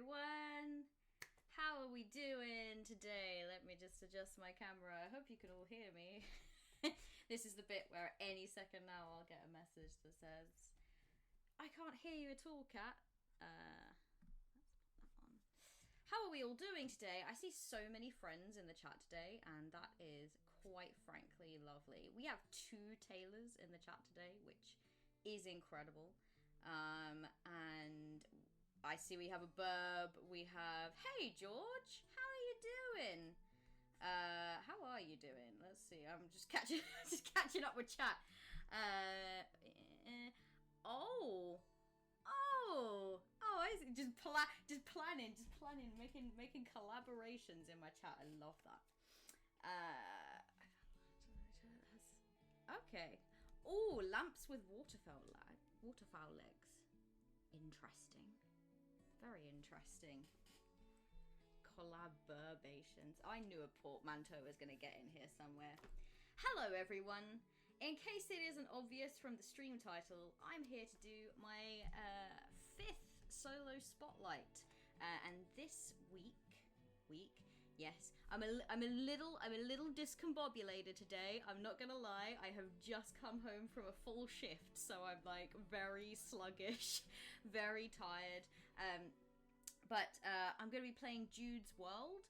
everyone. How are we doing today? Let me just adjust my camera. I hope you can all hear me. This is the bit where any second now I'll get a message that says, I can't hear you at all, cat. Let's put that on. How are we all doing today? I see so many friends in the chat today, and that is quite frankly lovely. We have 2 Taylors in the chat today, which is incredible. And I see we have a Burb. We have, hey George, how are you doing? How are you doing? Let's see. I'm just catching up with chat. I see. Just planning, making collaborations in my chat. I love that. Okay. Oh, lamps with waterfowl legs. Interesting. Very interesting. Collaborations. I knew a portmanteau was going to get in here somewhere. Hello, everyone. In case it isn't obvious from the stream title, I'm here to do my 5th solo spotlight, and this week, yes, I'm a little discombobulated today. I'm not gonna lie. I have just come home from a full shift, so I'm like very sluggish, very tired. But I'm going to be playing Jude's World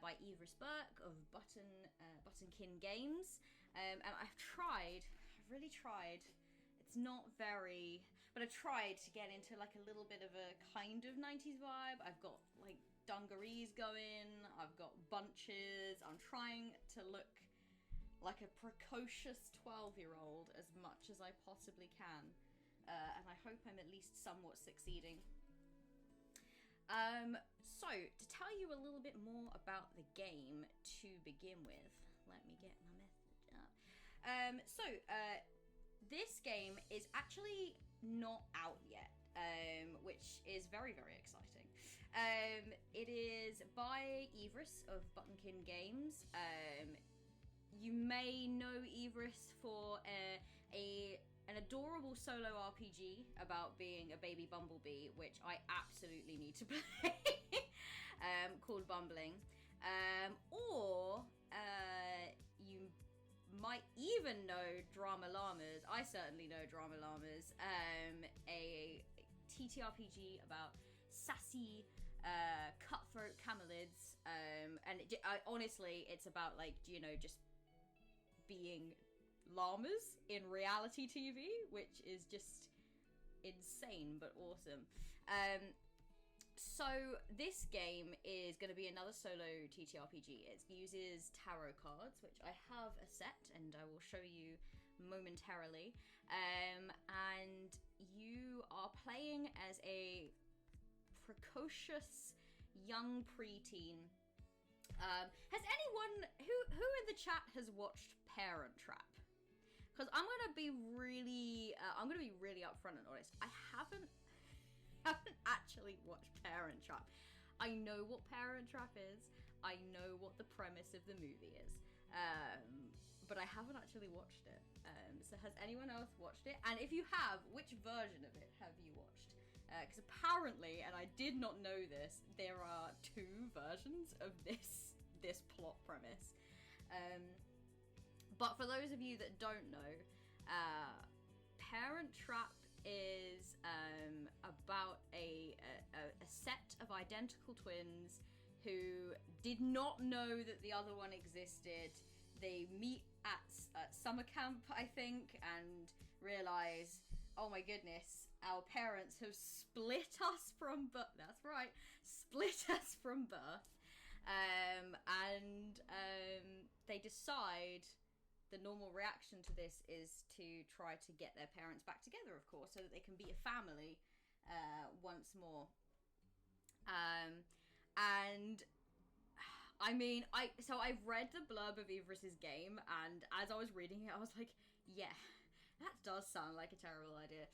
by Idris Burke of Buttonkin Games. And I've really tried. It's not very, but I've tried to get into like a little bit of a kind of 90s vibe. I've got like dungarees going, I've got bunches. I'm trying to look like a precocious 12-year-old as much as I possibly can. And I hope I'm at least somewhat succeeding. So, to tell you a little bit more about the game to begin with, let me get my message up. This game is actually not out yet, which is very, very exciting. It is by Idris of Buttonkin Games. You may know Idris for an adorable solo RPG about being a baby bumblebee, which I absolutely need to play, called Bumbling. Or you might even know Drama Llamas. I certainly know Drama Llamas. A TTRPG about sassy cutthroat camelids. And honestly, it's about like, just being llamas in reality TV, which is just insane but awesome. So this game is going to be another solo TTRPG. It uses tarot cards, which I have a set and I will show you momentarily. And you are playing as a precocious young preteen. Has anyone who in the chat has watched Parent Trap? Because I'm gonna be really upfront and honest. I haven't actually watched Parent Trap. I know what Parent Trap is. I know what the premise of the movie is. But I haven't actually watched it. So has anyone else watched it? And if you have, which version of it have you watched? Because apparently, and I did not know this, there are 2 versions of this plot premise. But for those of you that don't know, Parent Trap is about a set of identical twins who did not know that the other one existed. They meet at summer camp, I think, and realize, oh my goodness, our parents have split us from birth. That's right, split us from birth. And they decide the normal reaction to this is to try to get their parents back together, of course, so that they can be a family once more. And I mean, I've read the blurb of Idris's game, and as I was reading it, I was like, yeah, that does sound like a terrible idea.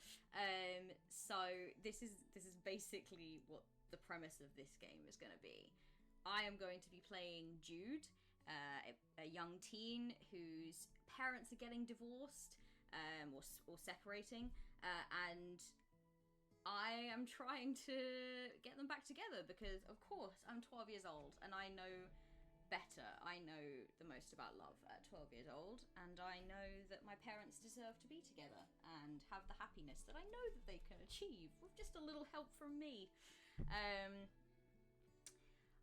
So this is basically what the premise of this game is going to be. I am going to be playing Jude, a young teen whose parents are getting divorced or separating, and I am trying to get them back together because, of course, I'm 12 years old and I know better. I know the most about love at 12 years old, and I know that my parents deserve to be together and have the happiness that I know that they can achieve with just a little help from me.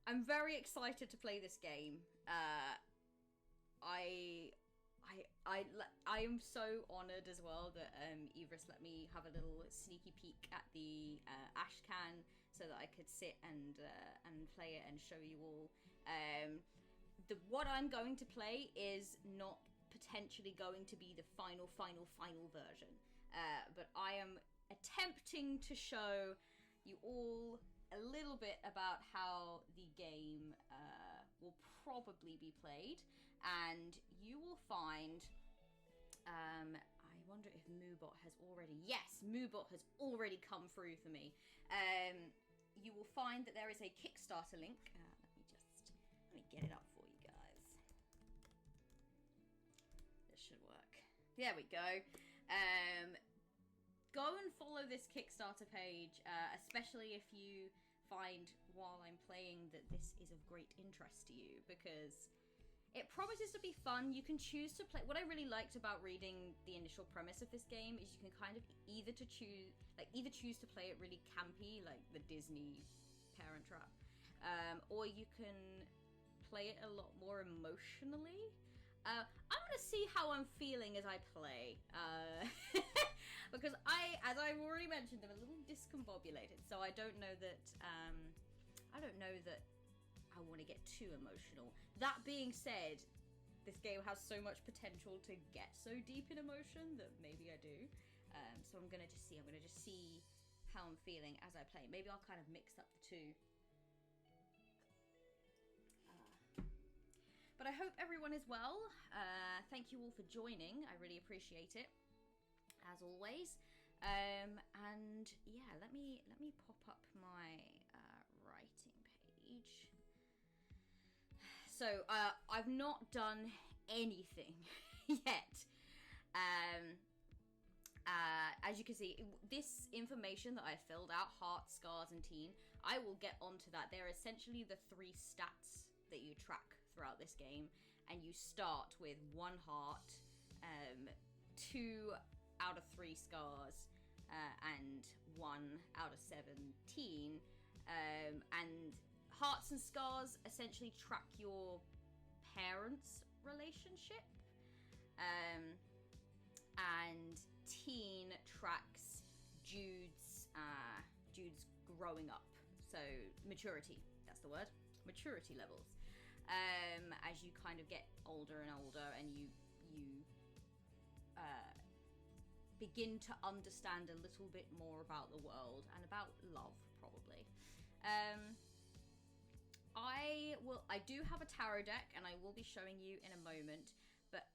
I'm very excited to play this game. I am so honoured as well that Everest let me have a little sneaky peek at the ashcan so that I could sit and play it and show you all. What I'm going to play is not potentially going to be the final version, but I am attempting to show you all a little bit about how the game will probably be played, and you will find I wonder if Moobot has already... Yes, Moobot has already come through for me. You will find that there is a Kickstarter link. Let me get it up for you guys. This should work. There we go. Go and follow this Kickstarter page, especially if you find while I'm playing that this is of great interest to you, because it promises to be fun. You can choose to play. What I really liked about reading the initial premise of this game is you can kind of either choose to play it really campy, like the Disney Parent Trap, or you can play it a lot more emotionally. I'm gonna see how I'm feeling as I play, because as I've already mentioned, I'm a little discombobulated, so I don't know that I want to get too emotional. That being said, this game has so much potential to get so deep in emotion that maybe I do. So I'm gonna just see how I'm feeling as I play. Maybe I'll kind of mix up the two. But I hope everyone is well. Thank you all for joining. I really appreciate it, as always. And yeah, let me pop up my writing page. So I've not done anything yet. As you can see, this information that I filled out, heart, scars, and teen, I will get onto that. They're essentially the 3 stats that you track throughout this game, and you start with 1 heart, 2 out of 3 scars, and 1 out of 7 teen, and hearts and scars essentially track your parents' relationship, and teen tracks Jude's growing up, so maturity, that's the word, maturity levels. As you kind of get older and older, and you begin to understand a little bit more about the world and about love, probably. I do have a tarot deck, and I will be showing you in a moment, but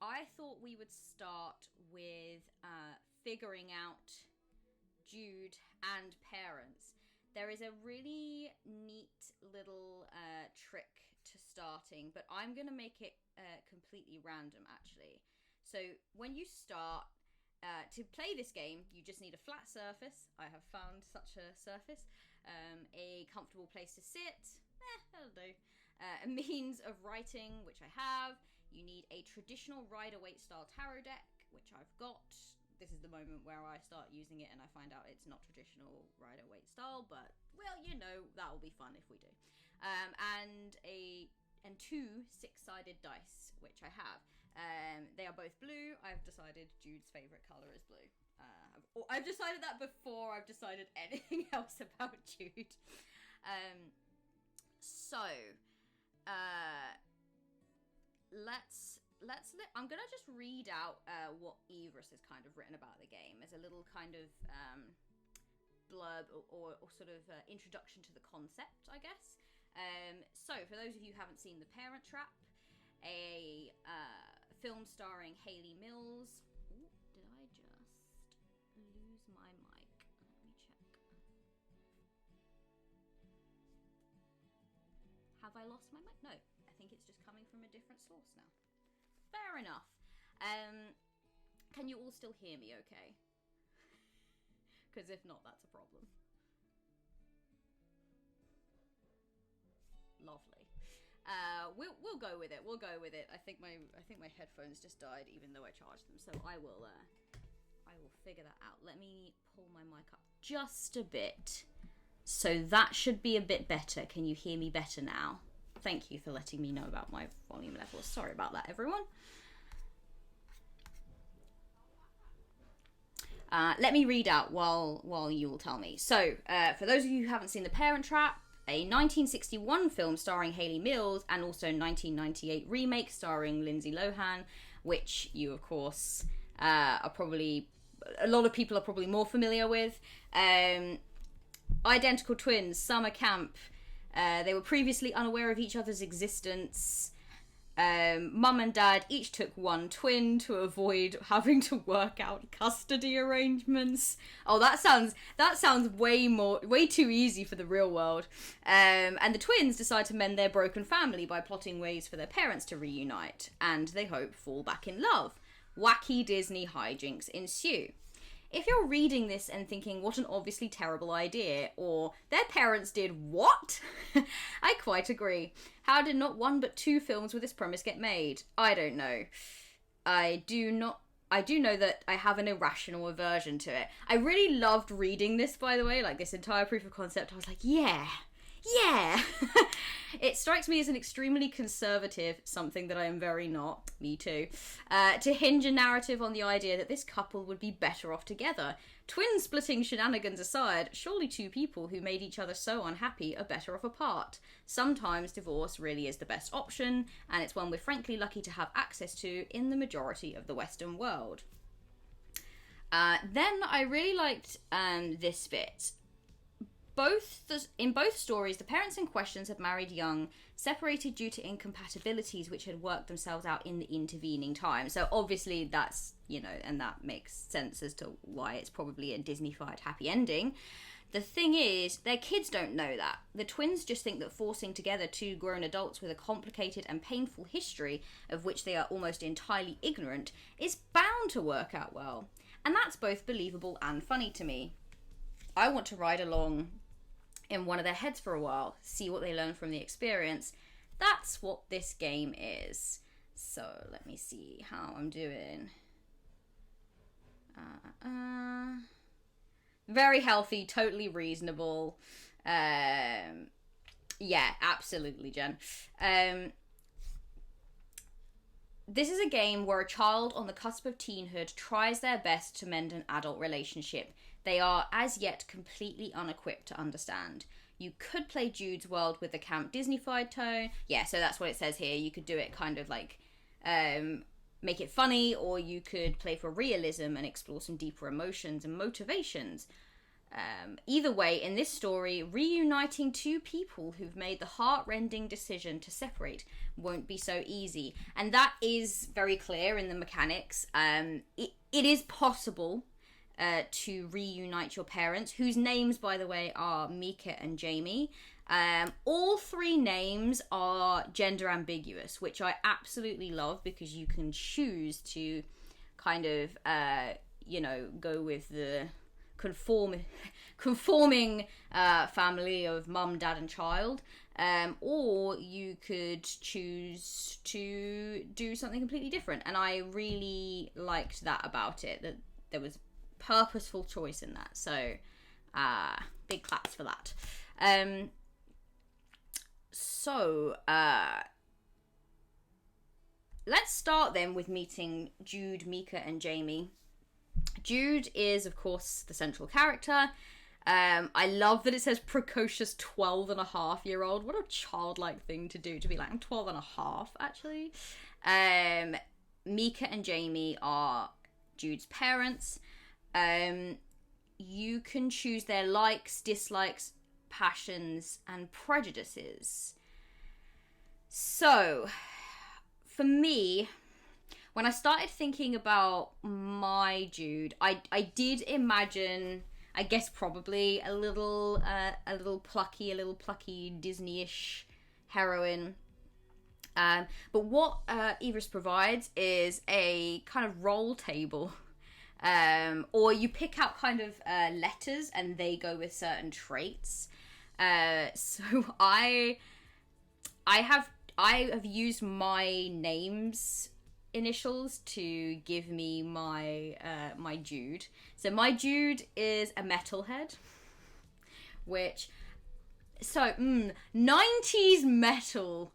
I thought we would start with figuring out Jude and parents. There is a really neat little trick to starting, but I'm going to make it completely random, actually. So when you start, to play this game, you just need a flat surface. I have found such a surface. A comfortable place to sit. That'll do. A means of writing, which I have. You need a traditional Rider-Waite style tarot deck, which I've got. This is the moment where I start using it and I find out it's not traditional Rider-Waite style, but, well, you know, that will be fun if we do. And 2 6-sided dice, which I have. They are both blue. I've decided Jude's favourite colour is blue. I've decided that before I've decided anything else about Jude. I'm gonna just read out what Everest has kind of written about the game as a little kind of blurb or sort of introduction to the concept, I guess. So for those of you who haven't seen The Parent Trap, a film starring Hayley Mills. Ooh, did I just lose my mic? Let me check. Have I lost my mic? No, I think it's just coming from a different source now. Fair enough. Can you all still hear me okay? Because if not, that's a problem. Lovely. We'll go with it. We'll go with it. I think my headphones just died, even though I charged them. So I will figure that out. Let me pull my mic up just a bit. So that should be a bit better. Can you hear me better now? Thank you for letting me know about my volume levels. Sorry about that, everyone. Let me read out while you will tell me. So, for those of you who haven't seen The Parent Trap, a 1961 film starring Hayley Mills and also 1998 remake starring Lindsay Lohan, which you, of course, are probably... a lot of people are probably more familiar with. Identical twins, summer camp. They were previously unaware of each other's existence. Mum and dad each took one twin to avoid having to work out custody arrangements. Oh, that sounds way too easy for the real world. And the twins decide to mend their broken family by plotting ways for their parents to reunite, and they hope fall back in love. Wacky Disney hijinks ensue. If you're reading this and thinking, what an obviously terrible idea, or their parents did what? I quite agree. How did not one but two films with this premise get made? I don't know. I do know that I have an irrational aversion to it. I really loved reading this, by the way, like this entire proof of concept. I was like, yeah. It strikes me as an extremely conservative, something that I am very not, me too, to hinge a narrative on the idea that this couple would be better off together. Twin splitting shenanigans aside, surely two people who made each other so unhappy are better off apart. Sometimes divorce really is the best option, and it's one we're frankly lucky to have access to in the majority of the Western world. Then I really liked this bit. In both stories, the parents in question had married young, separated due to incompatibilities which had worked themselves out in the intervening time. So obviously that's, and that makes sense as to why it's probably a Disney-fied happy ending. The thing is, their kids don't know that. The twins just think that forcing together two grown adults with a complicated and painful history, of which they are almost entirely ignorant, is bound to work out well. And that's both believable and funny to me. I want to ride along in one of their heads for a while, see what they learn from the experience. That's what this game is. So let me see how I'm doing. Very healthy, totally reasonable. Yeah, absolutely, Jen. This is a game where a child on the cusp of teenhood tries their best to mend an adult relationship they are as yet completely unequipped to understand. You could play Jude's world with the Camp Disney-fied tone. Yeah, so that's what it says here. You could do it kind of like, make it funny, or you could play for realism and explore some deeper emotions and motivations. Either way, in this story, reuniting two people who've made the heart-rending decision to separate won't be so easy. And that is very clear in the mechanics. It is possible to reunite your parents, whose names, by the way, are Mika and Jamie. All three names are gender ambiguous, which I absolutely love, because you can choose to kind of, go with the conforming family of mum, dad, and child. Or you could choose to do something completely different. And I really liked that about it, that there was purposeful choice in that. So big claps for that. Let's start then with meeting Jude, Mika, and Jamie. Jude is, of course, the central character. I love that it says precocious 12-and-a-half-year-old. What a childlike thing to do, to be like, I'm 12 and a half, actually. Mika and Jamie are Jude's parents. You can choose their likes, dislikes, passions, and prejudices. So, for me, when I started thinking about my Jude, I did imagine, I guess probably a little plucky Disney-ish heroine. But what Everest provides is a kind of roll table Or you pick out kind of letters and they go with certain traits. So I have used my name's initials to give me my my Jude. So my Jude is a metalhead, which 90s metal.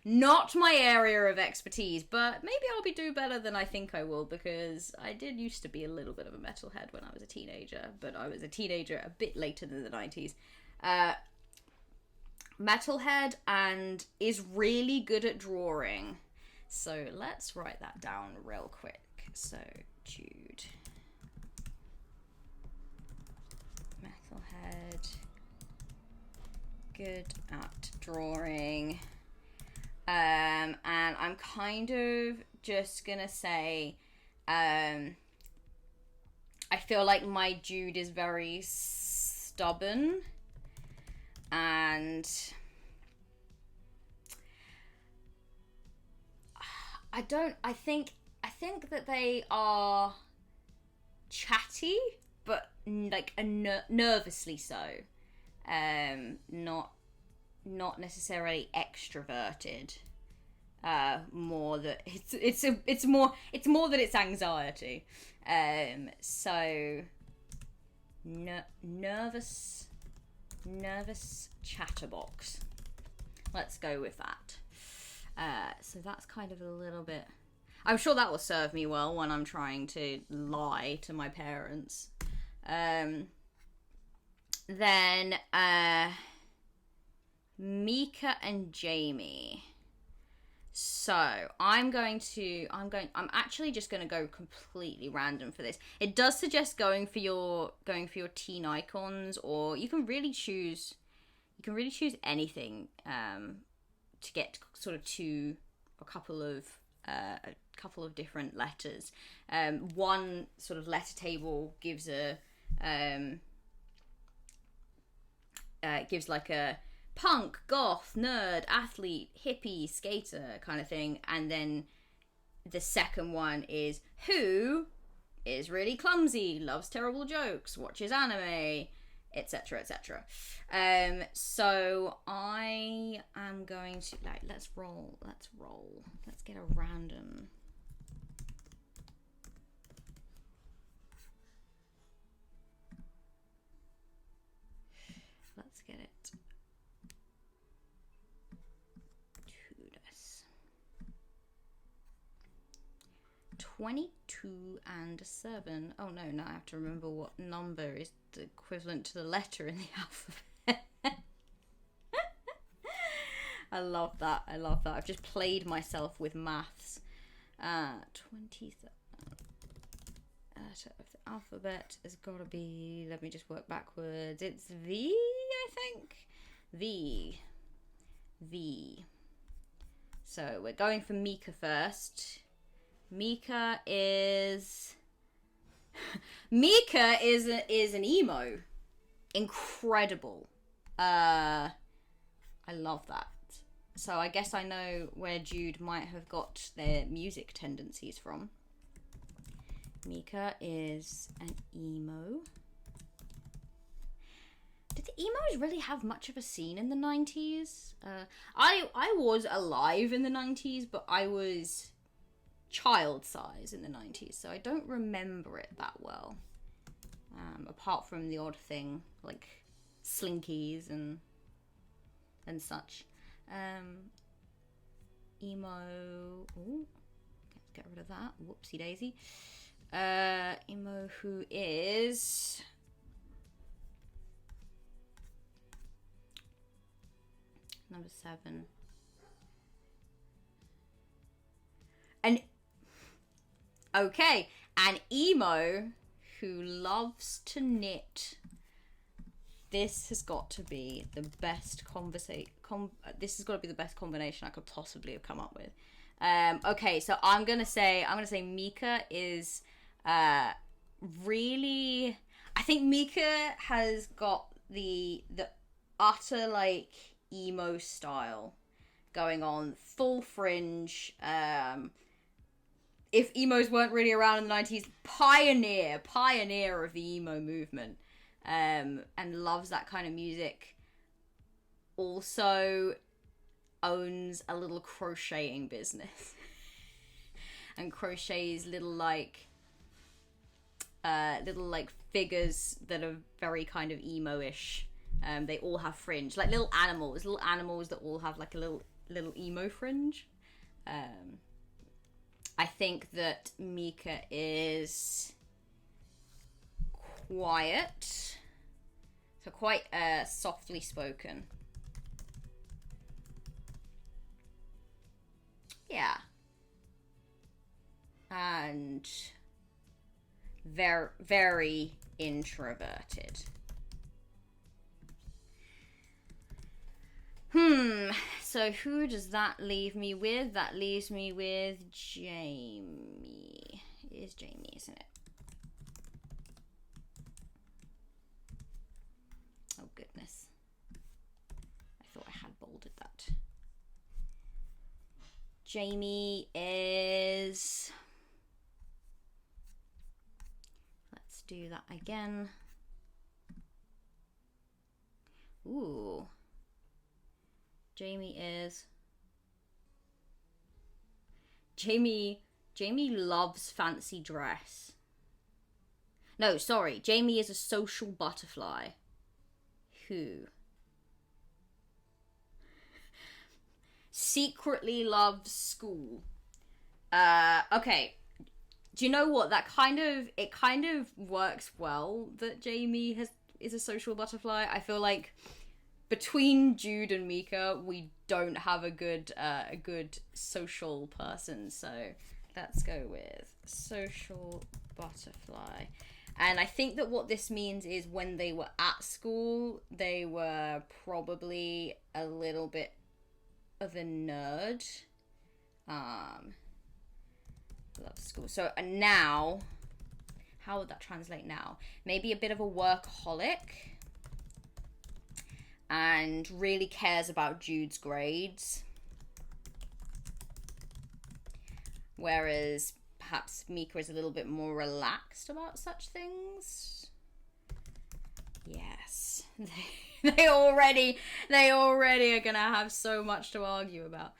Not my area of expertise, but maybe I'll be doing better than I think I will, because I did used to be a little bit of a metalhead when I was a teenager, but I was a teenager a bit later than the 90s. Metalhead, and is really good at drawing. So let's write that down real quick. So Jude, metalhead, good at drawing. And I'm kind of just gonna say, I feel like my Jude is very stubborn, and I think that they are chatty, but like nervously so. Not necessarily extroverted. More that it's more that it's anxiety. So nervous chatterbox. Let's go with that. So that's kind of a little bit. I'm sure that will serve me well when I'm trying to lie to my parents. Then Mika and Jamie. So I'm actually just going to go completely random for this. It does suggest going for your teen icons, or you can really choose anything to get sort of to a couple of different letters. One sort of letter table gives gives like a punk, goth, nerd, athlete, hippie, skater kind of thing, and then the second one is who is really clumsy, loves terrible jokes, watches anime, etc, etc. So I am going to let's roll, let's get a random. Let's get it. 2 dice. 22 and 7. Oh no, now I have to remember what number is the equivalent to the letter in the alphabet. I love that. I've just played myself with maths. 27. Letter of the alphabet has got to be, let me just work backwards. It's V, I think. V. So we're going for Mika first. Mika is an emo. Incredible. I love that. So I guess I know where Jude might have got their music tendencies from. Mika is an emo. Did the emos really have much of a scene in the 90s? I was alive in the 90s, but I was child size in the 90s, so I don't remember it that well. Apart from the odd thing like slinkies and such. Emo. Ooh, let's get rid of that. Whoopsie daisy. Emo who is number 7. An emo who loves to knit. This has got to be the best this has got to be the best combination I could possibly have come up with. Okay, so I'm gonna say Mika is really. I think Mika has got the utter like emo style going on, full fringe. if emos weren't really around in the 90s, pioneer of the emo movement, and loves that kind of music. Also owns a little crocheting business and crochets little figures that are very kind of emo-ish. They all have fringe, like little animals that all have like a little emo fringe. I think that Mika is quiet, so quite softly spoken. Yeah. And very, very introverted. So who does that leave me with? That leaves me with Jamie. It is Jamie, isn't it? Oh, goodness. I thought I had bolded that. Jamie is... Let's do that again. Ooh. Jamie loves fancy dress. No, sorry. Jamie is a social butterfly who secretly loves school. Okay. Do you know what? It kind of works well that Jamie is a social butterfly. I feel like between Jude and Mika, we don't have a good social person. So let's go with social butterfly. And I think that what this means is when they were at school, they were probably a little bit of a nerd. Love school. So now, how would that translate now? Maybe a bit of a workaholic. And really cares about Jude's grades. Whereas perhaps Mika is a little bit more relaxed about such things. Yes. They already are gonna have so much to argue about.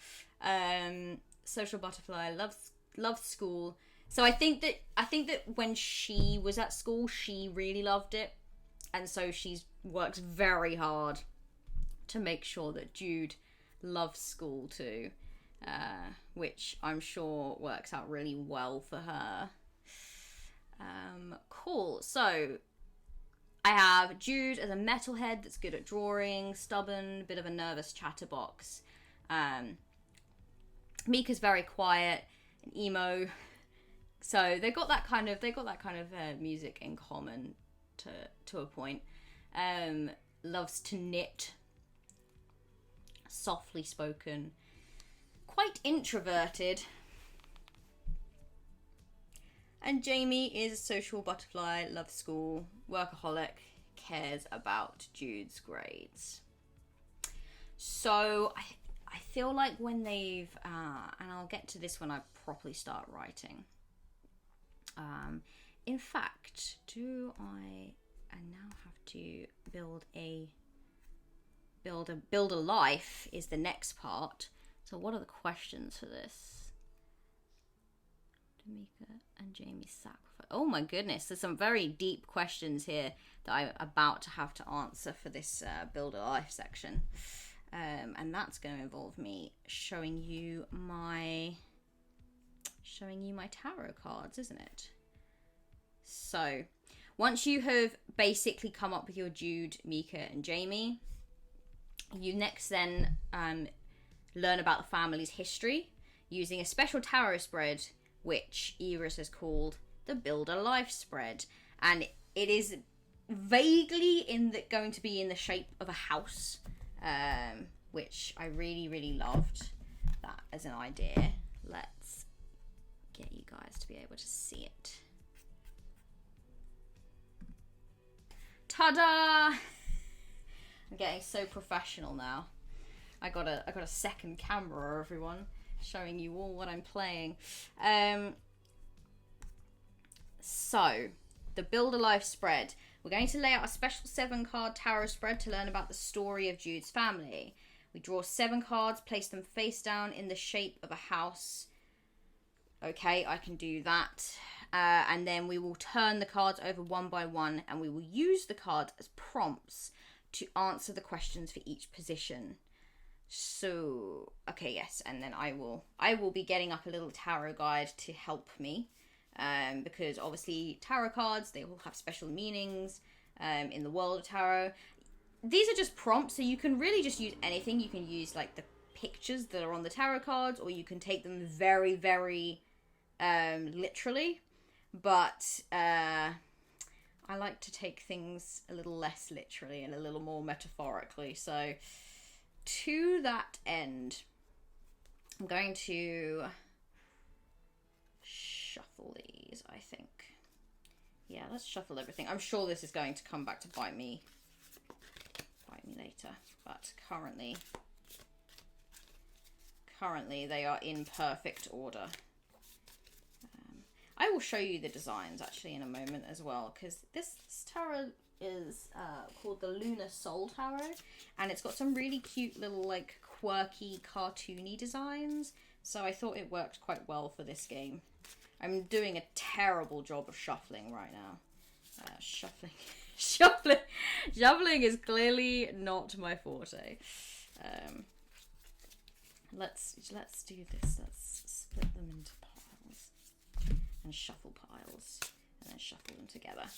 Social butterfly, loves school. So I think that when she was at school, she really loved it. And so she's works very hard to make sure that Jude loves school too, which I'm sure works out really well for her. Cool. So I have Jude as a metalhead that's good at drawing, stubborn, bit of a nervous chatterbox. Mika's very quiet and emo. So they got that kind of music in common to a point. Loves to knit. Softly spoken, quite introverted. And Jamie is a social butterfly, loves school, workaholic, cares about Jude's grades. So I feel like when they've and I'll get to this when I properly start writing. In fact, I now have to build a life is the next part. So what are the questions for this? Mika and Jamie sacrifice. Oh my goodness, there's some very deep questions here that I'm about to have to answer for this build a life section. And that's going to involve me showing you my tarot cards, isn't it? So once you have basically come up with your Jude, Mika and Jamie, you next then learn about the family's history using a special tarot spread, which Iris has called the Build a Life spread. And it is vaguely going to be in the shape of a house, which I really, really loved that as an idea. Let's get you guys to be able to see it. Ta-da! I'm getting so professional now. I got a second camera, everyone, showing you all what I'm playing. So, the Build a Life spread. We're going to lay out a special 7-card tarot spread to learn about the story of Jude's family. We draw 7 cards, place them face down in the shape of a house. Okay, I can do that. And then we will turn the cards over one by one, and we will use the cards as prompts to answer the questions for each position. So, okay, yes, and then I will be getting up a little tarot guide to help me. Because obviously tarot cards, they all have special meanings in the world of tarot. These are just prompts, so you can really just use anything. You can use like the pictures that are on the tarot cards, or you can take them very, very literally. But I like to take things a little less literally and a little more metaphorically. So to that end, I'm going to shuffle these, I think. Yeah, let's shuffle everything. I'm sure this is going to come back to bite me later, but currently they are in perfect order. I will show you the designs actually in a moment as well, because this tarot is called the Lunar Soul Tarot, and it's got some really cute little like quirky cartoony designs, so I thought it worked quite well for this game. I'm doing a terrible job of shuffling right now. Shuffling is clearly not my forte. Let's do this. Let's split them into piles and shuffle piles, and then shuffle them together.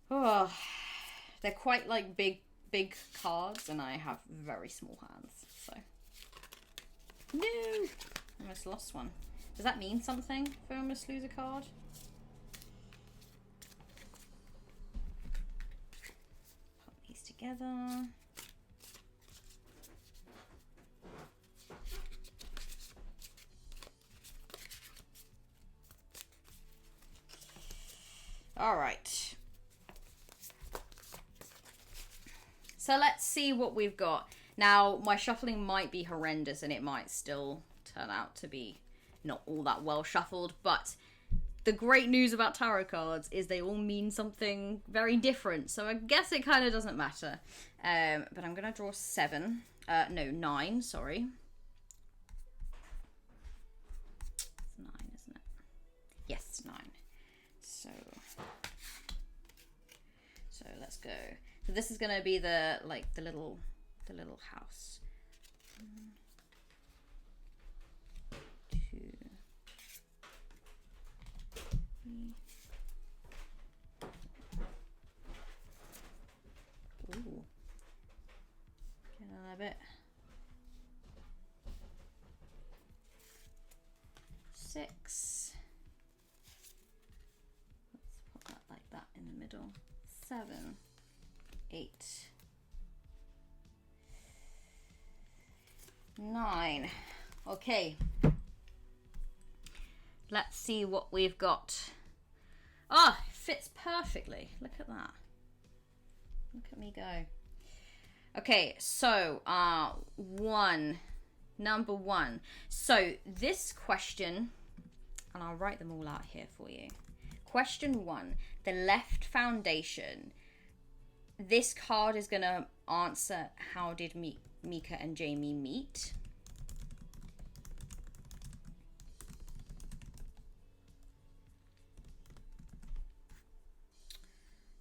Oh, they're quite like big cards, and I have very small hands, so. No! I almost lost one. Does that mean something if I almost lose a card? Put these together. All right. So let's see what we've got. Now, my shuffling might be horrendous, and it might still turn out to be not all that well shuffled, but the great news about tarot cards is they all mean something very different, so I guess it kind of doesn't matter. But I'm going to draw 9, sorry. It's 9, isn't it? Yes, 9. So let's go. So this is going to be the little house. 1, 2, 3. Ooh. Get another bit. 6. Let's put that like that in the middle. 7, 8, 9. Okay. Let's see what we've got. Ah, it fits perfectly. Look at that. Look at me go. Okay, so number 1. So this question, and I'll write them all out here for you. Question 1, the left foundation. This card is going to answer, how did Mika and Jamie meet?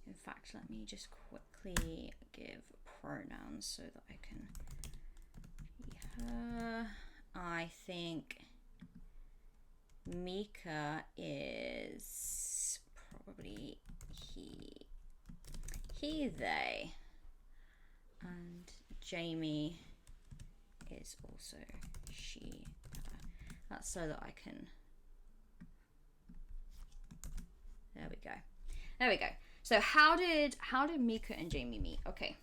In fact, let me just quickly give pronouns so that I can be her. I think Mika is probably he, they, and Jamie is also she, her. That's so that I can, there we go. So how did Mika and Jamie meet? Okay,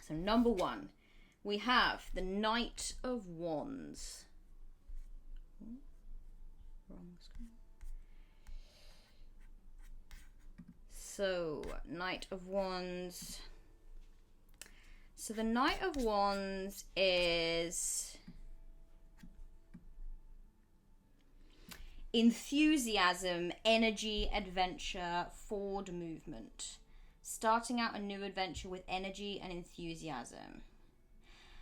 so number 1, we have the Knight of Wands. Ooh, wrong screen. So, Knight of Wands. So the Knight of Wands is enthusiasm, energy, adventure, forward movement. Starting out a new adventure with energy and enthusiasm.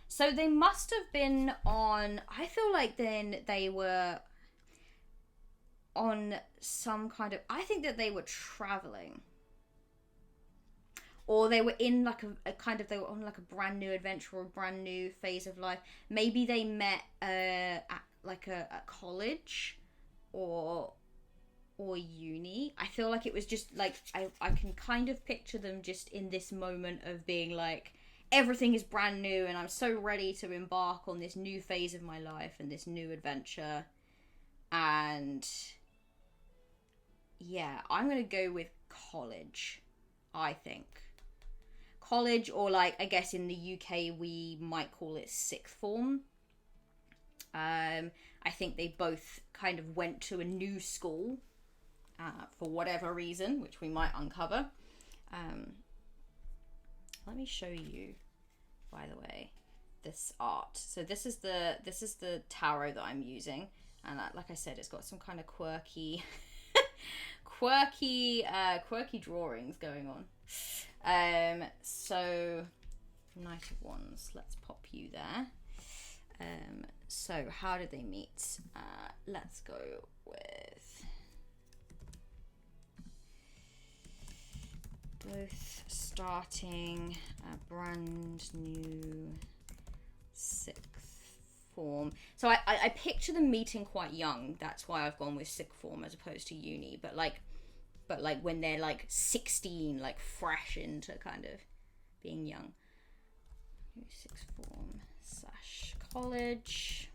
So they must have been on, I feel like then they were on some kind of, I think that they were traveling. Or they were in like a kind of, they were on like a brand new adventure or a brand new phase of life. Maybe they met at like a college or uni. I feel like it was just like, I can kind of picture them just in this moment of being like, everything is brand new and I'm so ready to embark on this new phase of my life and this new adventure. And yeah, I'm going to go with college, I think. College, or like, I guess in the UK we might call it sixth form. I think they both kind of went to a new school for whatever reason, which we might uncover. Let me show you, by the way, this art. So this is the tarot that I'm using, and like I said, it's got some kind of quirky drawings going on. So Knight of Wands, let's pop you there. So how did they meet? Let's go with both starting a brand new sixth form. So I picture them meeting quite young. That's why I've gone with sixth form as opposed to uni. But like when they're like 16, like fresh into kind of being young. Sixth form / college.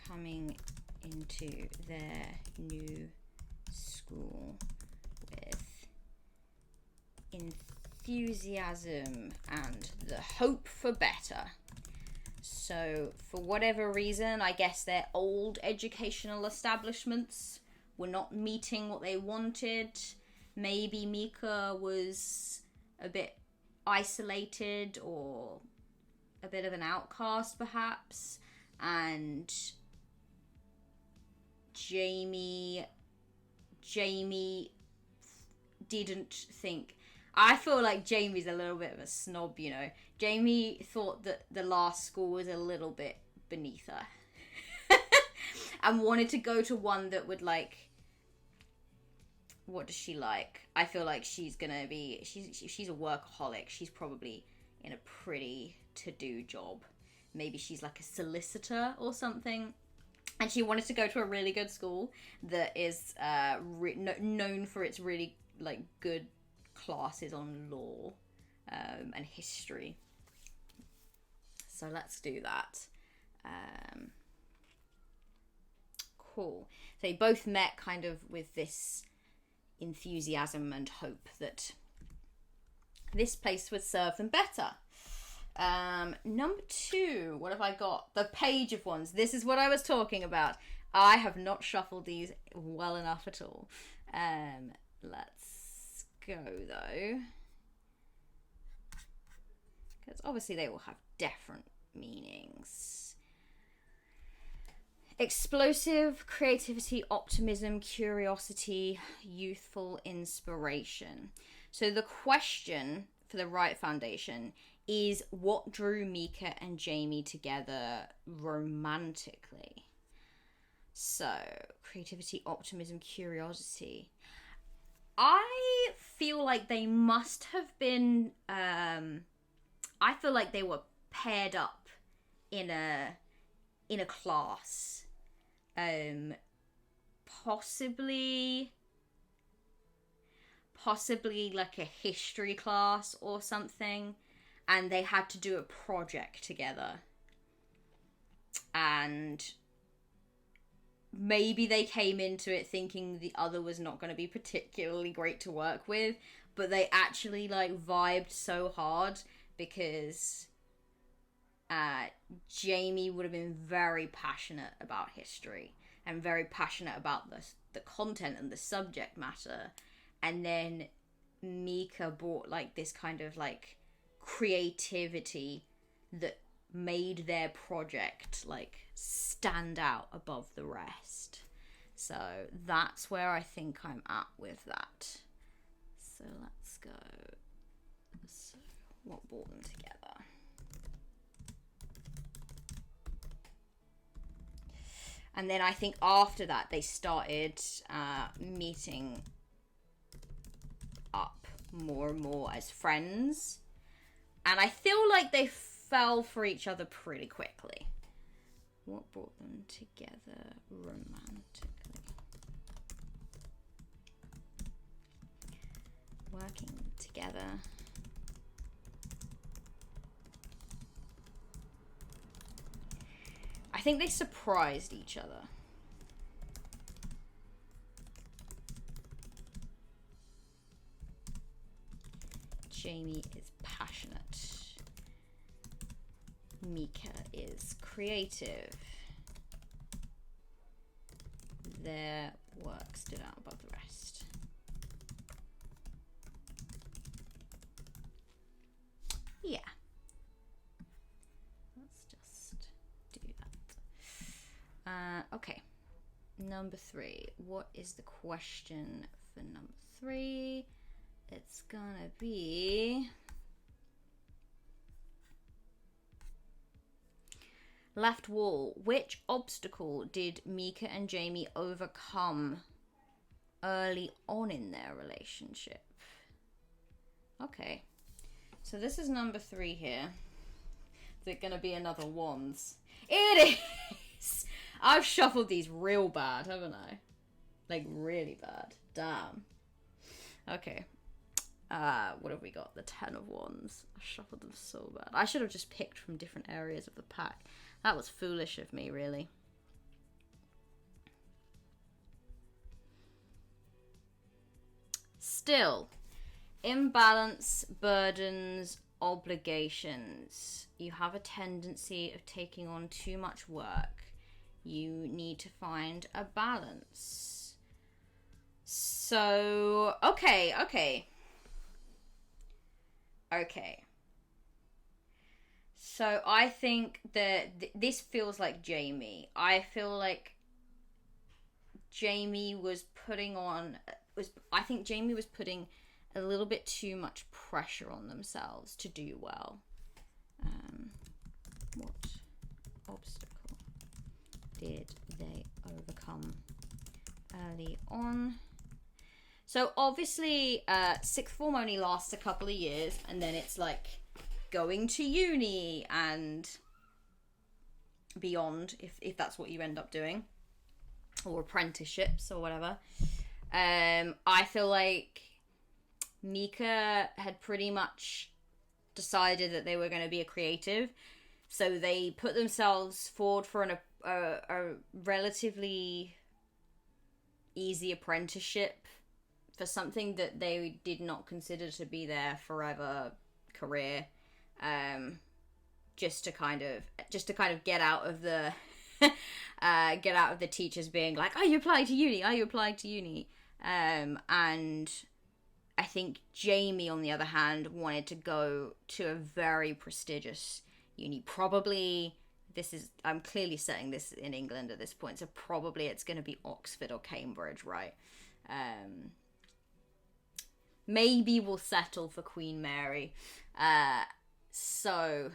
Coming into their new school with enthusiasm and the hope for better. So for whatever reason, I guess their old educational establishments were not meeting what they wanted. Maybe Mika was a bit isolated or a bit of an outcast perhaps, and Jamie didn't think, I feel like Jamie's a little bit of a snob, you know. Jamie thought that the last school was a little bit beneath her and wanted to go to one that would like, what does she like? I feel like she's gonna be, she's a workaholic. She's probably in a pretty to-do job. Maybe she's like a solicitor or something. And she wanted to go to a really good school that is known for its really like good classes on law and history. So let's do that. Cool. So they both met kind of with this enthusiasm and hope that this place would serve them better. Number 2, what have I got? The Page of Wands. This is what I was talking about. I have not shuffled these well enough at all. Let's go though, because obviously they will have different meanings. Explosive, creativity, optimism, curiosity, youthful inspiration. So the question for the right foundation is, what drew Mika and Jamie together romantically? So, creativity, optimism, curiosity. I feel like they must have been, I feel like they were paired up in a class. Possibly like a history class or something, and they had to do a project together, and maybe they came into it thinking the other was not going to be particularly great to work with, but they actually like vibed so hard because Jamie would have been very passionate about history. and very passionate about the content and the subject matter. And then Mika brought like this kind of like creativity that made their project like stand out above the rest. So that's where I think I'm at with that. So let's go. So what brought them together? And then I think after that they started meeting up more and more as friends. And I feel like they fell for each other pretty quickly. What brought them together romantically? Working together. I think they surprised each other. Jamie is passionate. Mika is creative. Their work stood out above the rest. Yeah. Let's just do that. Okay. Number 3. What is the question for number 3? It's gonna be... Left wall. Which obstacle did Mika and Jamie overcome early on in their relationship? Okay. So this is number 3 here. Is it gonna be another wands? It is! I've shuffled these real bad, haven't I? Like, really bad. Damn. Okay. What have we got? The 10 of wands. I shuffled them so bad. I should have just picked from different areas of the pack. That was foolish of me, really. Still, imbalance, burdens, obligations. You have a tendency of taking on too much work. You need to find a balance. So, okay. So I think that this feels like Jamie. I feel like Jamie was putting a little bit too much pressure on themselves to do well. What obstacle did they overcome early on? So obviously, sixth form only lasts a couple of years, and then it's like going to uni and beyond, if that's what you end up doing, or apprenticeships or whatever. I feel like Mika had pretty much decided that they were going to be a creative, so they put themselves forward for a relatively easy apprenticeship for something that they did not consider to be their forever career, just to kind of get out of the teachers being like, are you applying to uni? And I think Jamie, on the other hand, wanted to go to a very prestigious uni. Probably, I'm clearly saying this in England at this point, so probably it's going to be Oxford or Cambridge, right? Maybe we'll settle for Queen Mary. So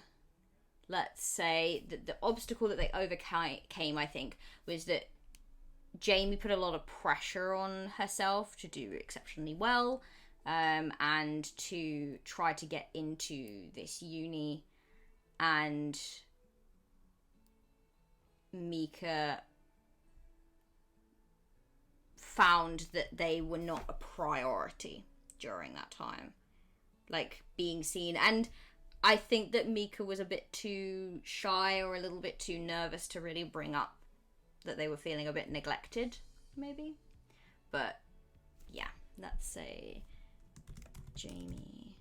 let's say that the obstacle that they overcame, I think, was that Jamie put a lot of pressure on herself to do exceptionally well, and to try to get into this uni, and Mika found that they were not a priority during that time, like being seen. And I think that Mika was a bit too shy or a little bit too nervous to really bring up that they were feeling a bit neglected, maybe. But yeah, let's say Jamie.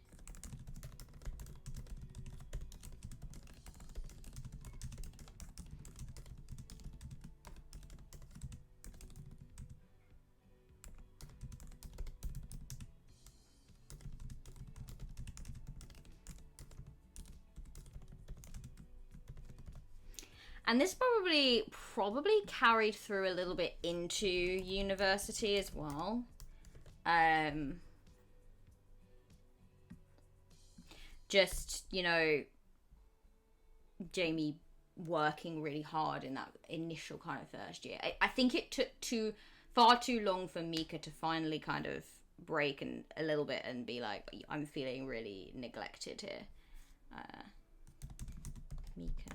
And this probably carried through a little bit into university as well. Just, you know, Jamie working really hard in that initial kind of first year. I think it took far too long for Mika to finally kind of break and a little bit and be like, I'm feeling really neglected here. Mika.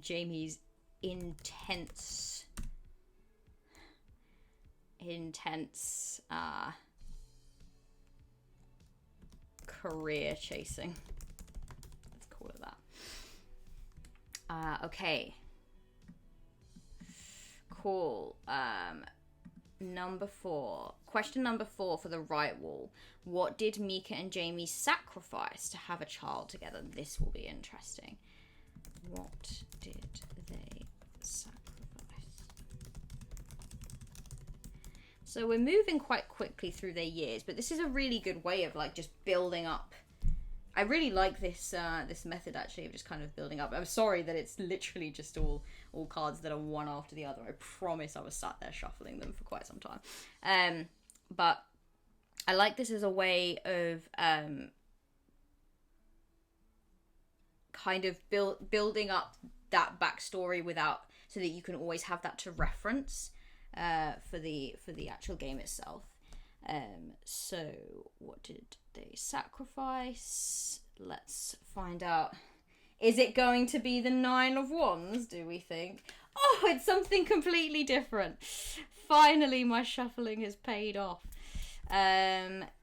Jamie's intense career chasing. Let's call it that. Okay. Cool. Number 4. Question number 4 for the right wall. What did Mika and Jamie sacrifice to have a child together? This will be interesting. What did they sacrifice? So we're moving quite quickly through their years, but this is a really good way of like just building up. I really like this this method actually of just kind of building up. I'm sorry that it's literally just all cards that are one after the other. I promise I was sat there shuffling them for quite some time. But I like this as a way of kind of building up that backstory so that you can always have that to reference for the actual game itself. So what did they sacrifice? Let's find out. Is it going to be the 9 of Wands, do we think? Oh, it's something completely different. Finally, my shuffling has paid off.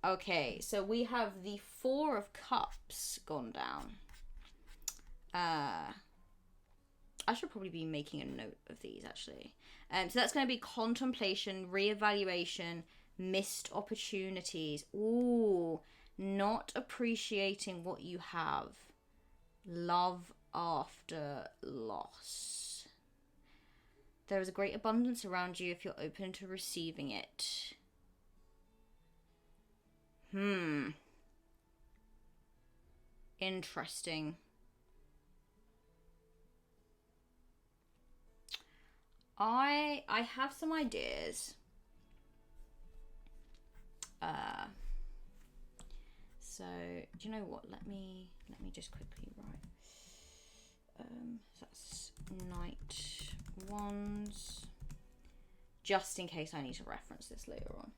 Okay, so we have the 4 of Cups gone down. I should probably be making a note of these, actually. So that's going to be contemplation, reevaluation, missed opportunities. Ooh, not appreciating what you have. Love after loss. There is a great abundance around you if you're open to receiving it. Interesting. I have some ideas. So do you know what? Let me just quickly write. That's Knight Wands. Just in case I need to reference this later on.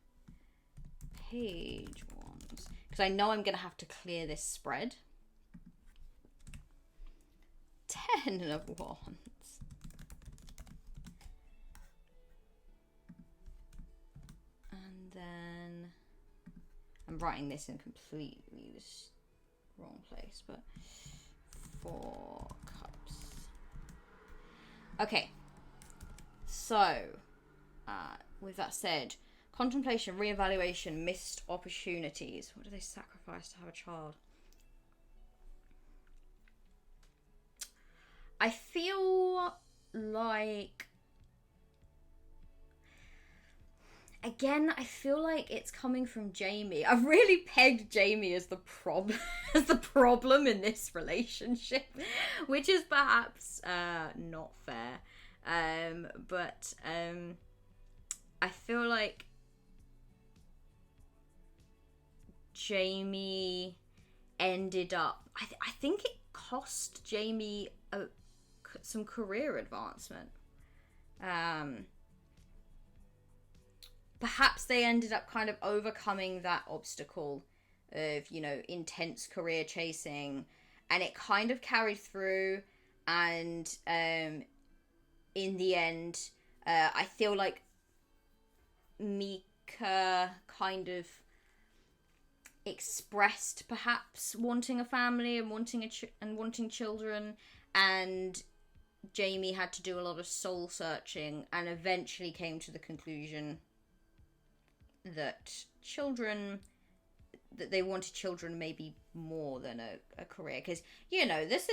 Page Wands. Because I know I'm gonna have to clear this spread. 10 of Wands. Then I'm writing this in completely this wrong place, but 4 Cups. Okay, so with that said, contemplation, reevaluation, missed opportunities. What do they sacrifice to have a child? I feel like, again, I feel like it's coming from Jamie. I've really pegged Jamie as the problem in this relationship, which is perhaps not fair. But I feel like Jamie ended up. I think it cost Jamie some career advancement. Perhaps they ended up kind of overcoming that obstacle of, you know, intense career chasing, and it kind of carried through, and in the end, I feel like Mika kind of expressed perhaps wanting a family and wanting children, and Jamie had to do a lot of soul searching and eventually came to the conclusion that they wanted children maybe more than a career, because, you know, this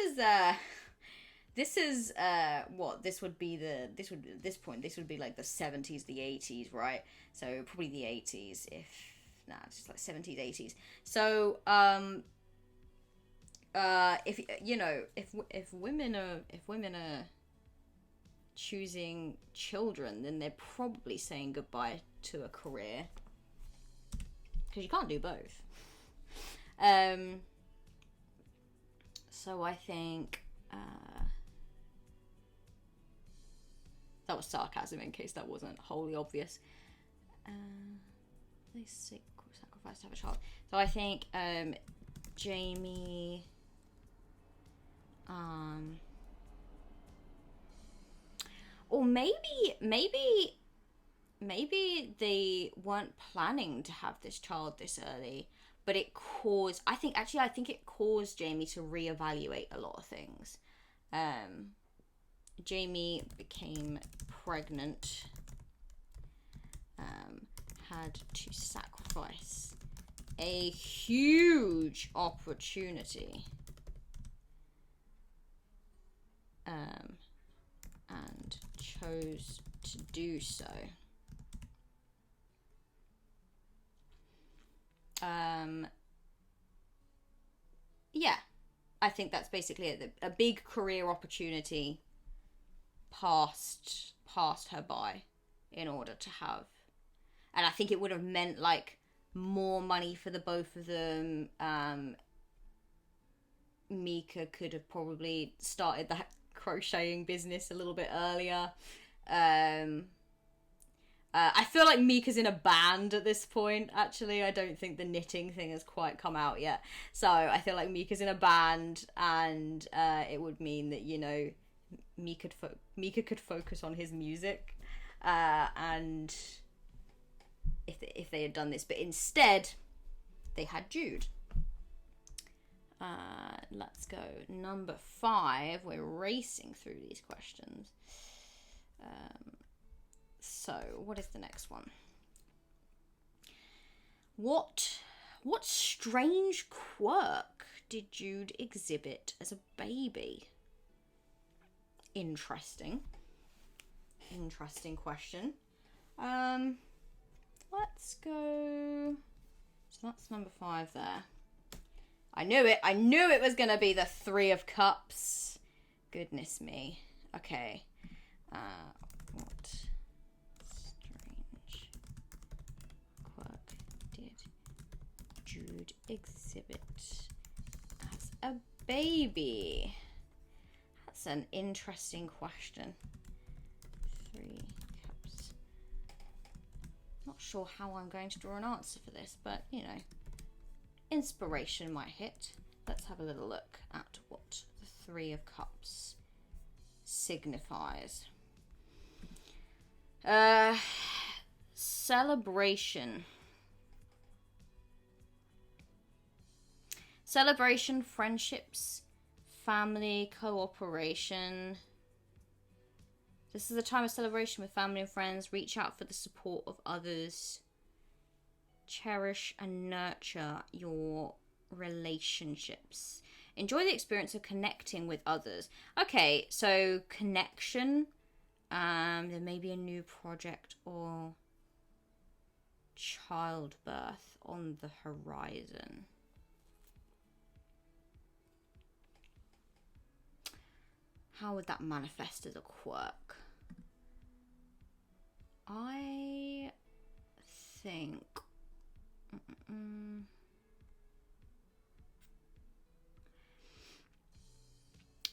this is what this would be at this point this would be like the 70s, the 80s, right? So probably the 80s, if it's just like 70s, 80s. So if you know, if women are choosing children, then they're probably saying goodbye to a career, because you can't do both. So I think that was sarcasm, in case that wasn't wholly obvious. They sacrifice to have a child. So I think Jamie, or maybe they weren't planning to have this child this early, but it caused, I think it caused Jamie to reevaluate a lot of things. Jamie became pregnant, had to sacrifice a huge opportunity, and chose to do so. Yeah, I think that's basically it. A big career opportunity passed her by in order to have, and I think it would have meant like more money for the both of them. Mika could have probably started that crocheting business a little bit earlier. I feel like Mika's in a band at this point, actually. I don't think the knitting thing has quite come out yet. So I feel like Mika's in a band, and it would mean that, you know, Mika could focus on his music. And if they had done this, but instead they had Jude. Let's go. Number 5. We're racing through these questions. So, what is the next one? What strange quirk did Jude exhibit as a baby? Interesting question. Let's go. So that's number 5 there. I knew it was gonna be the 3 of Cups. Goodness me. Okay. What strange quirk did Jude exhibit as a baby? That's an interesting question. 3 cups. Not sure how I'm going to draw an answer for this, but, you know, inspiration might hit. Let's have a little look at what the 3 of Cups signifies. Celebration. Celebration, friendships, family, cooperation. This is a time of celebration with family and friends. Reach out for the support of others. Cherish and nurture your relationships. Enjoy the experience of connecting with others. Okay, so connection. There may be a new project or childbirth on the horizon. How would that manifest as a quirk? I think...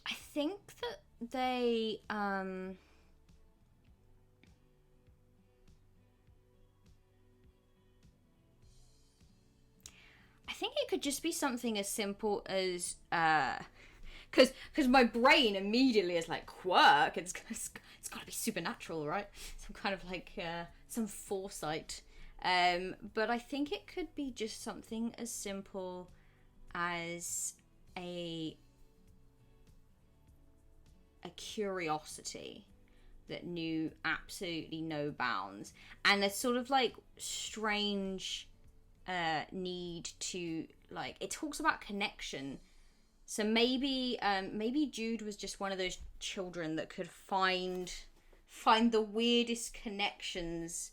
I think that they... I think it could just be something as simple as... Because my brain immediately is like, quirk, it's got to be supernatural, right? Some kind of like some foresight. But I think it could be just something as simple as a curiosity that knew absolutely no bounds, and a sort of like strange need to, like, it talks about connection So maybe Jude was just one of those children that could find the weirdest connections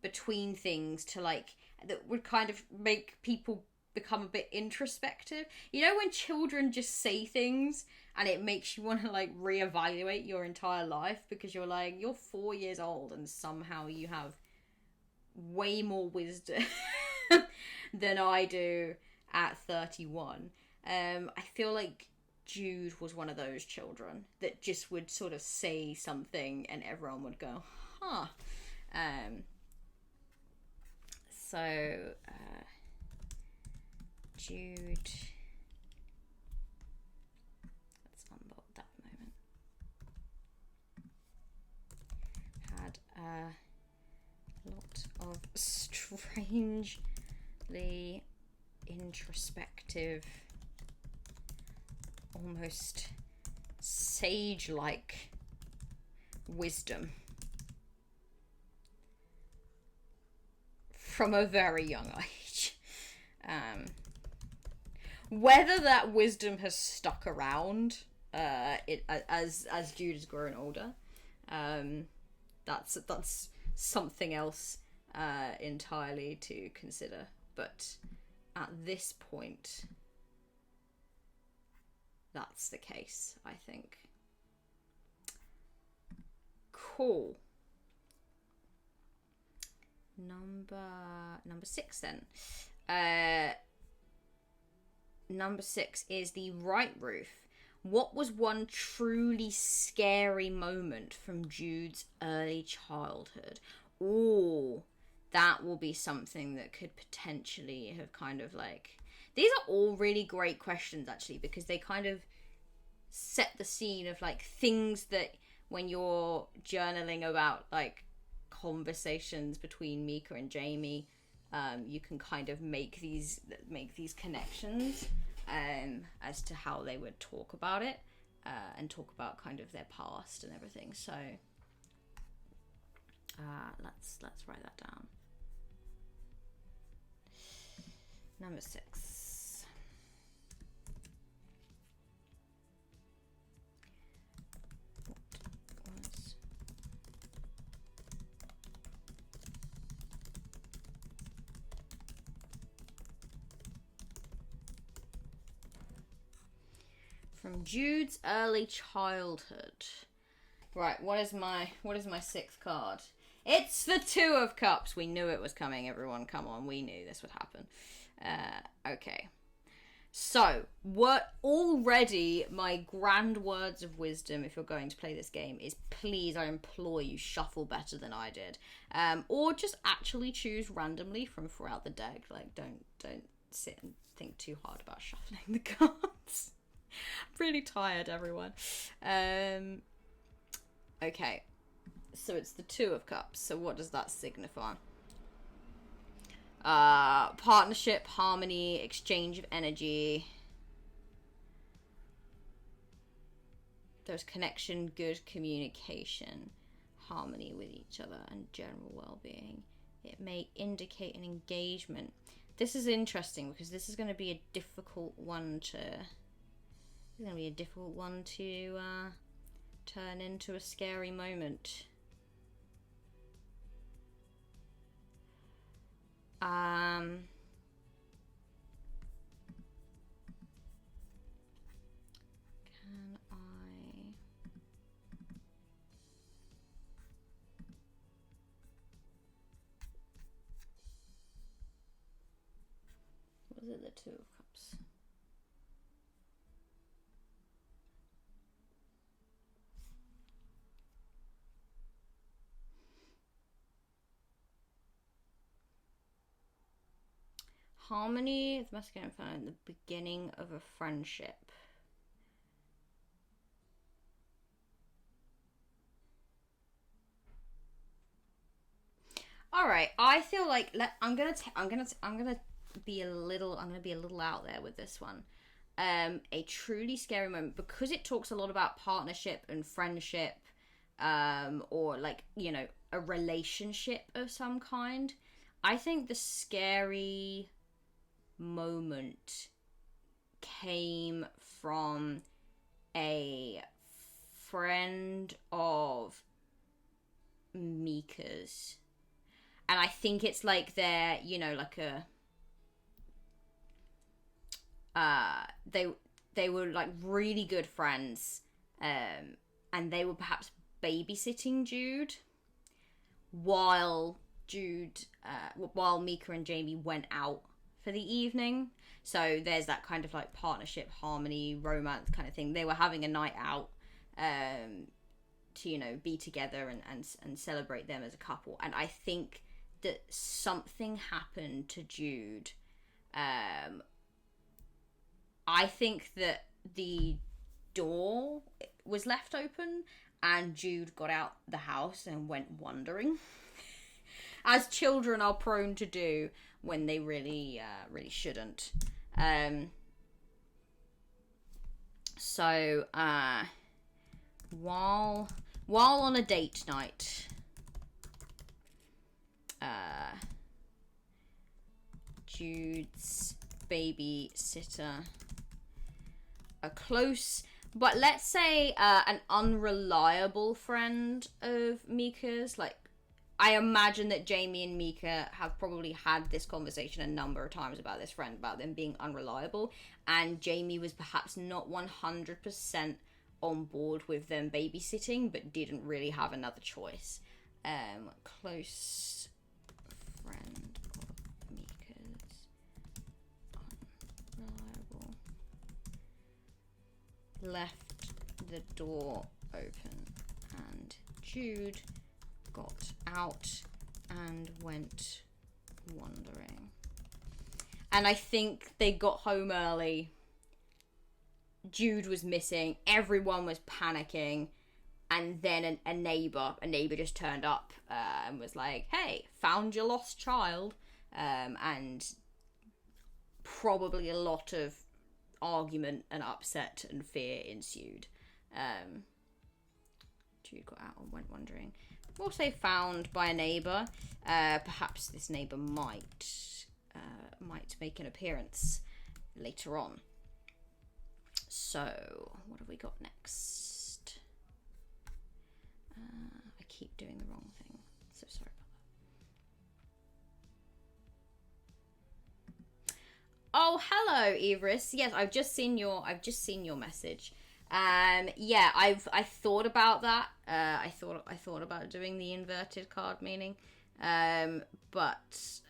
between things to like that would kind of make people become a bit introspective. You know, when children just say things and it makes you want to like reevaluate your entire life because you're like, you're 4 years old and somehow you have way more wisdom than I do at 31. I feel like Jude was one of those children that just would sort of say something and everyone would go, huh. Jude. Let's unbolt that moment. Had a lot of strangely introspective, almost sage-like wisdom from a very young age. Whether that wisdom has stuck around as Jude has grown older, that's something else entirely to consider. But at this point, that's the case, I think. Cool. Number 6 then. Number 6 is the right roof. What was one truly scary moment from Jude's early childhood? Ooh, that will be something that could potentially have kind of like... These are all really great questions, actually, because they kind of set the scene of like things that when you're journaling about like conversations between Mika and Jamie, you can kind of make these connections as to how they would talk about it and talk about kind of their past and everything. So let's write that down. Number 6. From Jude's early childhood. Right, what is my 6th card? It's the 2 of Cups. We knew it was coming, everyone. Come on, we knew this would happen. Okay. So, what already my grand words of wisdom, if you're going to play this game, is please, I implore you, shuffle better than I did. Or just actually choose randomly from throughout the deck. Like, don't sit and think too hard about shuffling the cards. I'm really tired, everyone. Okay. So it's the 2 of Cups. So what does that signify? Partnership, harmony, exchange of energy. There's connection, good communication, harmony with each other, and general well-being. It may indicate an engagement. This is interesting because this is going to be a difficult one to... It's going to be a difficult one to turn into a scary moment. Can I... Was it the 2 of Cups? Harmony, the masculine and feminine, the beginning of a friendship. All right, I feel like I'm gonna be a little out there with this one. A truly scary moment, because it talks a lot about partnership and friendship, or like, you know, a relationship of some kind. I think the scary moment came from a friend of Mika's. And I think it's like they're, you know, like they were like really good friends, and they were perhaps babysitting Jude while Mika and Jamie went out for the evening. So there's that kind of like partnership, harmony, romance kind of thing. They were having a night out, to, you know, be together and celebrate them as a couple. And I think that something happened to Jude. I think that the door was left open and Jude got out the house and went wandering. As children are prone to do when they really shouldn't. So, while on a date night, Jude's babysitter, a close, but let's say an unreliable friend of Mika's, like, I imagine that Jamie and Mika have probably had this conversation a number of times about this friend, about them being unreliable, and Jamie was perhaps not 100% on board with them babysitting, but didn't really have another choice. Close friend of Mika's, unreliable, left the door open, and Jude got out and went wandering. And I think they got home early. Jude was missing. Everyone was panicking. And then a neighbor just turned up and was like, hey, found your lost child. And probably a lot of argument and upset and fear ensued. Jude got out and went wandering. Also found by a neighbour. Perhaps this neighbour might make an appearance later on. So, what have we got next? I keep doing the wrong thing. So sorry about that. Oh, hello, Everest. Yes, I've just seen your message. Yeah, I thought about that. I thought about doing the inverted card meaning. But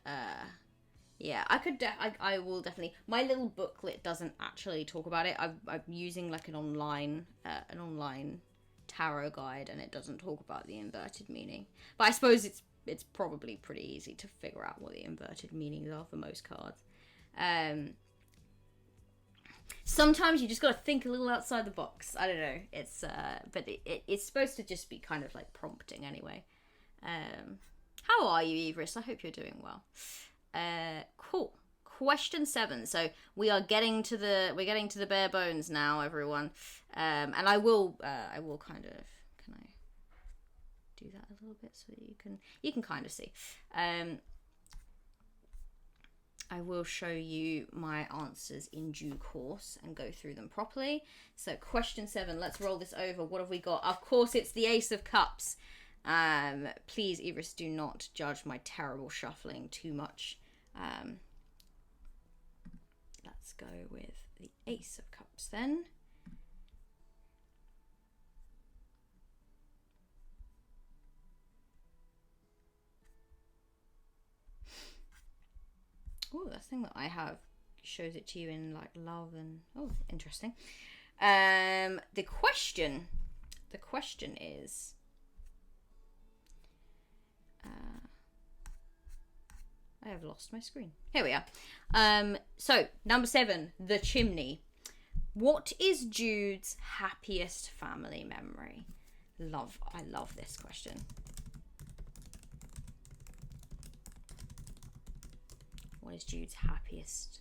yeah, I will definitely. My little booklet doesn't actually talk about it. I'm using like an online tarot guide, and it doesn't talk about the inverted meaning. But I suppose it's probably pretty easy to figure out what the inverted meanings are for most cards. Sometimes you just gotta think a little outside the box. I don't know. It's but it's supposed to just be kind of like prompting anyway. How are you, Everest? I hope you're doing well. Cool. Question 7. So we're getting to the bare bones now, everyone. And I will kind of, can I do that a little bit so that you can kind of see. I will show you my answers in due course and go through them properly. So question 7, let's roll this over. What have we got? Of course, it's the Ace of Cups. Please, Iris, do not judge my terrible shuffling too much. Let's go with the Ace of Cups then. Oh, that thing that I have shows it to you in like love and interesting. The question is, I have lost my screen. Here we are. So number 7, the chimney. What is Jude's happiest family memory? I love this question. What is Jude's happiest?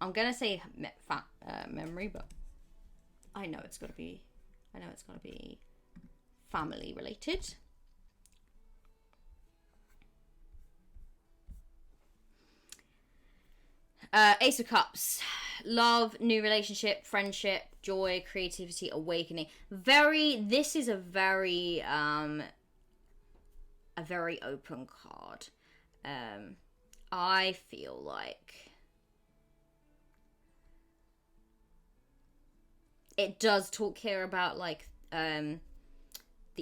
I'm gonna say memory, but I know it's gotta be family related. Ace of Cups. love, new relationship, friendship, joy, creativity, awakening. This is a very open card. I feel like it does talk here about like the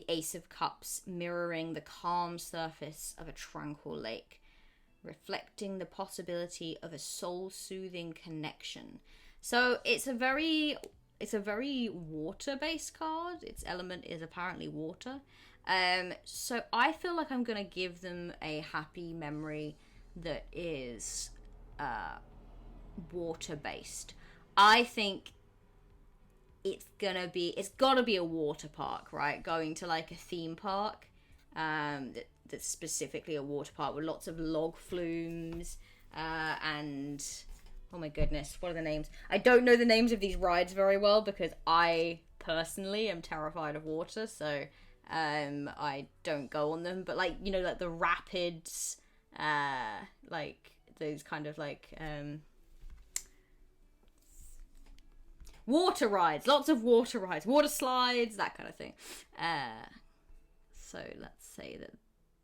Ace of Cups mirroring the calm surface of a tranquil lake, reflecting the possibility of a soul-soothing connection. So it's a very water-based card. Its element is apparently water. So I feel like I'm gonna give them a happy memory that is water-based. I think it's gotta be a water park, right? Going to like a theme park that's specifically a water park with lots of log flumes and oh my goodness, what are the names? I don't know the names of these rides very well because I personally am terrified of water, so I don't go on them. But like, you know, like the rapids, like those kind of like water rides, lots of water rides, water slides, that kind of thing. So let's say that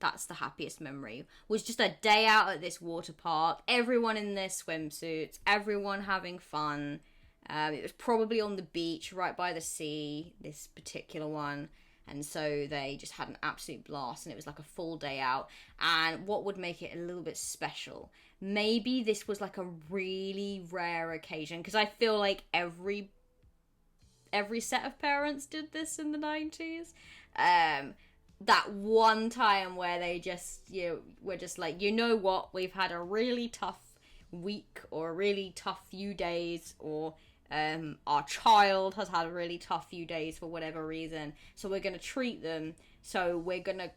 that's the happiest memory, was just a day out at this water park, everyone in their swimsuits, everyone having fun. It was probably on the beach right by the sea, this particular one, and so they just had an absolute blast, and it was like a full day out. And what would make it a little bit special, maybe this was like a really rare occasion, because I feel like every set of parents did this in the 90s. That one time where they just, were just like, you know what, we've had a really tough week or a really tough few days, or our child has had a really tough few days for whatever reason, so we're going to treat them. So we're going to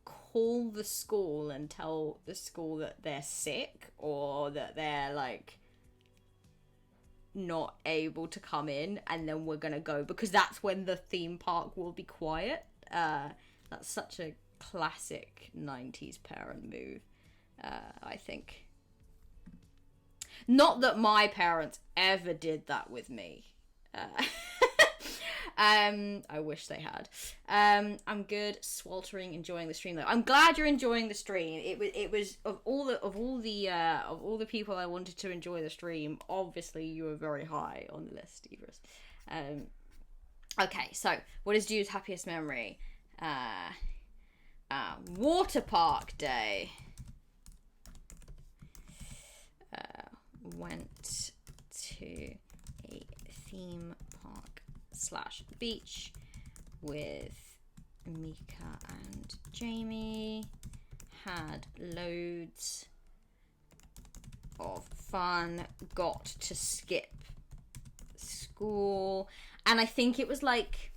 call the school and tell the school that they're sick or that they're like not able to come in, and then we're going to go, because that's when the theme park will be quiet. That's such a classic 90s parent move, I think. Not that my parents ever did that with me. I wish they had. I'm good, sweltering, enjoying the stream though. I'm glad you're enjoying the stream. It was of all the people I wanted to enjoy the stream, obviously you were very high on the list, Idris. Okay, so what is Jude's happiest memory? Water park day. Went to a theme park / beach with Mika and Jamie. Had loads of fun. Got to skip school. And I think it was like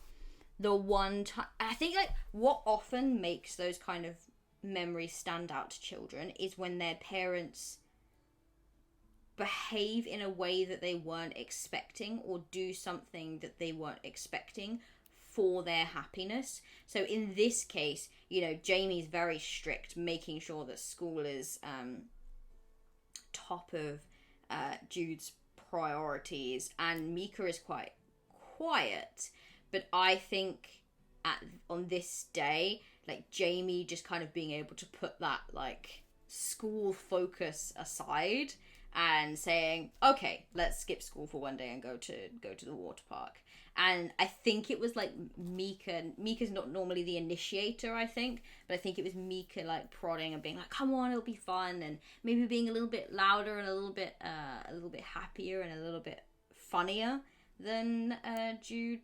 the one time, I think like what often makes those kind of memories stand out to children is when their parents behave in a way that they weren't expecting, or do something that they weren't expecting for their happiness. So in this case, Jamie's very strict, making sure that school is top of Jude's priorities, and Mika is quite quiet. But I think on this day, like Jamie just kind of being able to put that like school focus aside and saying, okay, let's skip school for one day and go to the water park. And I think it was like Mika's not normally the initiator, I think, but I think it was Mika like prodding and being like, come on, it'll be fun, and maybe being a little bit louder and a little bit happier and a little bit funnier than Jude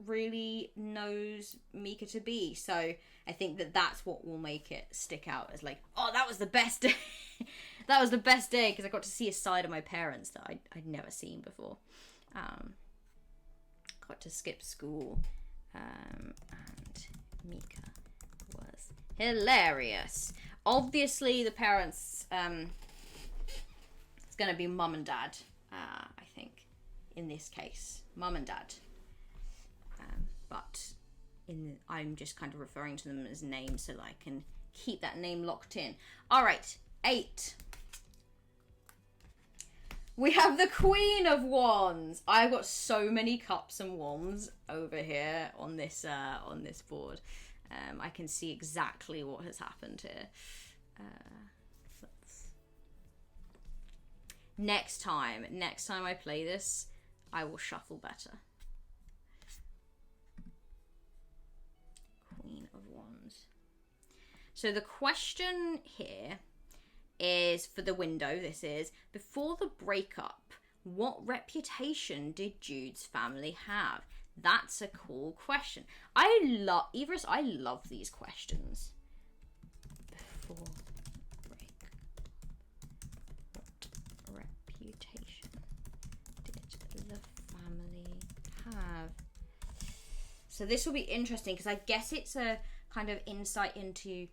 really knows Mika to be. So I think that's what will make it stick out as like, oh, that was the best day. That was the best day, because I got to see a side of my parents that I'd never seen before. Got to skip school, and Mika was hilarious. Obviously the parents, it's gonna be mum and dad, I think, in this case, mum and dad. But I'm just kind of referring to them as names so that I can keep that name locked in. All right, 8. We have the Queen of Wands. I've got so many cups and wands over here on this board. I can see exactly what has happened here. Next time I play this, I will shuffle better. Queen of Wands. So the question here is for the window. This is, before the breakup, what reputation did Jude's family have? That's a cool question. I love these questions. Before breakup, what reputation did the family have? So this will be interesting because I guess it's a kind of insight into,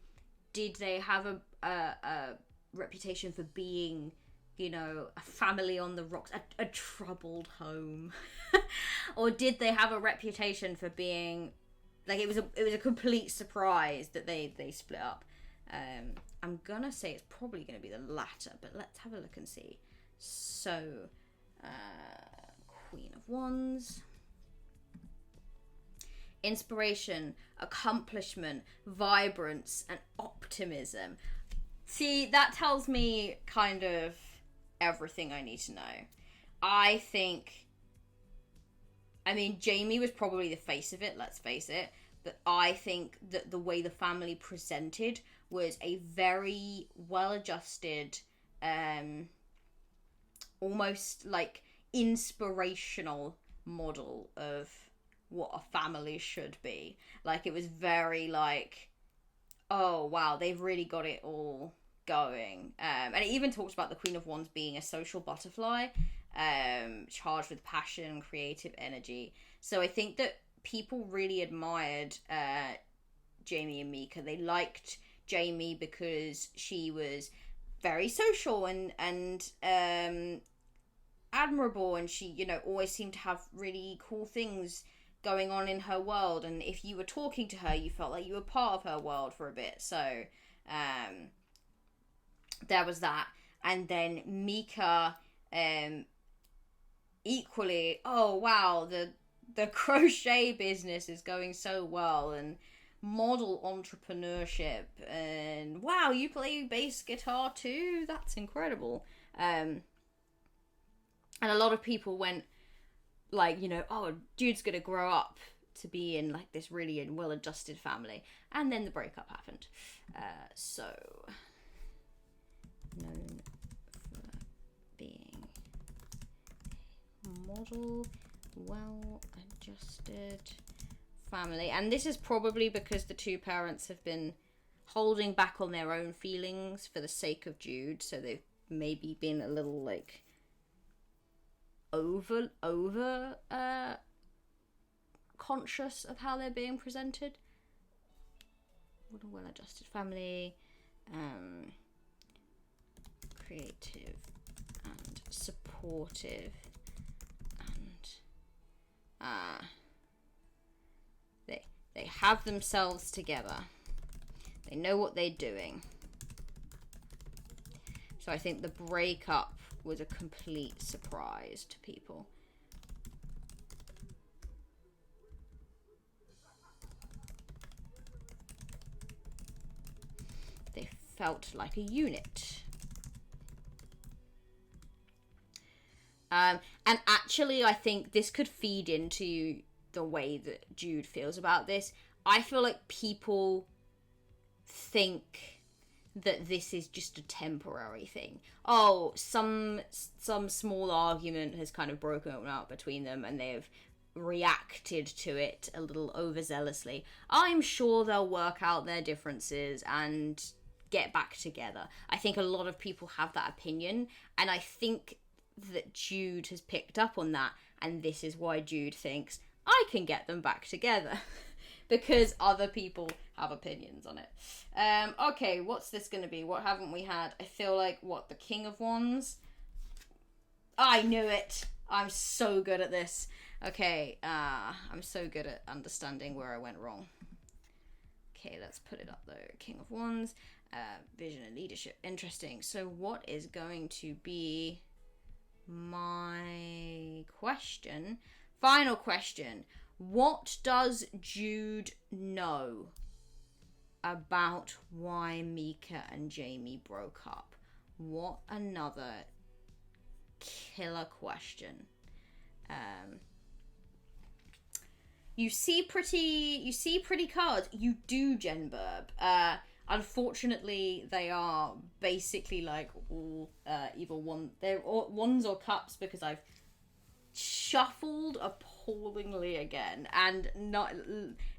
did they have a reputation for being, you know, a family on the rocks, a troubled home, or did they have a reputation for being like it was a complete surprise that they split up? I'm gonna say it's probably gonna be the latter, but let's have a look and see. So, Queen of Wands. Inspiration, accomplishment, vibrance, and optimism. See, that tells me kind of everything I need to know. I mean, Jamie was probably the face of it, let's face it, but I think that the way the family presented was a very well-adjusted, almost like inspirational model of what a family should be. Like, it was very like, oh wow, they've really got it all going. And it even talks about the Queen of Wands being a social butterfly, charged with passion, creative energy. So I think that people really admired Jamie and Mika. They liked Jamie because she was very social and admirable, and she, you know, always seemed to have really cool things going on in her world, and if you were talking to her, you felt like you were part of her world for a bit. So there was that. And then Mika, equally, oh wow, the crochet business is going so well, and model entrepreneurship, and wow, you play bass guitar too, that's incredible. And a lot of people went like, you know, oh, Jude's gonna grow up to be in like this really well-adjusted family, and then the breakup happened. So known for being a model, well-adjusted family, and this is probably because the two parents have been holding back on their own feelings for the sake of Jude, so they've maybe been a little like over conscious of how they're being presented. What a well-adjusted family, creative and supportive, and they have themselves together. They know what they're doing. So I think the breakup was a complete surprise to people. They felt like a unit. And actually, I think this could feed into the way that Jude feels about this. I feel like people think that this is just a temporary thing. Oh, some small argument has kind of broken out between them, and they've reacted to it a little overzealously. I'm sure they'll work out their differences and get back together. I think a lot of people have that opinion, and I think that Jude has picked up on that, and this is why Jude thinks, I can get them back together. Because other people have opinions on it. Okay, what's this going to be? What haven't we had? I feel like, what, the King of Wands? I knew it. I'm so good at this. Okay, I'm so good at understanding where I went wrong. Okay, let's put it up though. King of Wands, vision and leadership. Interesting. So what is going to be my question. Final question. What does Jude know about why Mika and Jamie broke up? What another killer question. You see pretty cards. You do, Jen Burb. Unfortunately, they are basically like all either one. They're all ones or cups because I've shuffled appallingly again. And not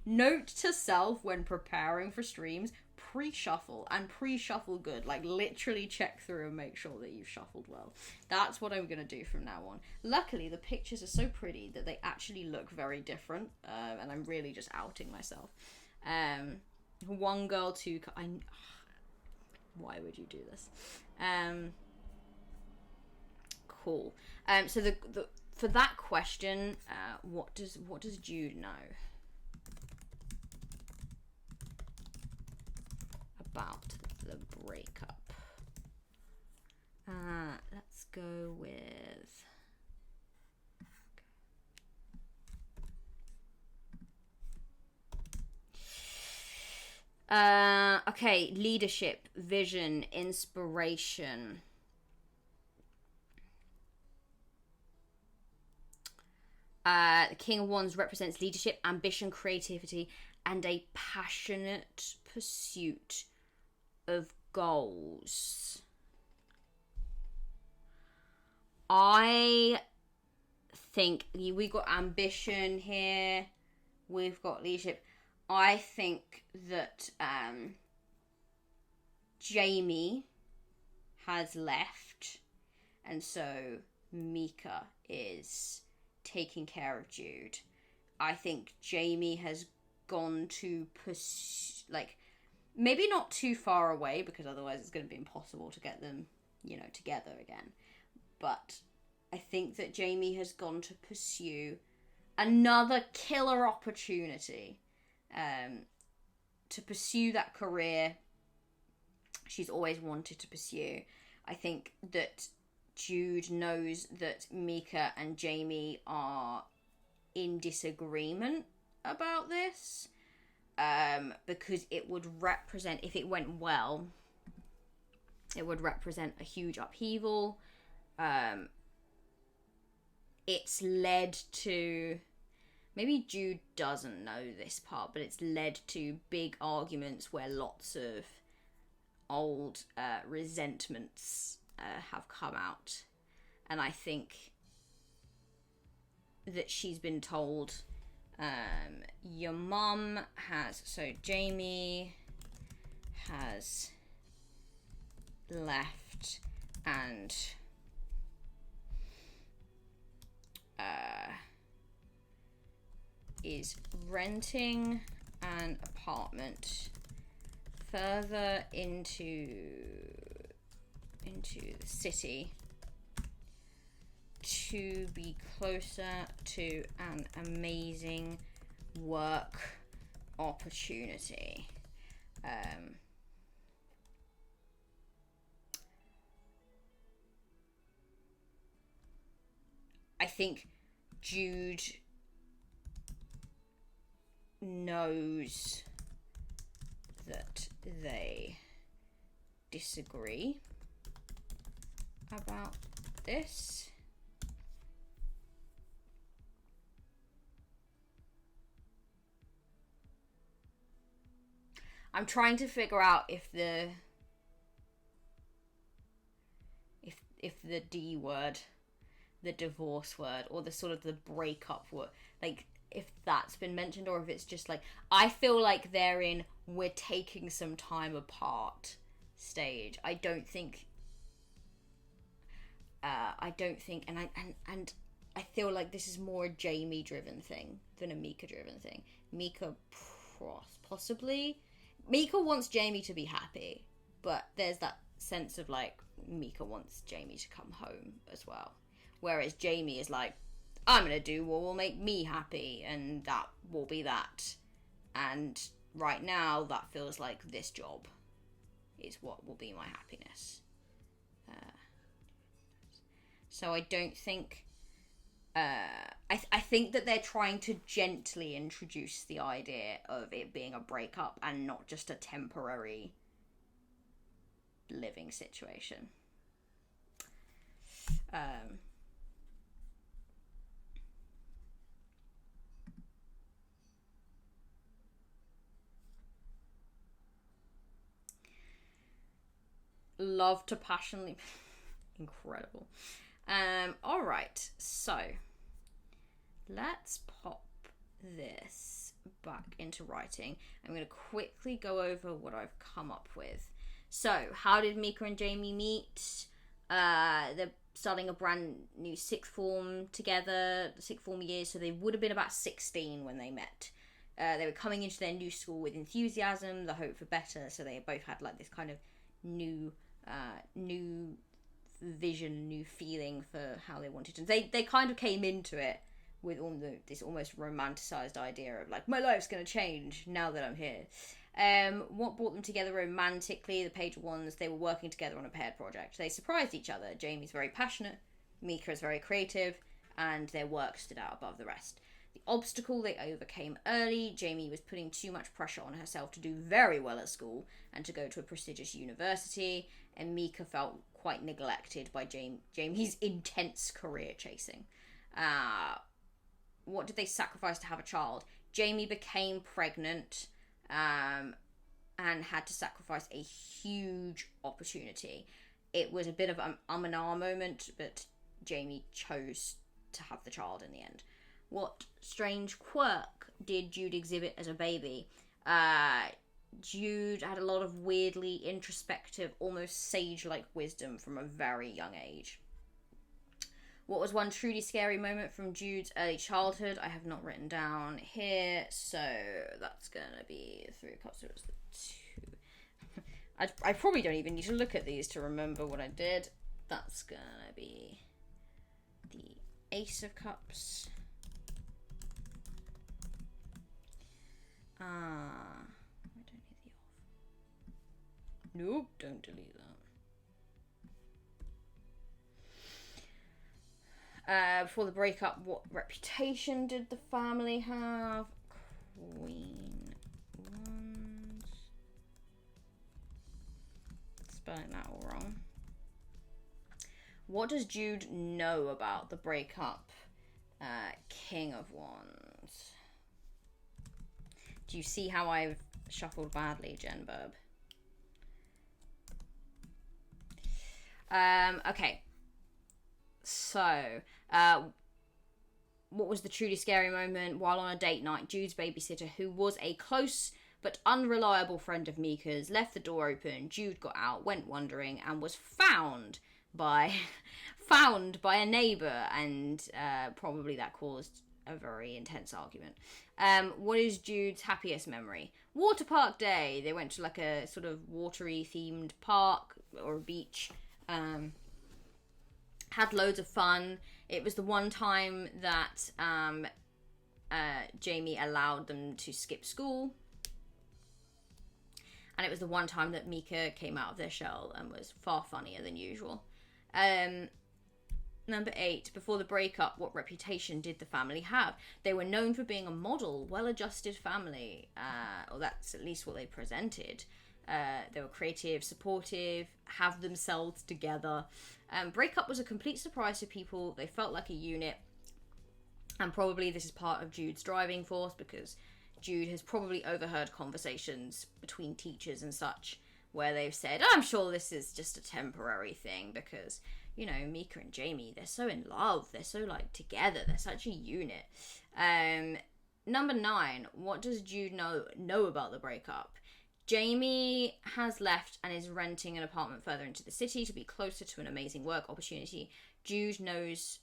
note to self when preparing for streams: pre-shuffle and pre-shuffle good. Like literally check through and make sure that you've shuffled well. That's what I'm gonna do from now on. Luckily, the pictures are so pretty that they actually look very different, and I'm really just outing myself. One girl, two. Why would you do this? Cool. So the for that question, what does Jude know about the breakup? Let's go with. Okay, leadership, vision, inspiration. The King of Wands represents leadership, ambition, creativity, and a passionate pursuit of goals. I think we got ambition here. We've got leadership. I think that Jamie has left, and so Mika is taking care of Jude. I think Jamie has gone to pursue, like, maybe not too far away because otherwise it's going to be impossible to get them, together again. But I think that Jamie has gone to pursue another killer opportunity, to pursue that career she's always wanted to pursue. I think that Jude knows that Mika and Jamie are in disagreement about this, because it would represent, if it went well, it would represent a huge upheaval. It's led to, maybe Jude doesn't know this part, but it's led to big arguments where lots of old resentments have come out. And I think that she's been told, your mum has, so Jamie has left and is renting an apartment further into the city to be closer to an amazing work opportunity. I think Jude knows that they disagree about this. I'm trying to figure out if the D word, the divorce word, or the sort of the breakup word, like if that's been mentioned, or if it's just like, I feel like they're in we're taking some time apart stage. I don't think and I feel like this is more a Jamie driven thing than a Mika driven thing. Mika possibly, Mika wants Jamie to be happy, but there's that sense of like Mika wants Jamie to come home as well, whereas Jamie is like, I'm gonna do what will make me happy, and that will be that. And right now, that feels like this job is what will be my happiness. So I don't think... I think that they're trying to gently introduce the idea of it being a breakup and not just a temporary living situation. Love to passionately... Incredible. Alright, so let's pop this back into writing. I'm going to quickly go over what I've come up with. So, how did Mika and Jamie meet? They're starting a brand new sixth form together, the sixth form year, so they would have been about 16 when they met. They were coming into their new school with enthusiasm, the hope for better, so they both had like this kind of new vision, new feeling for how they wanted to. They kind of came into it with this almost romanticized idea of like, my life's going to change now that I'm here. What brought them together romantically? The page ones, they were working together on a paired project. They surprised each other. Jamie's very passionate, Mika is very creative, and their work stood out above the rest. The obstacle they overcame early. Jamie was putting too much pressure on herself to do very well at school and to go to a prestigious university, and Mika felt quite neglected by Jamie's intense career chasing. What did they sacrifice to have a child? Jamie became pregnant and had to sacrifice a huge opportunity. It was a bit of an and ah moment, but Jamie chose to have the child in the end. What strange quirk did Jude exhibit as a baby? Jude had a lot of weirdly introspective, almost sage-like wisdom from a very young age. What was one truly scary moment from Jude's early childhood? I have not written down here, so that's going to be 3 cups. It was the 2. I probably don't even need to look at these to remember what I did. That's going to be the Ace of Cups. I don't need the off. Nope, don't delete that. Before the breakup, what reputation did the family have? Queen Wands. Spelling that all wrong. What does Jude know about the breakup? King of Wands. Do you see how I've shuffled badly, Jen Burb? Okay. So, what was the truly scary moment? While on a date night, Jude's babysitter, who was a close but unreliable friend of Mika's, left the door open. Jude got out, went wandering, and was found by a neighbour, and probably that caused a very intense argument. What is Jude's happiest memory? Water park day. They went to like a sort of watery themed park or a beach. Had loads of fun. It was the one time that Jamie allowed them to skip school. And it was the one time that Mika came out of their shell and was far funnier than usual. Number 8, before the breakup, what reputation did the family have? They were known for being a model, well-adjusted family, or that's at least what they presented. They were creative, supportive, have themselves together. Breakup was a complete surprise to people. They felt like a unit, and probably this is part of Jude's driving force, because Jude has probably overheard conversations between teachers and such where they've said, I'm sure this is just a temporary thing, because, you know, Mika and Jamie, they're so in love, they're so, like, together, they're such a unit. Number 9, what does Jude know about the breakup? Jamie has left and is renting an apartment further into the city to be closer to an amazing work opportunity. Jude knows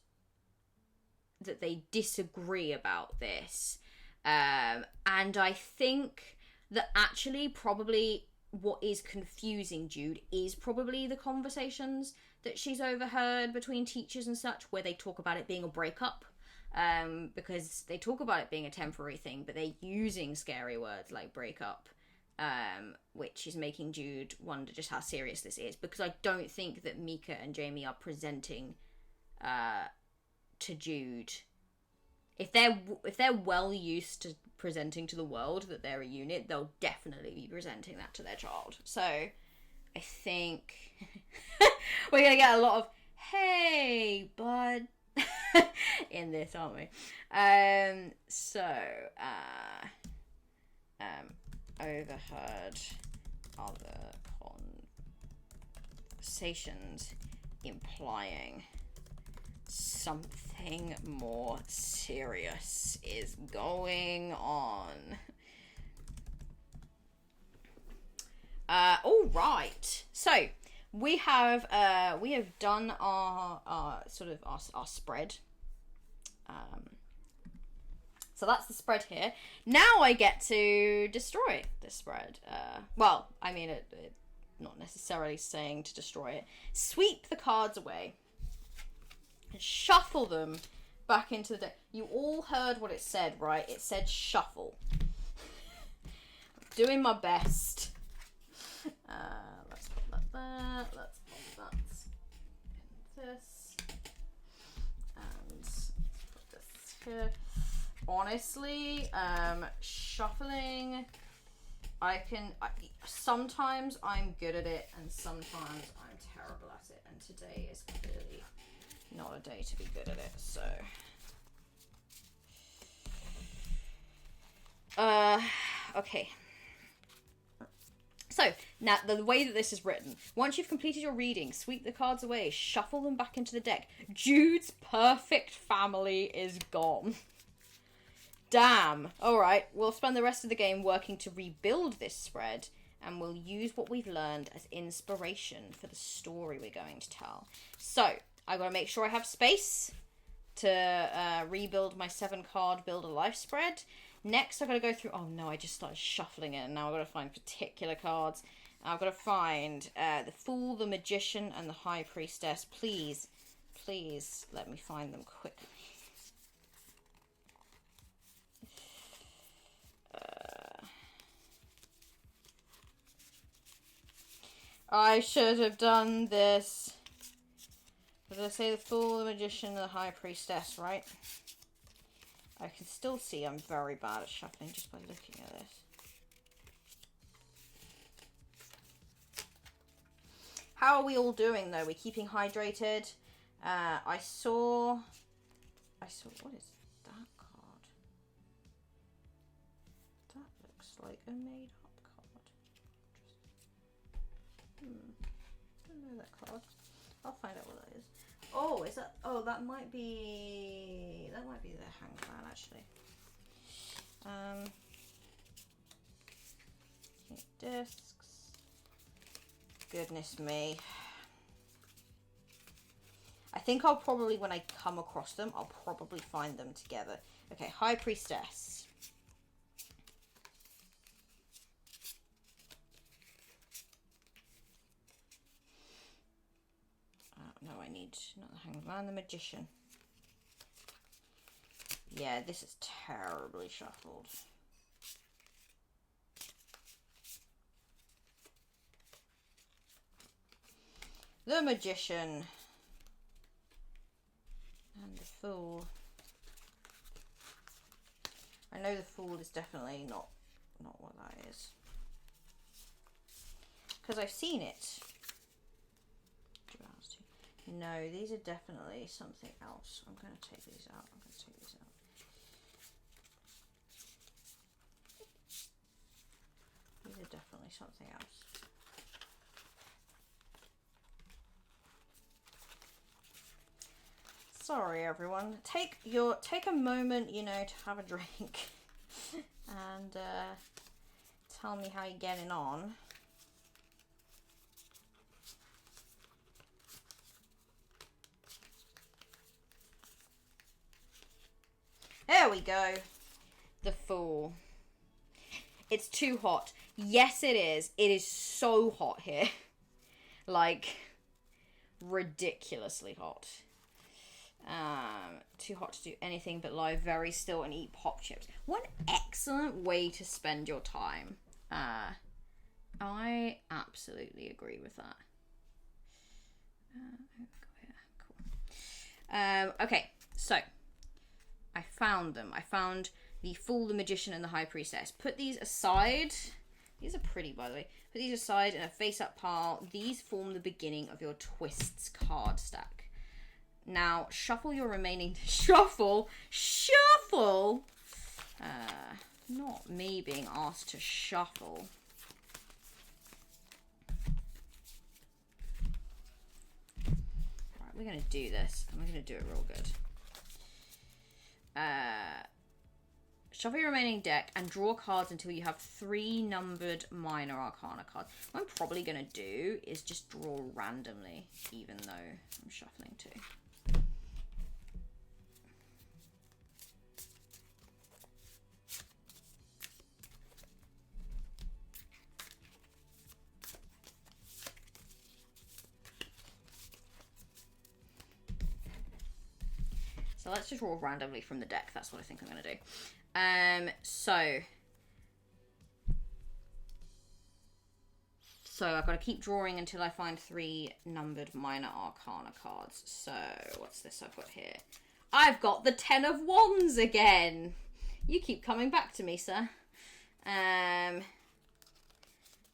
that they disagree about this. And I think that actually probably what is confusing Jude is probably the conversations that she's overheard between teachers and such, where they talk about it being a breakup. Because they talk about it being a temporary thing, but they're using scary words like breakup. Which is making Jude wonder just how serious this is, because I don't think that Mika and Jamie are presenting to Jude. If they're well used to presenting to the world that they're a unit, they'll definitely be presenting that to their child. So I think we're gonna get a lot of "Hey, bud" in this, aren't we? Overheard other conversations implying something more serious is going on. All right. So we have done our spread. So that's the spread here. Now I get to destroy this spread. Well, I mean, it not necessarily saying to destroy it. Sweep the cards away. And shuffle them back into the deck. You all heard what it said, right? It said shuffle. I'm doing my best. Let's put that there. Let's put that in this. And let's put this here. Honestly, shuffling, sometimes I'm good at it and sometimes I'm terrible at it, and today is clearly not a day to be good at it, so. Okay. So, now, the way that this is written, once you've completed your reading, sweep the cards away, shuffle them back into the deck. Jude's perfect family is gone. Damn. Alright, we'll spend the rest of the game working to rebuild this spread, and we'll use what we've learned as inspiration for the story we're going to tell. So, I've got to make sure I have space to rebuild my 7-card Build a Life spread. Next, I've got to go through... Oh no, I just started shuffling it, and now I've got to find particular cards. I've got to find the Fool, the Magician, and the High Priestess. Please, please let me find them quickly. I should have done this. Did I say the Fool, the Magician, and the High Priestess, right? I can still see I'm very bad at shuffling just by looking at this. How are we all doing, though? We're keeping hydrated. I saw... What is that card? That looks like a made-up card. Don't know that card. I'll find out what that is. Oh, is that... Oh, that might be... That might be the Hangman, actually. Discs. Goodness me. I think I'll probably, when I come across them, I'll probably find them together. Okay, High Priestess. No, I need not the Hangman, the Magician. Yeah, this is terribly shuffled. The Magician. And the Fool. I know the Fool is definitely not what that is. Because I've seen it. No, these are definitely something else. I'm going to take these out. These are definitely something else. Sorry, everyone. Take a moment, you know, to have a drink and tell me how you're getting on. There we go. The Fool. It's too hot. Yes, it is. It is so hot here. Like, ridiculously hot. Too hot to do anything but lie very still and eat pop chips. One excellent way to spend your time. I absolutely agree with that. Okay, so I found them. I found the Fool, the Magician, and the High Priestess. Put these aside. These are pretty, by the way. Put these aside in a face-up pile. These form the beginning of your Twists card stack. Now, shuffle your remaining... Shuffle? Not me being asked to shuffle. Right, we're going to do this. And we're going to do it real good. Shuffle your remaining deck and draw cards until you have 3 numbered minor arcana cards. What I'm probably going to do is just draw randomly, even though I'm shuffling too. So let's just roll randomly from the deck. That's what I think I'm going to do. So I've got to keep drawing until I find 3 numbered minor arcana cards. So what's this I've got here? I've got the 10 of Wands again. You keep coming back to me, sir.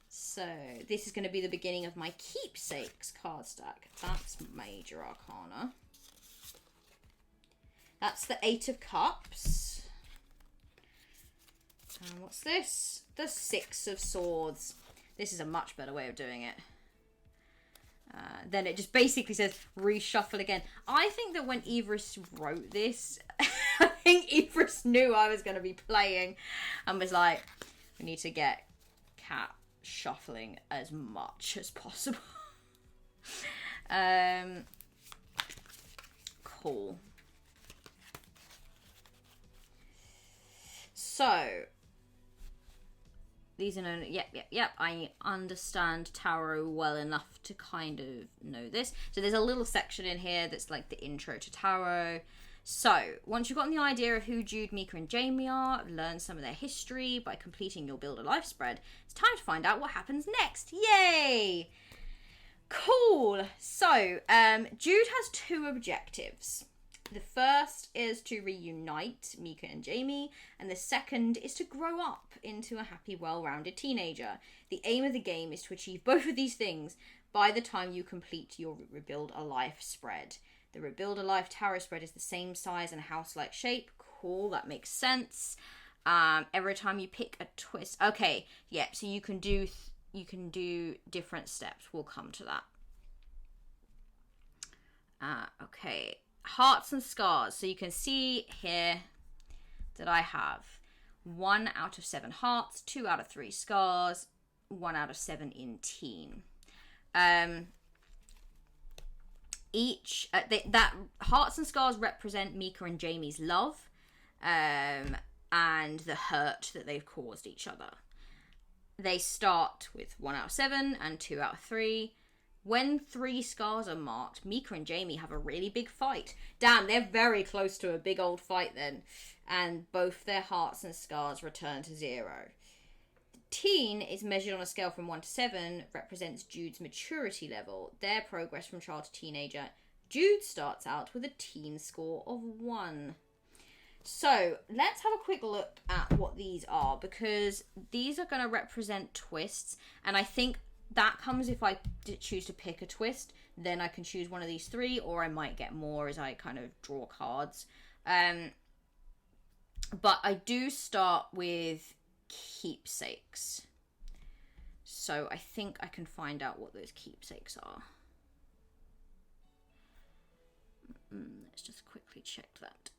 So this is going to be the beginning of my Keepsakes card stack. That's major arcana. That's the 8 of Cups. And what's this? The 6 of Swords. This is a much better way of doing it. Then it just basically says reshuffle again. I think that when Everest wrote this, I think Everest knew I was going to be playing and was like, we need to get Cat shuffling as much as possible. Cool. So, these are known... Yep. I understand tarot well enough to kind of know this. So there's a little section in here that's like the intro to tarot. So, once you've gotten the idea of who Jude, Mika and Jamie are, learned some of their history by completing your Build a Life spread, it's time to find out what happens next. Yay! Cool! So, Jude has 2 objectives. The first is to reunite Mika and Jamie, and the second is to grow up into a happy, well-rounded teenager. The aim of the game is to achieve both of these things by the time you complete your Rebuild a Life spread. The Rebuild a Life tarot spread is the same size and house-like shape. Cool, that makes sense. Every time you pick a twist... Okay, yeah, so you can do different steps. We'll come to that. Okay. Hearts and Scars. So you can see here that I have 1 out of 7 hearts, 2 out of 3 scars, 1 out of 7 in teen. That hearts and scars represent Mika and Jamie's love, and the hurt that they've caused each other. They start with 1 out of 7 and 2 out of 3. When 3 scars are marked, Mika and Jamie have a really big fight. Damn, they're very close to a big old fight then. And both their hearts and scars return to 0. The teen is measured on a scale from 1 to 7, represents Jude's maturity level, their progress from child to teenager. Jude starts out with a teen score of 1. So, let's have a quick look at what these are, because these are going to represent twists, and I think that comes if I choose to pick a twist, then I can choose one of these 3, or I might get more as I kind of draw cards. But I do start with keepsakes. So I think I can find out what those keepsakes are. Let's just quickly check that.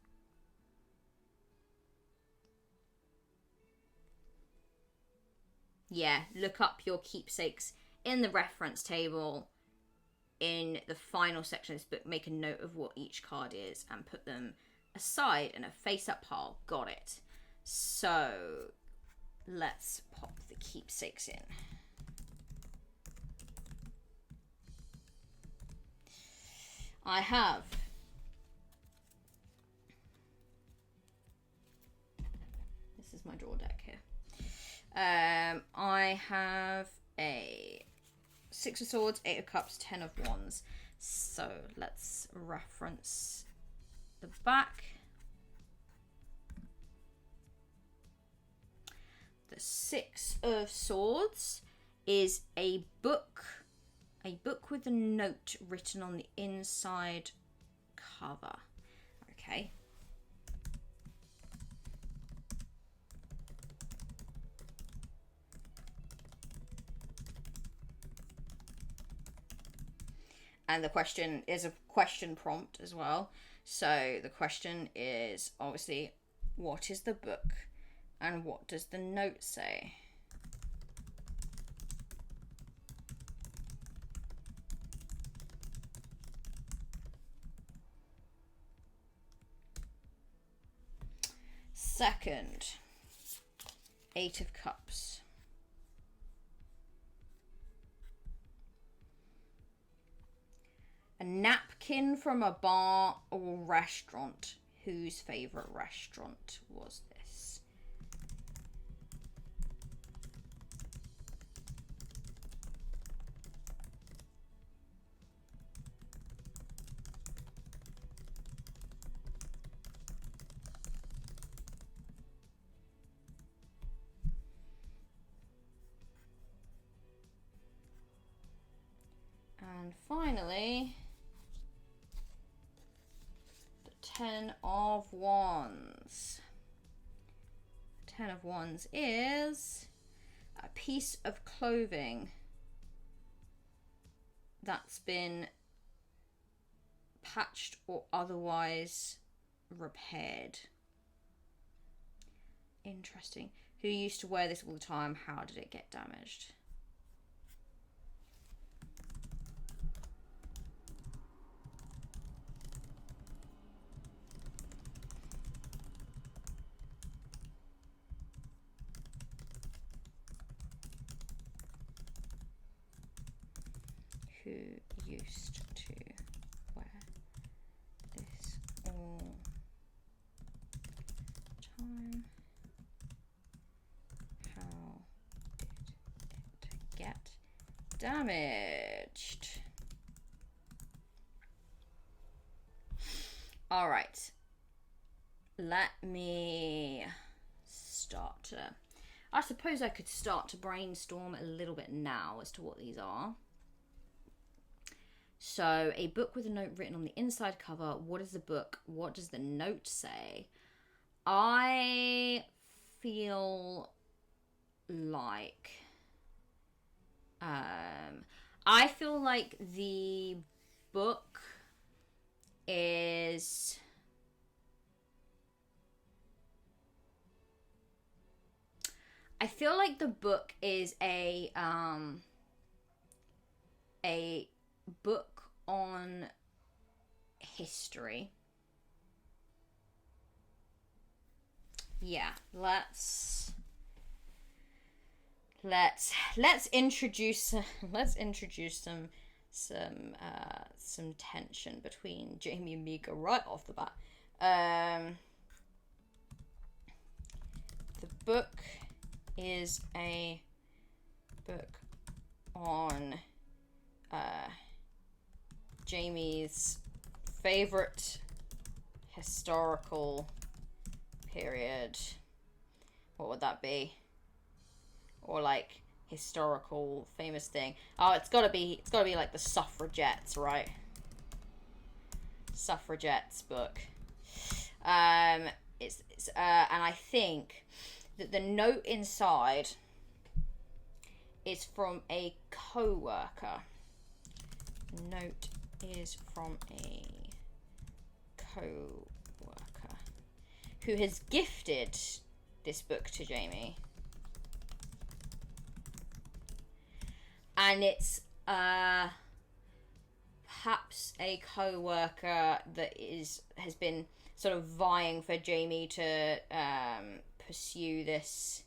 Yeah, look up your keepsakes in the reference table in the final section of this book. Make a note of what each card is and put them aside in a face-up pile. Got it. So let's pop the keepsakes in. I have this is my draw deck here. I have a 6 of Swords, 8 of Cups, 10 of Wands. So let's reference the back. The Six of Swords is a book with a note written on the inside cover. Okay. And the question is a question prompt as well. So the question is obviously, what is the book and what does the note say? Second, Eight of Cups. A napkin from a bar or restaurant. Whose favourite restaurant was this? And finally, the Ten of Wands. Ten of Wands is a piece of clothing that's been patched or otherwise repaired. Interesting. Who used to wear this all the time? How did it get damaged? Who used to wear this all time? How did it get damaged? All right. Let me start. I suppose I could start to brainstorm a little bit now as to what these are. So, a book with a note written on the inside cover. What is the book? What does the note say? I feel like... the book is... I feel like the book is a book on history. Yeah, let's introduce some tension between Jamie and Mika right off the bat. The book is a book on Jamie's favorite historical period. What would that be? Or like historical famous thing. Oh, it's gotta be like the suffragettes, right? Suffragettes book. It's and I think that the note inside is from a co-worker. Note is from a co-worker who has gifted this book to Jamie. And it's perhaps a co-worker that has been sort of vying for Jamie to pursue this.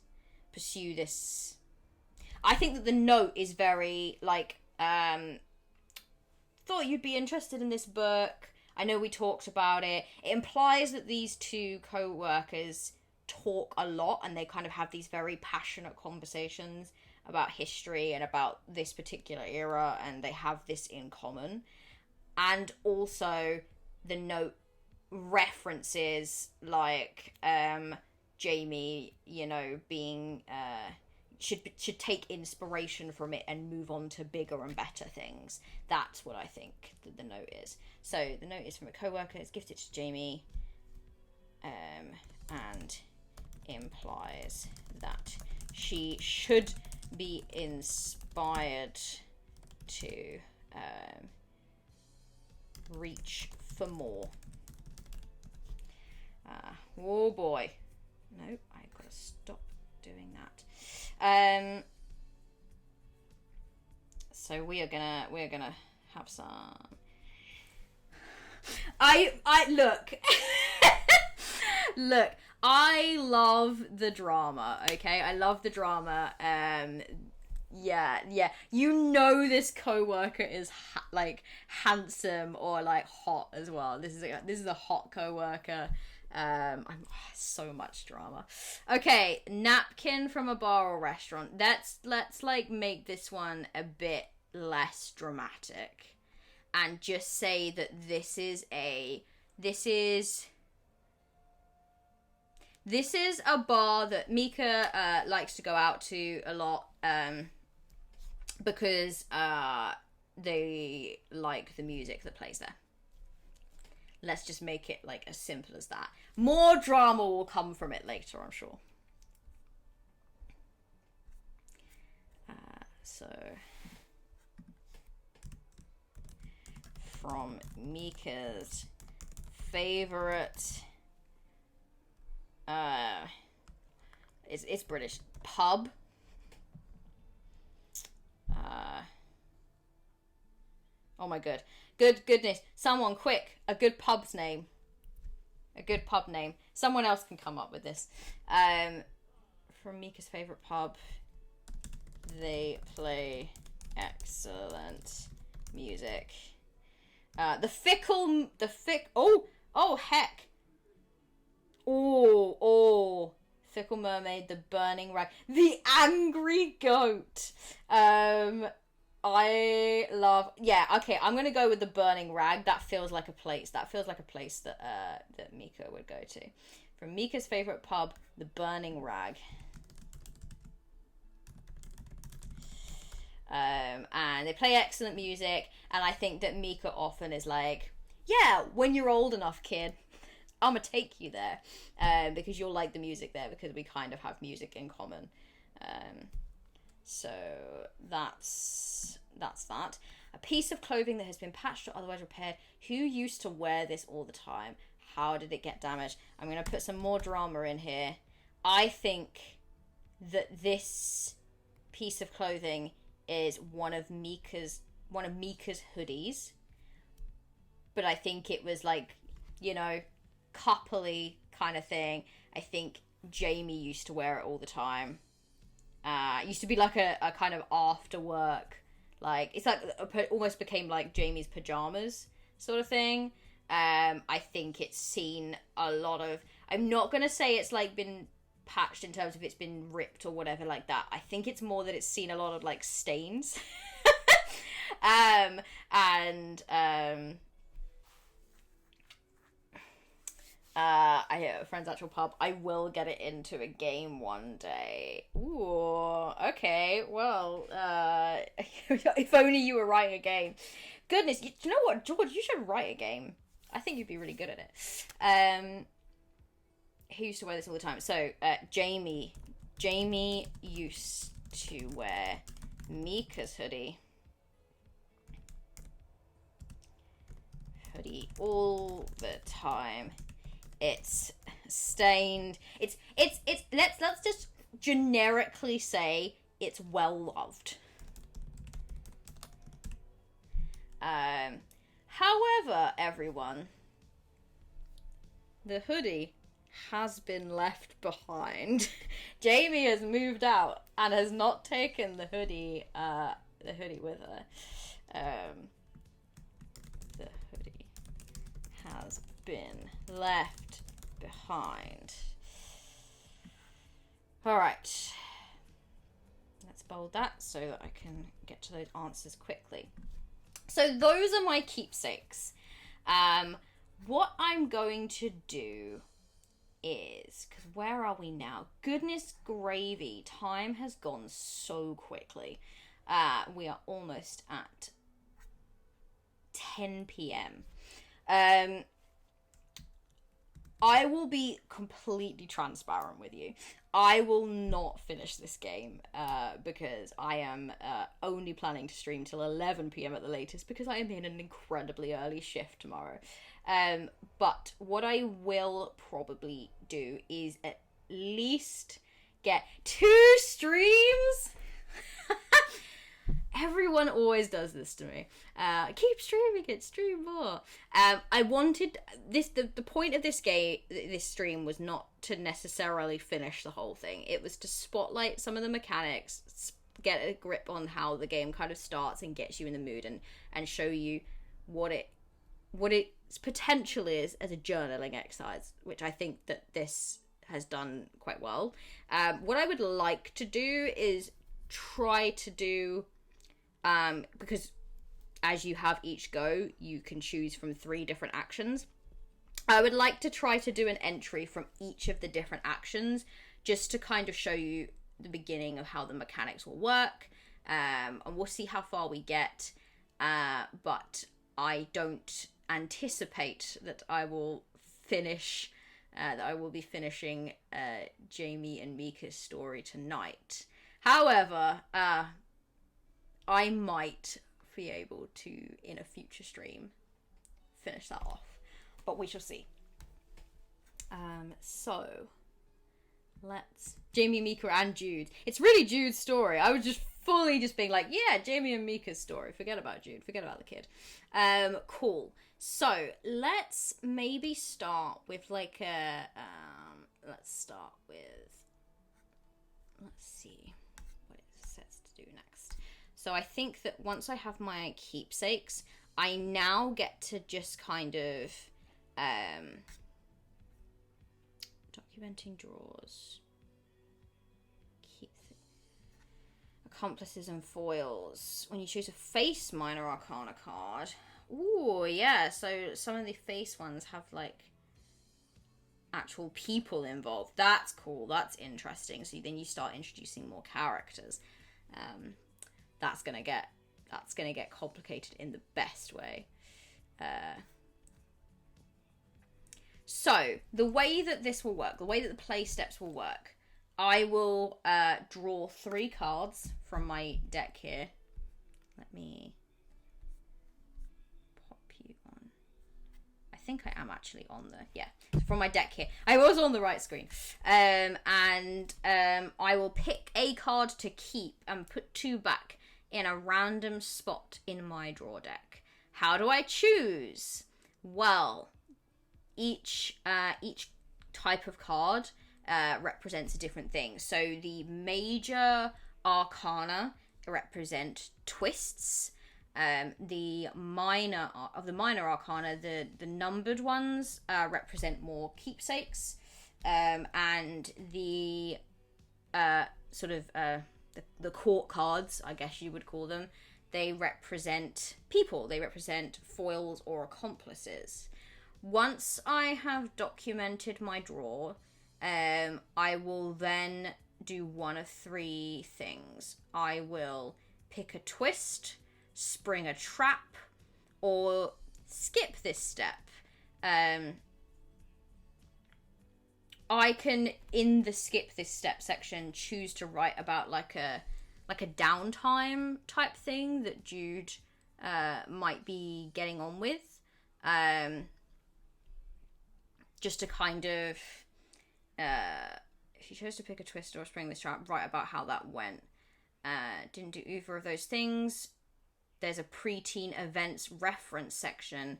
I think that the note is very like thought you'd be interested in this book. I know we talked about it. It implies that these two co-workers talk a lot and they kind of have these very passionate conversations about history and about this particular era, and they have this in common. And also the note references like Jamie, you know, being should take inspiration from it and move on to bigger and better things. That's what I think the note is. So the note is from a co-worker. It's gifted to Jamie, and implies that she should be inspired to reach for more. Oh boy. No, I've got to stop doing that. So we're gonna have some. I look. Look, I love the drama. Okay, I love the drama. Yeah. You know this co-worker is like handsome or like hot as well. This is a hot co-worker. So much drama. Okay, napkin from a bar or restaurant. Let's like make this one a bit less dramatic, and just say that this is a bar that Mika likes to go out to a lot, because they like the music that plays there. Let's just make it like as simple as that. More drama will come from it later, I'm sure. So from Mika's favorite it's British pub. Oh my goodness, someone quick, a good pub name. Someone else can come up with this. From Mika's favorite pub, they play excellent music. Oh heck. Oh, Fickle Mermaid, the Burning Rag, the Angry Goat. I love. Yeah, okay. I'm gonna go with the Burning Rag. That feels like a place. That Mika would go to. From Mika's favorite pub, the Burning Rag. And they play excellent music, and I think that Mika often is like, yeah, when you're old enough, kid, I'm gonna take you there, because you'll like the music there, because we kind of have music in common. So that's that. A piece of clothing that has been patched or otherwise repaired. Who used to wear this all the time? How did it get damaged? I'm gonna put some more drama in here. I think that this piece of clothing is one of Mika's hoodies, but I think it was like, you know, coupley kind of thing. I think Jamie used to wear it all the time. It used to be like a kind of after work, like it's like almost became like Jamie's pajamas sort of thing. I think it's seen a lot of. I'm not gonna say it's like been patched in terms of it's been ripped or whatever like that. I think it's more that it's seen a lot of like stains. I hit a friend's actual pub. I will get it into a game one day. Ooh, okay. Well, if only you were writing a game. Goodness, you know what, George? You should write a game. I think you'd be really good at it. Who used to wear this all the time? So, Jamie used to wear Mika's hoodie all the time. It's stained. It's let's just generically say it's well loved. However, everyone, the hoodie has been left behind. Jamie has moved out and has not taken the hoodie with her. The hoodie has been left behind. All right. Let's bold that so that I can get to those answers quickly. So those are my keepsakes. what I'm going to do is, because where are we now? Goodness gravy, time has gone so quickly. We are almost at 10 p.m. I will be completely transparent with you. I will not finish this game because I am only planning to stream till 11 p.m. at the latest because I am in an incredibly early shift tomorrow. But what I will probably do is at least get 2 streams. Everyone always does this to me. Keep streaming it, stream more. I wanted this. The point of this stream was not to necessarily finish the whole thing. It was to spotlight some of the mechanics, get a grip on how the game kind of starts and gets you in the mood, and show you what its potential is as a journaling exercise, which I think that this has done quite well. What I would like to do is try to do. Because as you have each go, you can choose from 3 different actions. I would like to try to do an entry from each of the different actions just to kind of show you the beginning of how the mechanics will work. And we'll see how far we get. But I don't anticipate that I will finish, that I will be finishing Jamie and Mika's story tonight. However, I might be able to, in a future stream, finish that off. But we shall see. So, let's... Jamie, Mika, and Jude. It's really Jude's story. I was just fully just being like, yeah, Jamie and Mika's story. Forget about Jude. Forget about the kid. Cool. So, let's maybe start with like a... let's start with... Let's see what it says to do next. So I think that once I have my keepsakes, I now get to just kind of documenting drawers, accomplices and foils. When you choose a face minor arcana card, ooh yeah. So some of the face ones have like actual people involved. That's cool. That's interesting. So then you start introducing more characters. That's gonna get complicated in the best way. So the way that this will work, the way that the play steps will work, I will draw 3 cards from my deck here. Let me pop you on. I think I am actually on from my deck here. I was on the right screen. And I will pick a card to keep and put 2 back in a random spot in my draw deck. How do I choose? Well, each type of card represents a different thing. So the major arcana represent twists. The minor arcana, the numbered ones represent more keepsakes, and the the court cards, I guess you would call them, they represent people. They represent foils or accomplices. Once I have documented my draw, I will then do one of 3 things. I will pick a twist, spring a trap, or skip this step. I can, in the skip this step section, choose to write about like a downtime type thing that Jude might be getting on with. Just to kind of, if you chose to pick a twist or spring this trap, write about how that went. Didn't do either of those things. There's a preteen events reference section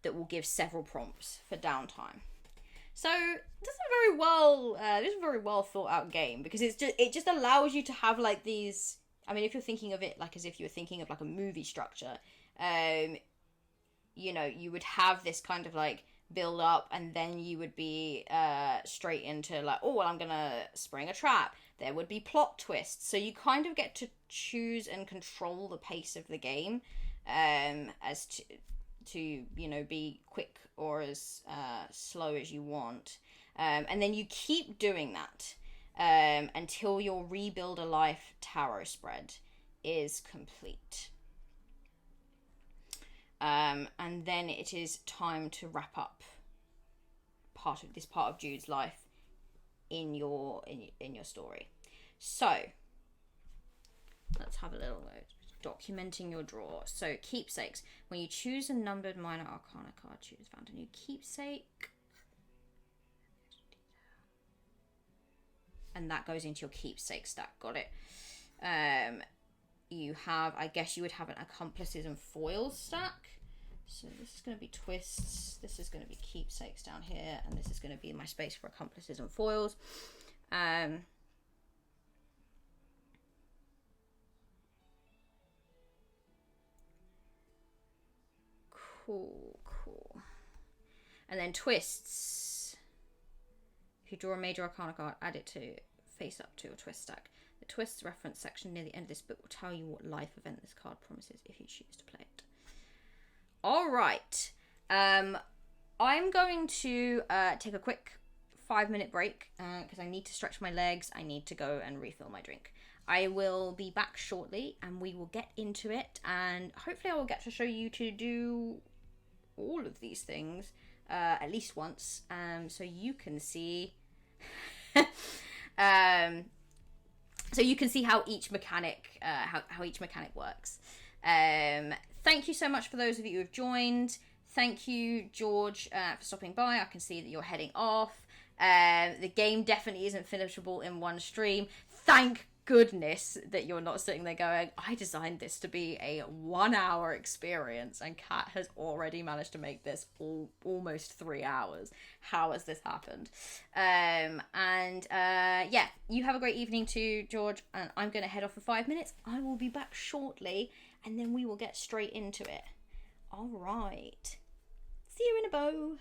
that will give several prompts for downtime. So this is a very well thought out game, because it just allows you to have like these. I mean, if you're thinking of it like as if you were thinking of like a movie structure, you would have this kind of like build up, and then you would be straight into like, oh well, I'm gonna spring a trap. There would be plot twists, so you kind of get to choose and control the pace of the game as to to, you know, be quick or as slow as you want. And then you keep doing that until your Rebuild a Life tarot spread is complete. And then it is time to wrap up part of Jude's life in your story. So let's have a little look. Documenting your draw. So keepsakes. When you choose a numbered minor arcana card, choose found a new keepsake. And that goes into your keepsake stack. Got it. You have, I guess you would have an accomplices and foils stack. So this is going to be twists. This is going to be keepsakes down here. And this is going to be my space for accomplices and foils. Cool. And then twists. If you draw a major arcana card, add it to face up to your twist stack. The twists reference section near the end of this book will tell you what life event this card promises if you choose to play it. All right. I'm going to take a quick 5-minute break because I need to stretch my legs. I need to go and refill my drink. I will be back shortly and we will get into it, and hopefully I will get to show you to do all of these things at least once, so you can see so you can see how each mechanic how each mechanic works. Thank you so much for those of you who have joined. Thank you, George, for stopping by. I can see that you're heading off. The game definitely isn't finishable in one stream. Thank goodness that you're not sitting there going, I designed this to be a 1-hour experience, and Kat has already managed to make this almost 3 hours. How has this happened? Yeah, you have a great evening too, George, and I'm going to head off for 5 minutes. I will be back shortly, and then we will get straight into it. All right. See you in a bow.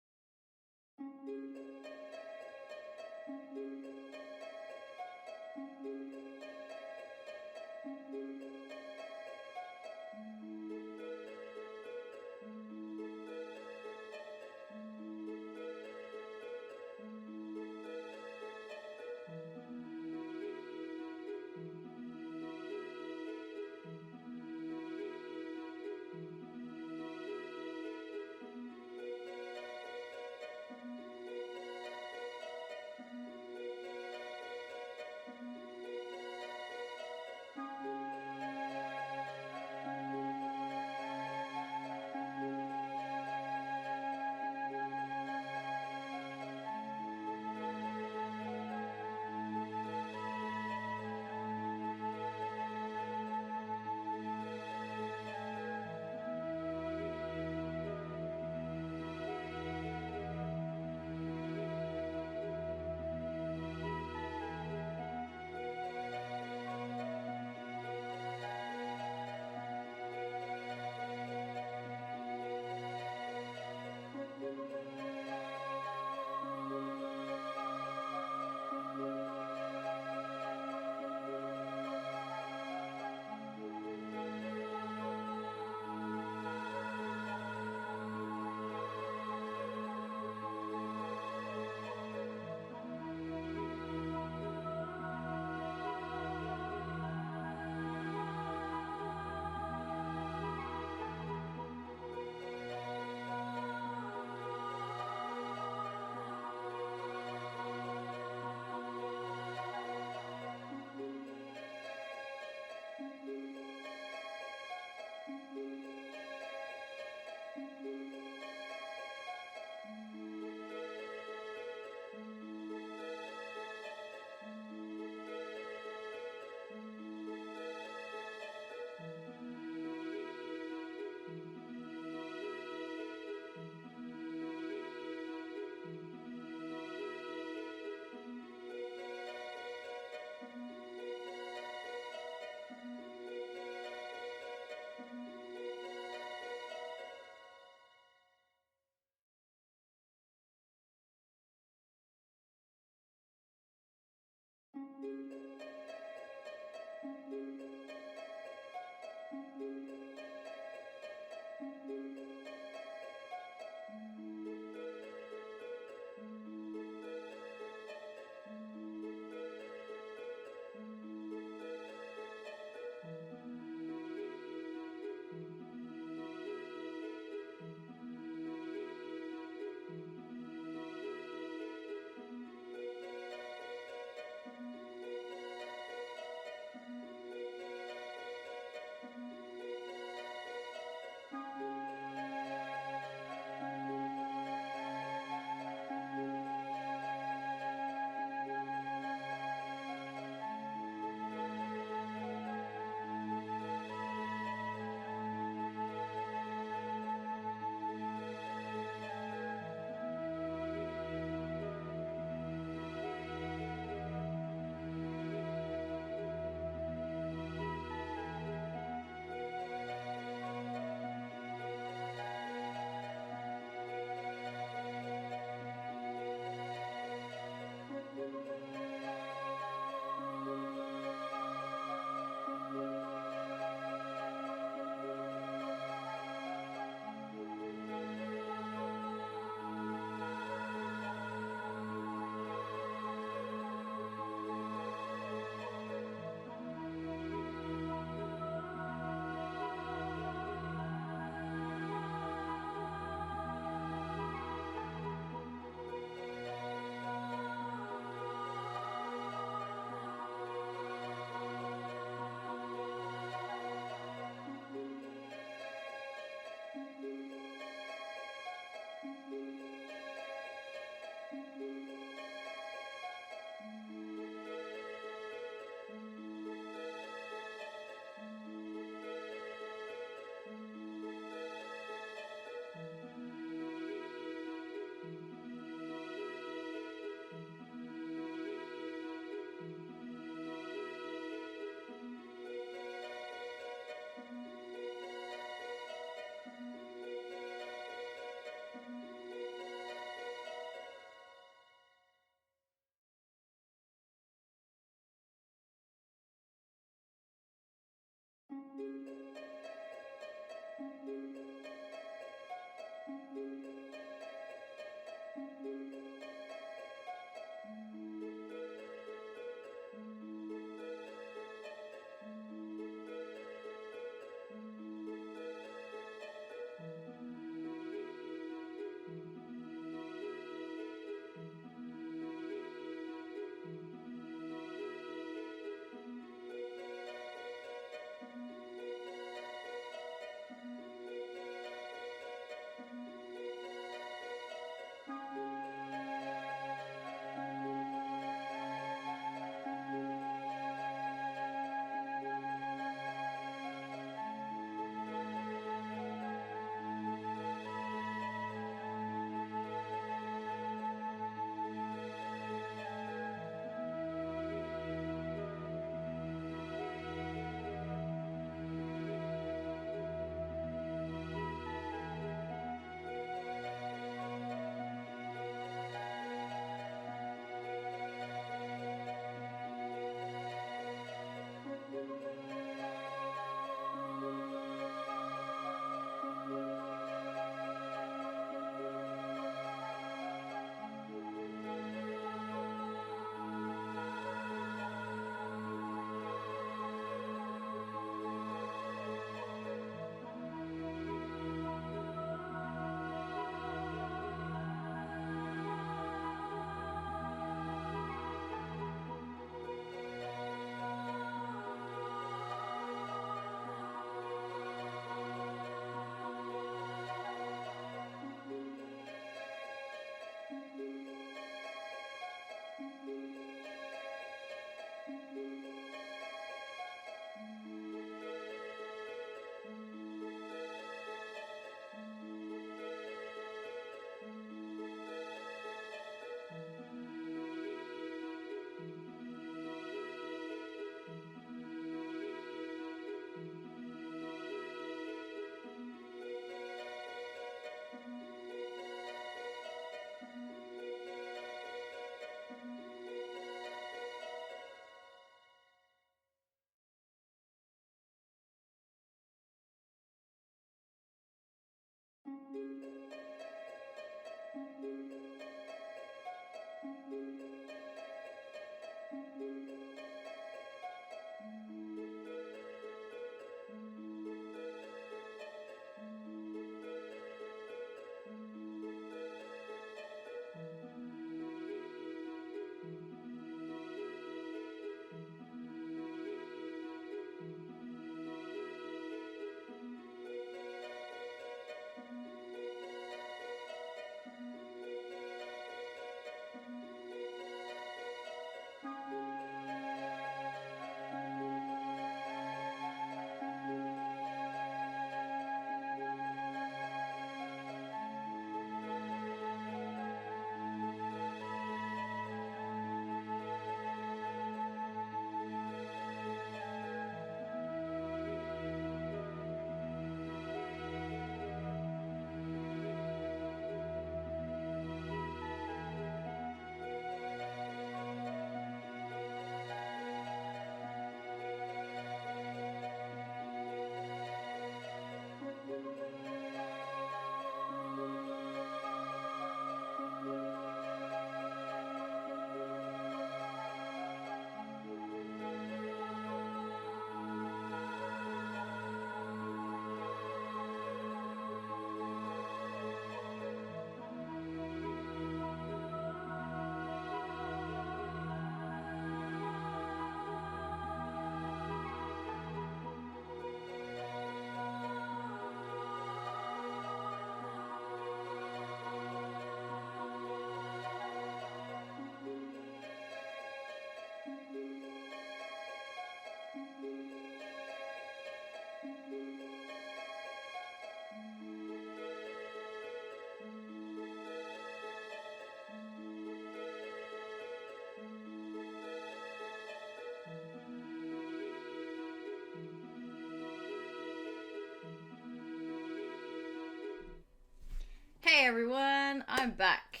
Hey everyone, I'm back.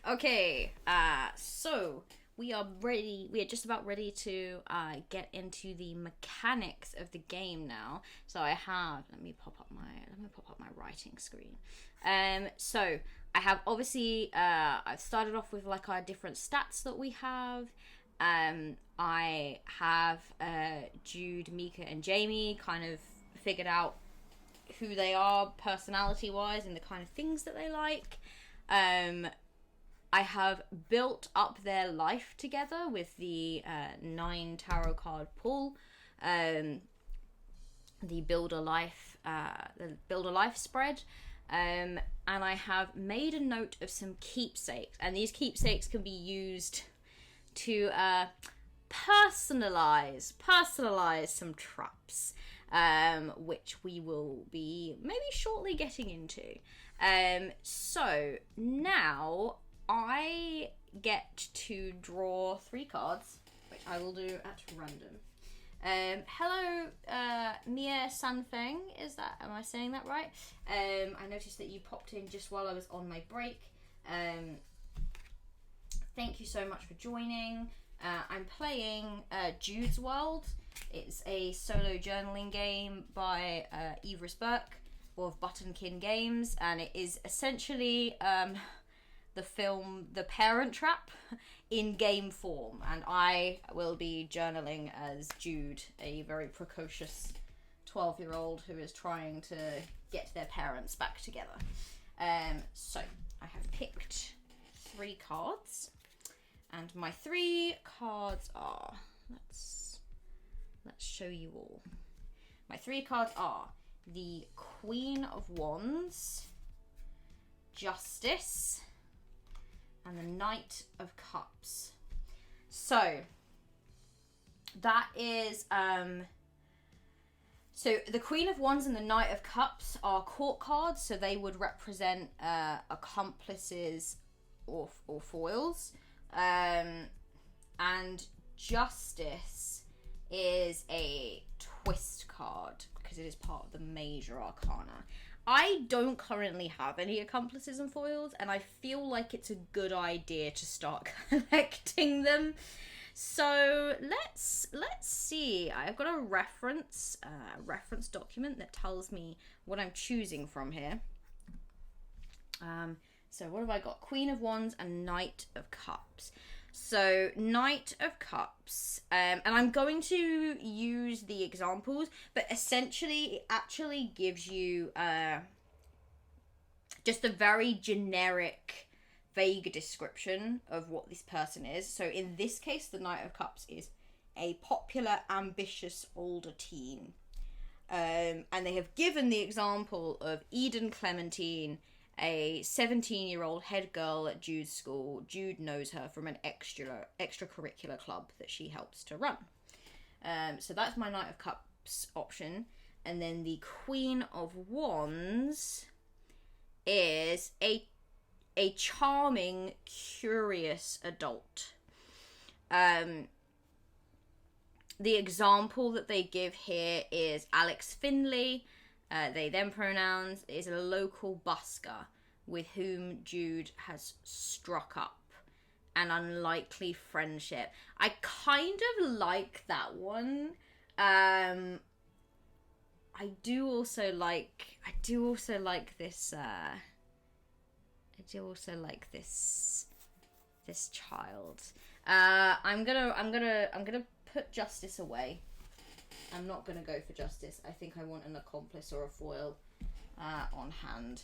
Okay, so we are ready. We are just about ready to get into the mechanics of the game now. So I have. Let me pop up my writing screen. So I have obviously. I've started off with like our different stats that we have. I have Jude, Mika, and Jamie kind of figured out who they are personality-wise and the kind of things that they like. I have built up their life together with the 9 tarot card pull, the build a life spread, and I have made a note of some keepsakes, and these keepsakes can be used to personalize some traps, which we will be maybe shortly getting into. So now I get to draw 3 cards, which I will do at random. Hello, Mia Sanfeng, am I saying that right? I noticed that you popped in just while I was on my break. Thank you so much for joining. I'm playing Jude's World. It's a solo journaling game by Everest Burke of Buttonkin Games, and it is essentially the film The Parent Trap in game form, and I will be journaling as Jude, a very precocious 12-year-old who is trying to get their parents back together. So I have picked 3 cards, and my 3 cards are, let's show you all. My 3 cards are the Queen of Wands, Justice, and the Knight of Cups. So that is so the Queen of Wands and the Knight of Cups are court cards, so they would represent accomplices or foils, and Justice is a twist card because it is part of the major arcana. I don't currently have any accomplices and foils, and I feel like it's a good idea to start collecting them. So let's see. I've got a reference document that tells me what I'm choosing from here. So what have I got? Queen of Wands and Knight of Cups. So Knight of Cups, and I'm going to use the examples, but essentially it actually gives you just a very generic, vague description of what this person is. So in this case, the Knight of Cups is a popular, ambitious older teen, and they have given the example of Eden Clementine, a 17-year-old head girl at Jude's school. Jude knows her from an extracurricular club that she helps to run. So that's my Knight of Cups option. And then the Queen of Wands is a charming, curious adult. The example that they give here is Alex Finley. They them pronouns is a local busker with whom Jude has struck up an unlikely friendship. I kind of like that one. I do also like this child. I'm gonna put Justice away. I'm not going to go for Justice. I think I want an accomplice or a foil on hand.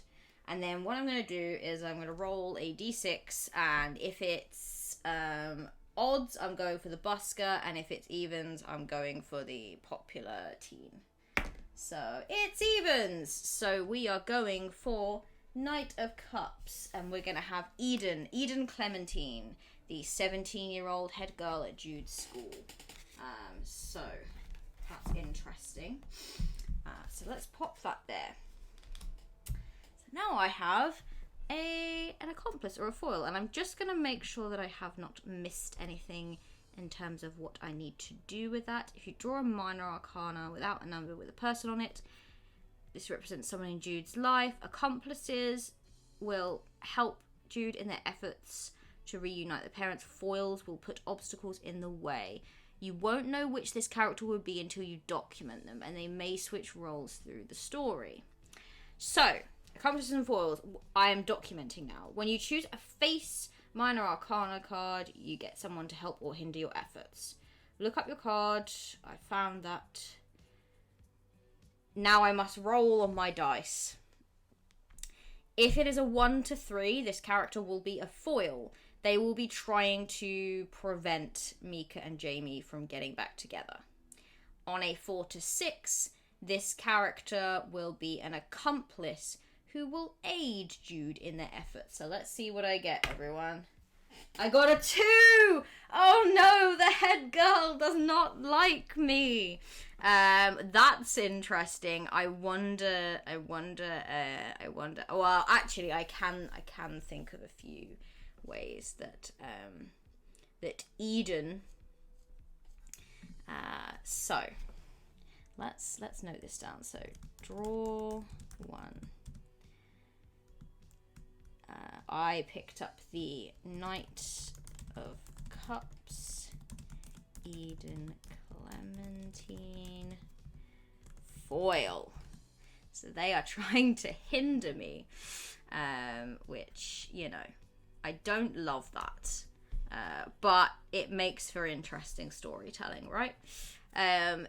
And then what I'm going to do is I'm going to roll a d6, and if it's odds, I'm going for the busker, and if it's evens, I'm going for the popular teen. So it's evens! So we are going for Knight of Cups, and we're going to have Eden Clementine, the 17-year-old head girl at Jude's school. So that's interesting. So let's pop that there. So now I have an accomplice or a foil, and I'm just going to make sure that I have not missed anything in terms of what I need to do with that. If you draw a minor arcana without a number with a person on it, this represents someone in Jude's life. Accomplices will help Jude in their efforts to reunite the parents. Foils will put obstacles in the way. You won't know which this character will be until you document them, and they may switch roles through the story. So, accomplices and foils, I am documenting now. When you choose a face, minor arcana card, you get someone to help or hinder your efforts. Look up your card. I found that. Now I must roll on my dice. If it is a 1 to 3, this character will be a foil. They will be trying to prevent Mika and Jamie from getting back together. On a 4 to 6, this character will be an accomplice who will aid Jude in their efforts. So let's see what I get, everyone. I got a 2! Oh no, the head girl does not like me. That's interesting. I wonder. Well, actually, I can think of a few ways that that Eden. So let's note this down. So draw 1. I picked up the Knight of Cups, Eden Clementine, foil. So they are trying to hinder me, which, you know, I don't love that, but it makes for interesting storytelling, right?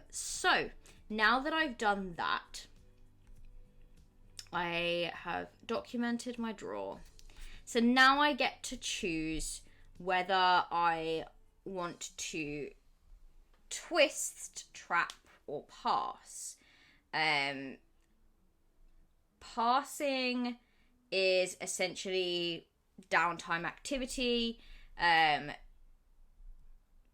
So now that I've done that, I have documented my draw. So now I get to choose whether I want to twist, trap, or pass. Passing is essentially downtime activity.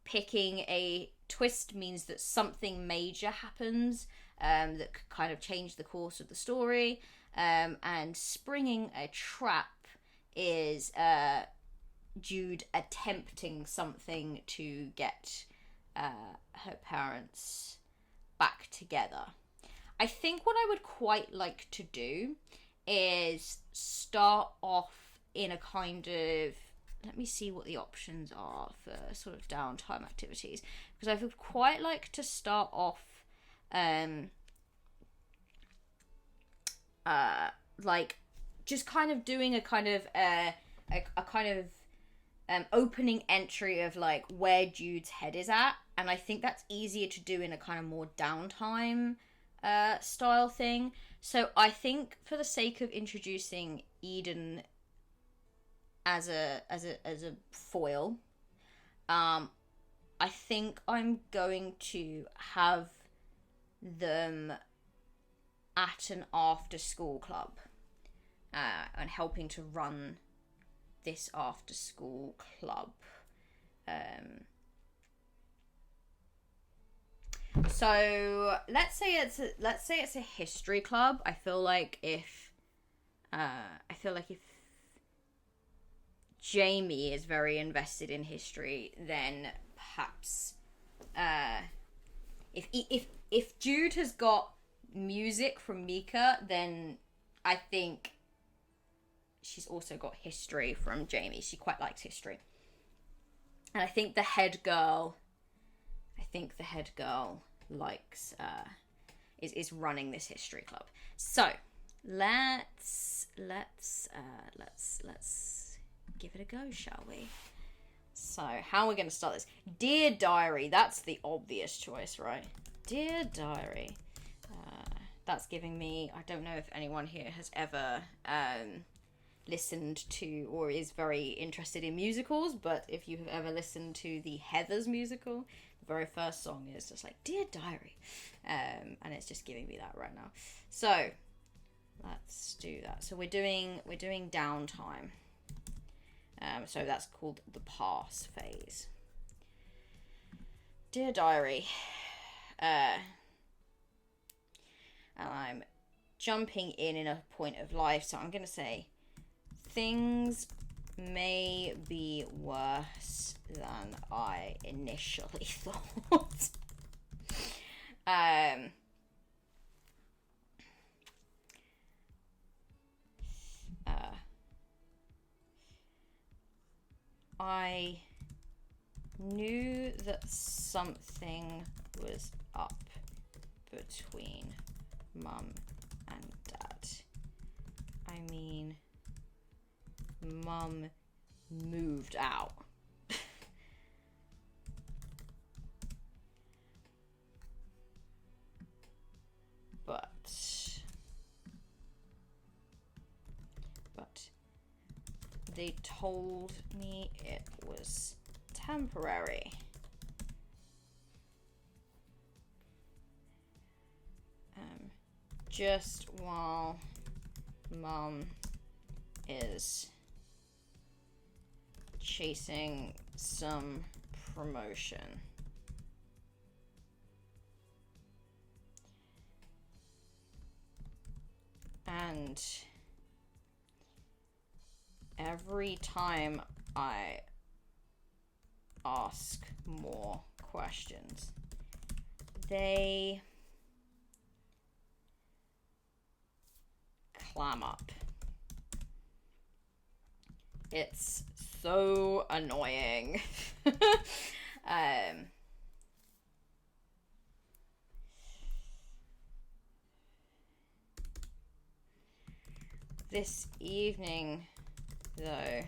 Picking a twist means that something major happens that could kind of change the course of the story. And springing a trap is Jude attempting something to get her parents back together. I think what I would quite like to do is start off in a kind of, let me see what the options are for sort of downtime activities, because I would quite like to start off like just kind of doing a kind of opening entry of like where Jude's head is at, and I think that's easier to do in a kind of more downtime style thing. So I think for the sake of introducing Eden as a foil, I think I'm going to have them at an after school club and helping to run this after school club. So let's say it's a history club. I feel like if Jamie is very invested in history, then perhaps if Jude has got music from Mika, then I think she's also got history from Jamie. She quite likes history. And I think the head girl likes is running this history club. So let's give it a go, shall we? So how are we going to start this? Dear Diary, that's the obvious choice, right? Dear Diary. That's giving me, I don't know if anyone here has ever listened to or is very interested in musicals, but if you have ever listened to the Heathers musical, the very first song is just like, Dear Diary. And it's just giving me that right now. So let's do that. So we're doing downtime. So that's called the pass phase. Dear Diary. And I'm jumping in a point of life, so I'm going to say, things may be worse than I initially thought. I knew that something was up between Mum and Dad. I mean, Mum moved out. But they told me it was temporary. Just while Mum is chasing some promotion. And every time I ask more questions, they clam up. It's so annoying. This evening, though,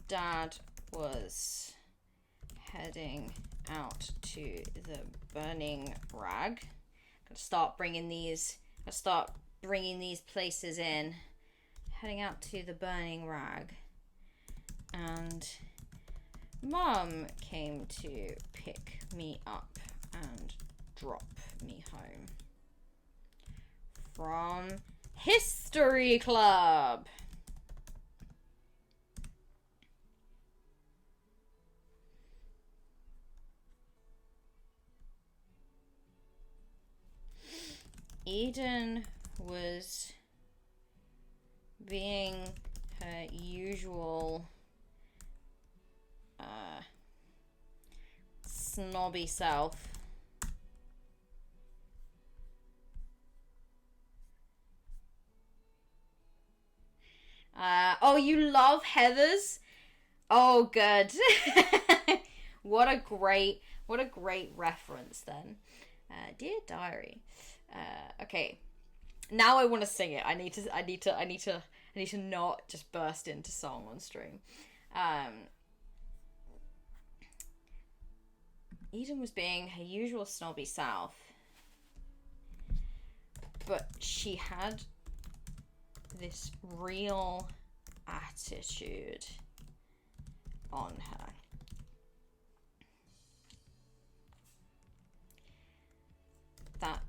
Dad was heading out to the burning rag. Gonna start bringing these places in. Heading out to the burning rag, and Mum came to pick me up and drop me home from History Club. Eden was being her usual snobby self. Oh, you love Heathers? Oh, good. What a great reference then. Dear Diary. Okay. Now I want to sing it. I need to not just burst into song on stream. Eden was being her usual snobby self, but she had this real attitude on her. That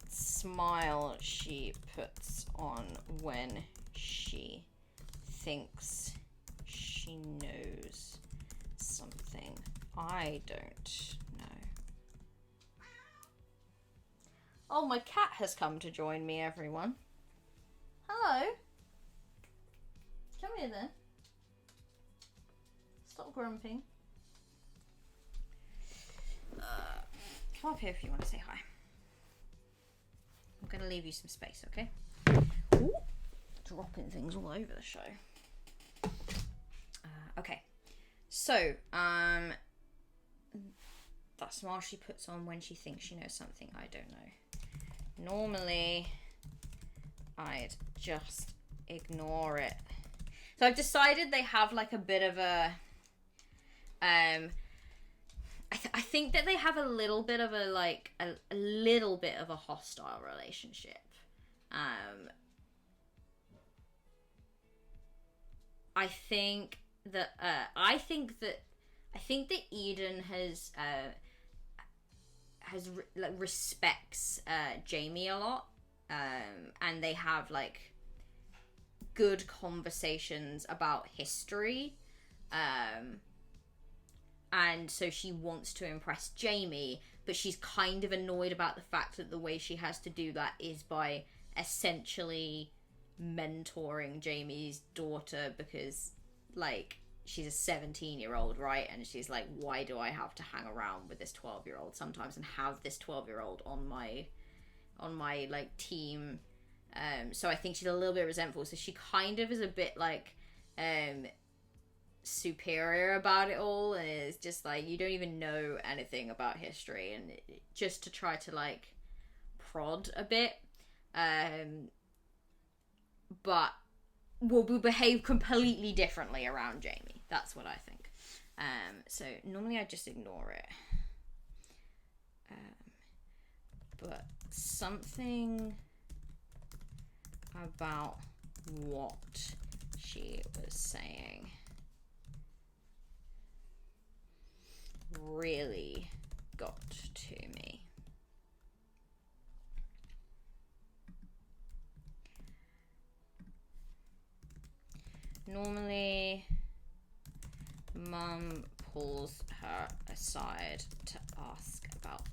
smile she puts on when she thinks she knows something I don't know. Oh, my cat has come to join me, everyone. Hello. Come here then. Stop grumping. Come up here if you want to say hi. I'm going to leave you some space, okay? Ooh, dropping things all over the show. Okay. So, that smile she puts on when she thinks she knows something I don't know. Normally, I'd just ignore it. So I've decided they have like a bit of a, I think that they have a little bit of a like a little bit of a hostile relationship. I think that Eden respects Jamie a lot, and they have like good conversations about history, and so she wants to impress Jamie, but she's kind of annoyed about the fact that the way she has to do that is by essentially mentoring Jamie's daughter, because like she's a 17-year-old, right? And she's like, why do I have to hang around with this 12-year-old sometimes and have this 12-year-old on my like team So I think she's a little bit resentful. So she kind of is a bit like superior about it all, and it's just like, you don't even know anything about history, and just to try to like prod a bit, but will behave completely differently around Jamie. That's what I think. So normally I just ignore it, but something about what she was saying really got to me. Normally, Mum pulls her aside to ask about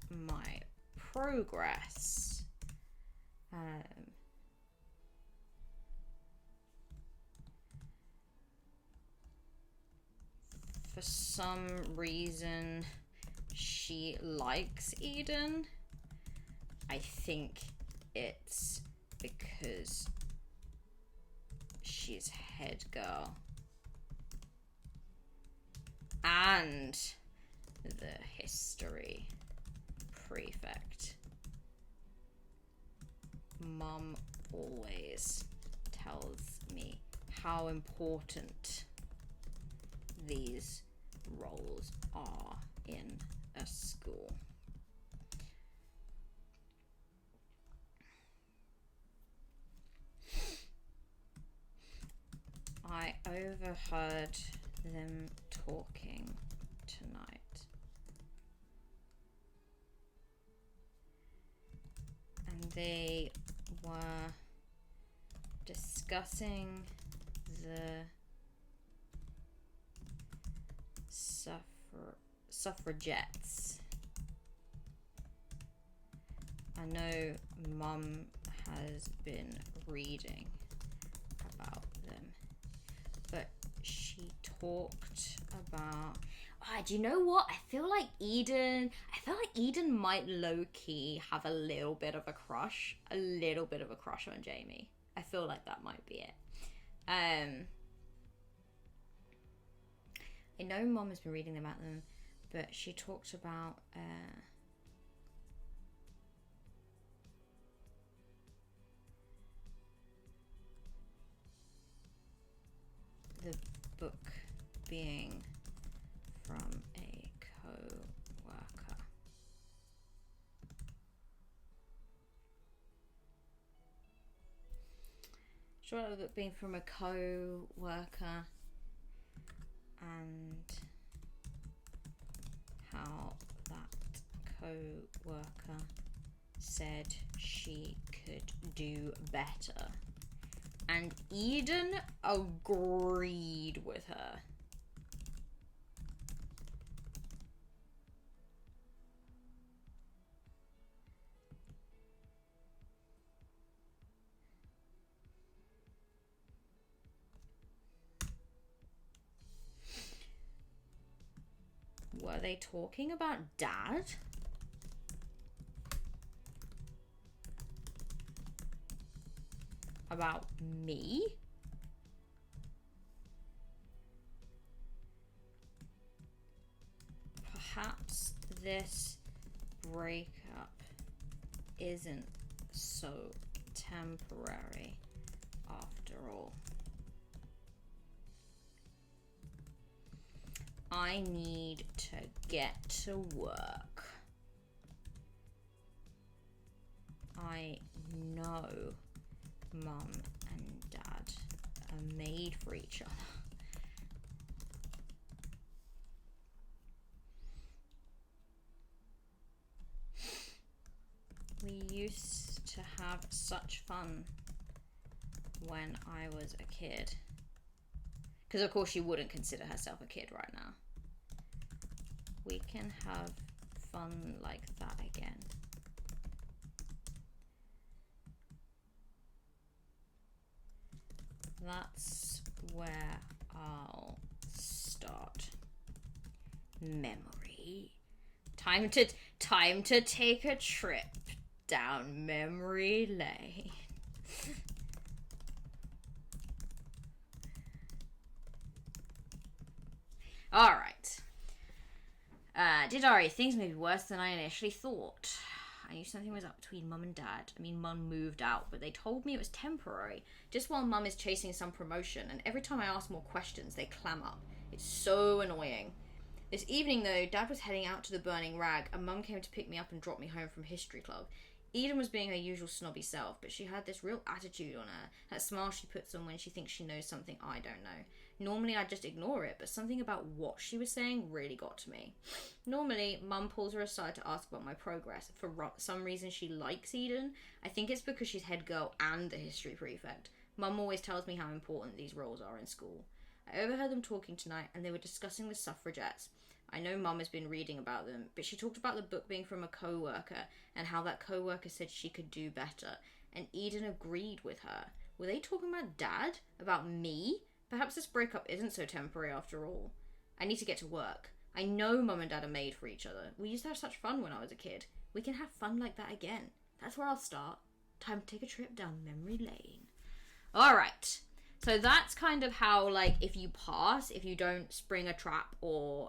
my progress. For some reason, she likes Eden. I think it's because she's head girl. And the history prefect. Mum always tells me how important these roles are in a school. I overheard them talking tonight, and they were discussing the suffragettes. I know Mum has been reading about them, but she talked about... do you know what? I feel like Eden might low-key have a little bit of a crush on Jamie. I feel like that might be it. I know Mom has been reading about them, but she talked about the book being from a co-worker. Sure, the book being from a co-worker, and how that co-worker said she could do better. And Eden agreed with her. Were they talking about Dad? About me? Perhaps this breakup isn't so temporary after all. I need to get to work. I know Mum and Dad are made for each other. We used to have such fun when I was a kid. Because of course she wouldn't consider herself a kid right now. We can have fun like that again. That's where I'll start. Memory. Time to take a trip down memory lane. Alright. Did Ari, things may be worse than I initially thought. I knew something was up between Mum and Dad. I mean, Mum moved out, but they told me it was temporary. Just while Mum is chasing some promotion, and every time I ask more questions, they clam up. It's so annoying. This evening, though, Dad was heading out to the burning rag, and Mum came to pick me up and drop me home from history club. Eden was being her usual snobby self, but she had this real attitude on her, that smile she puts on when she thinks she knows something I don't know. Normally I'd just ignore it, but something about what she was saying really got to me. Normally, Mum pulls her aside to ask about my progress. For some reason she likes Eden. I think it's because she's head girl and the history prefect. Mum always tells me how important these roles are in school. I overheard them talking tonight, and they were discussing the suffragettes. I know Mum has been reading about them, but she talked about the book being from a co-worker, and how that co-worker said she could do better, and Eden agreed with her. Were they talking about Dad? About me? Perhaps this breakup isn't so temporary after all. I need to get to work. I know Mum and Dad are made for each other. We used to have such fun when I was a kid. We can have fun like that again. That's where I'll start. Time to take a trip down memory lane. Alright. So that's kind of how, like, if you pass, if you don't spring a trap or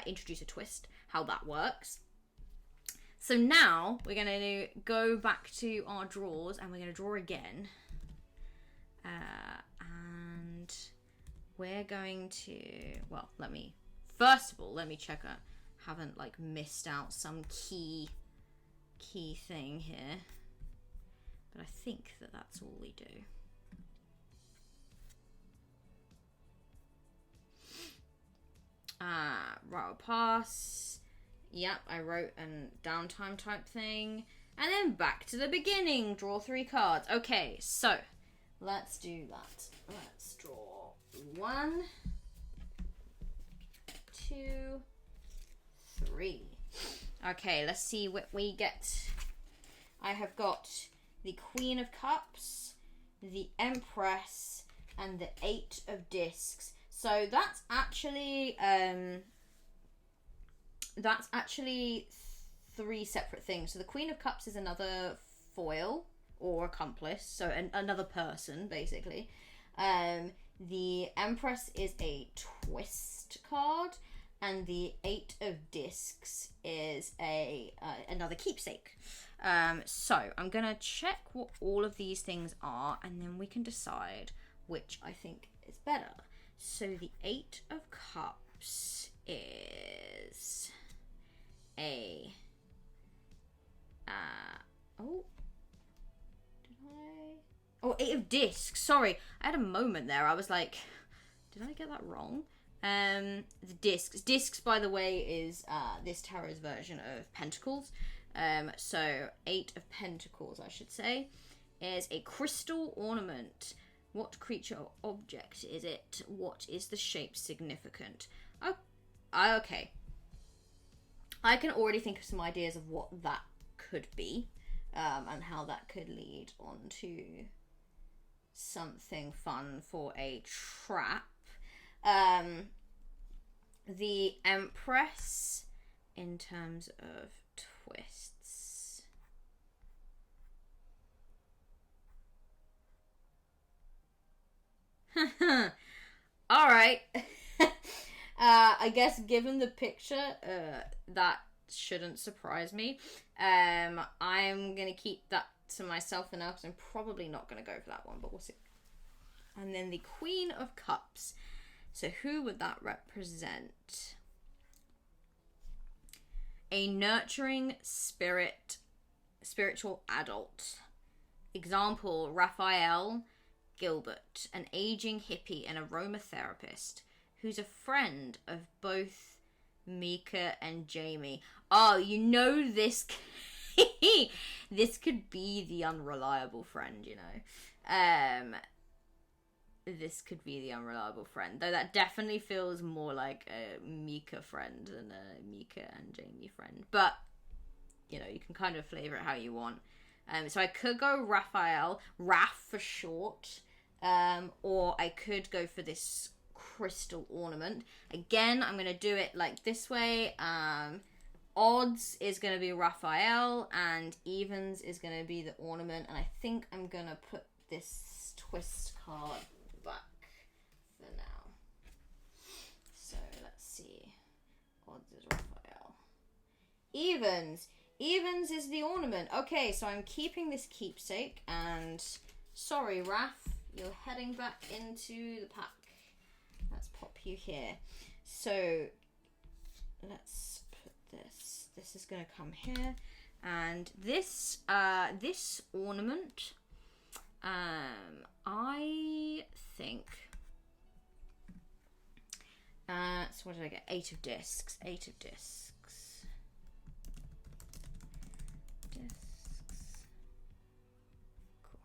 introduce a twist, how that works. So now we're going to go back to our drawers and we're going to draw again. And we're going to, well, first of all, let me check I haven't, like, missed out some key thing here. But I think that's all we do. Right, pass. Yep, I wrote a downtime type thing. And then back to the beginning. Draw 3 cards. Okay, so let's do that. Let's draw 1, 2, 3. Okay, let's see what we get. I have got the Queen of Cups, the Empress, and the 8 of Discs. So that's actually 3 separate things. So the Queen of Cups is another foil or accomplice, so another person basically. The Empress is a twist card, and the 8 of Discs is another keepsake. So I'm gonna check what all of these things are, and then we can decide which I think is better. So the 8 of Cups is a... Oh, 8 of Discs. Sorry, I had a moment there. I was like, did I get that wrong? The Discs. Discs, by the way, is this tarot's version of Pentacles. So 8 of Pentacles, I should say, is a crystal ornament. What creature or object is it? What is the shape significant? Oh, okay. I can already think of some ideas of what that could be, and how that could lead on to something fun for a trap. The Empress, in terms of twists. Alright. I guess given the picture, that shouldn't surprise me. I'm gonna keep that to myself for now because I'm probably not gonna go for that one, but we'll see. And then the Queen of Cups. So who would that represent? A nurturing spiritual adult. Example, Raphael Gilbert, an aging hippie and aromatherapist who's a friend of both Mika and Jamie. Oh, you know this this could be the unreliable friend, you know. This could be the unreliable friend, though that definitely feels more like a Mika friend than a Mika and Jamie friend. But, you know, you can kind of flavor it how you want. So I could go Raphael, Raph for short, or I could go for this crystal ornament. Again, I'm going to do it like this way. odds is going to be Raphael, and evens is going to be the ornament. And I think I'm going to put this twist card back for now. So let's see. Odds is Raphael. Evens. Evens is the ornament. Okay, so I'm keeping this keepsake, and sorry, Raph, you're heading back into the pack. Let's pop you here. So let's put this. This is going to come here, and this this ornament, I think. So what did I get? 8 of discs. 8 of discs. Cool.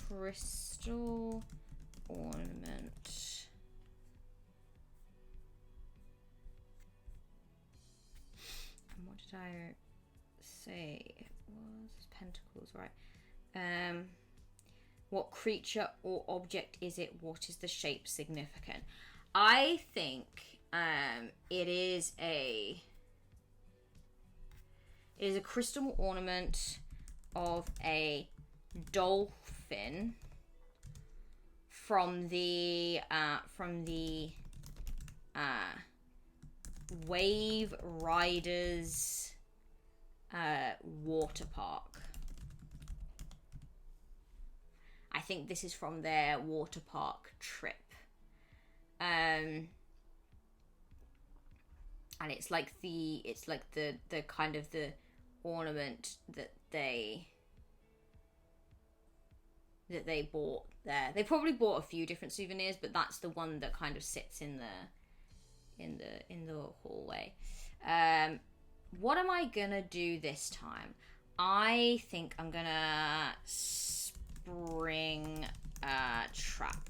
Crystal ornament. And what did I say? It was pentacles, right? What creature or object is it? What is the shape significant? I think it is a crystal ornament of a dolphin from the Wave Riders water park. I think this is from their water park trip. And it's like the kind of the ornament that they bought there. They probably bought a few different souvenirs, but that's the one that kind of sits in the hallway. What am I gonna do this time? I think I'm gonna spring a trap,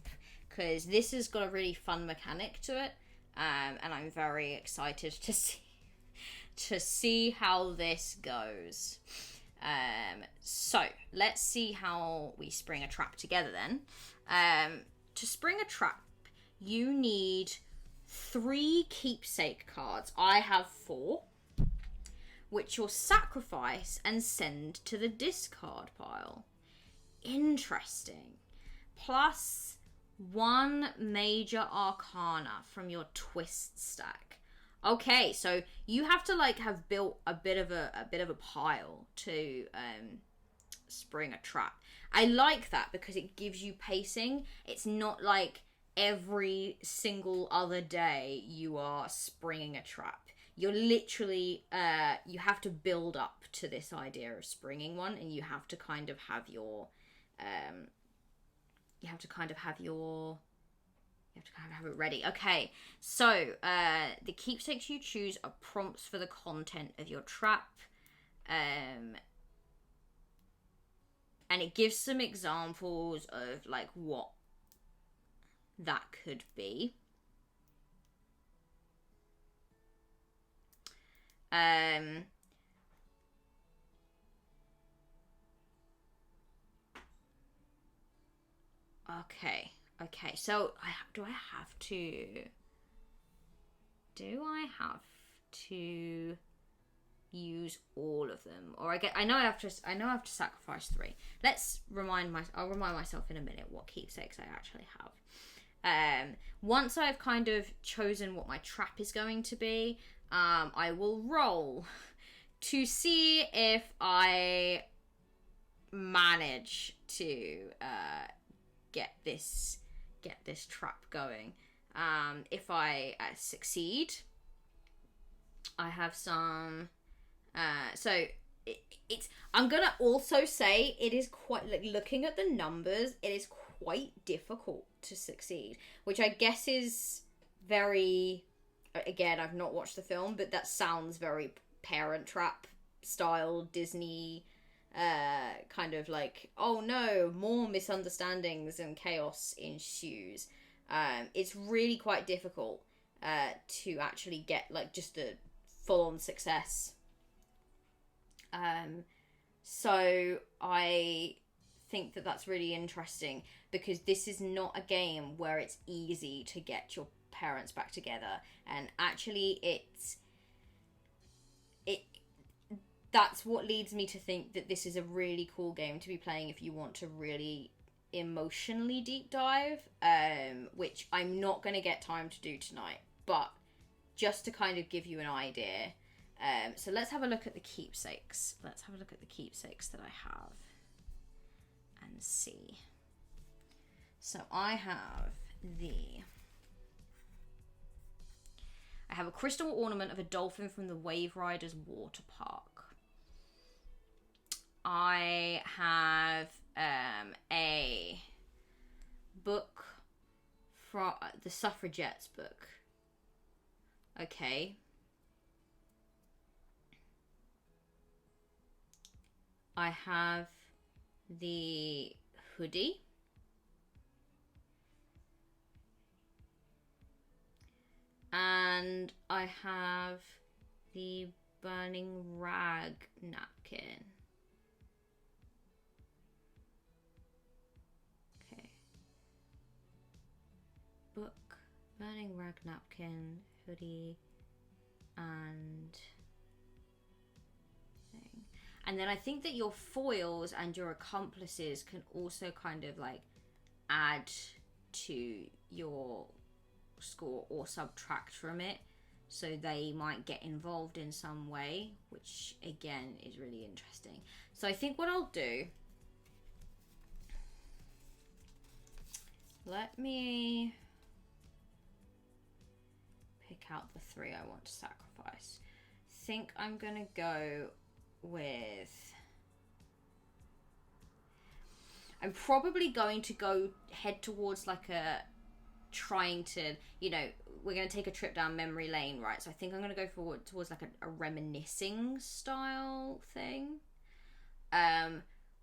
because this has got a really fun mechanic to it, and I'm very excited to see how this goes. So let's see how we spring a trap together then. To spring a trap, you need 3 keepsake cards. I have 4, which you'll sacrifice and send to the discard pile. Interesting. Plus 1 major arcana from your twist stack. Okay, so you have to have built a bit of a pile to spring a trap. I like that because it gives you pacing. It's not like every single other day you are springing a trap. You're literally you have to build up to this idea of springing one, and you have to kind of have your have it ready. Okay, so the keepsakes you choose are prompts for the content of your trap, and it gives some examples of what that could be. Okay, so do I have to use all of them, or I know I have to sacrifice 3. I'll remind myself in a minute what keepsakes I actually have. Once I've kind of chosen what my trap is going to be, I will roll to see if I manage to get this trap going. If I succeed, I have some. I'm gonna also say it is quite looking at the numbers. It is quite difficult to succeed, which I guess is very. Again, I've not watched the film, but that sounds very Parent Trap style Disney. Kind of oh no, more misunderstandings and chaos ensues. It's really quite difficult to actually get just a full-on success. So I think that that's really interesting, because this is not a game where it's easy to get your parents back together. And actually that's what leads me to think that this is a really cool game to be playing if you want to really emotionally deep dive, which I'm not going to get time to do tonight, but just to kind of give you an idea. So let's have a look at the keepsakes. Let's have a look at the keepsakes that I have and see. So I have a crystal ornament of a dolphin from the Wave Riders water park. I have a book from the Suffragettes book. Okay. I have the hoodie. And I have the burning rag napkin. Okay. Book, burning rag napkin, hoodie, and thing. And then I think that your foils and your accomplices can also kind of like add to your score or subtract from it, so they might get involved in some way, which again is really interesting. So I think what I'll do, let me pick out the 3 I want to sacrifice. I think I'm gonna go with, I'm probably going to head towards like a trying to, we're going to take a trip down memory lane, right? So I think I'm going to go towards like a reminiscing style thing,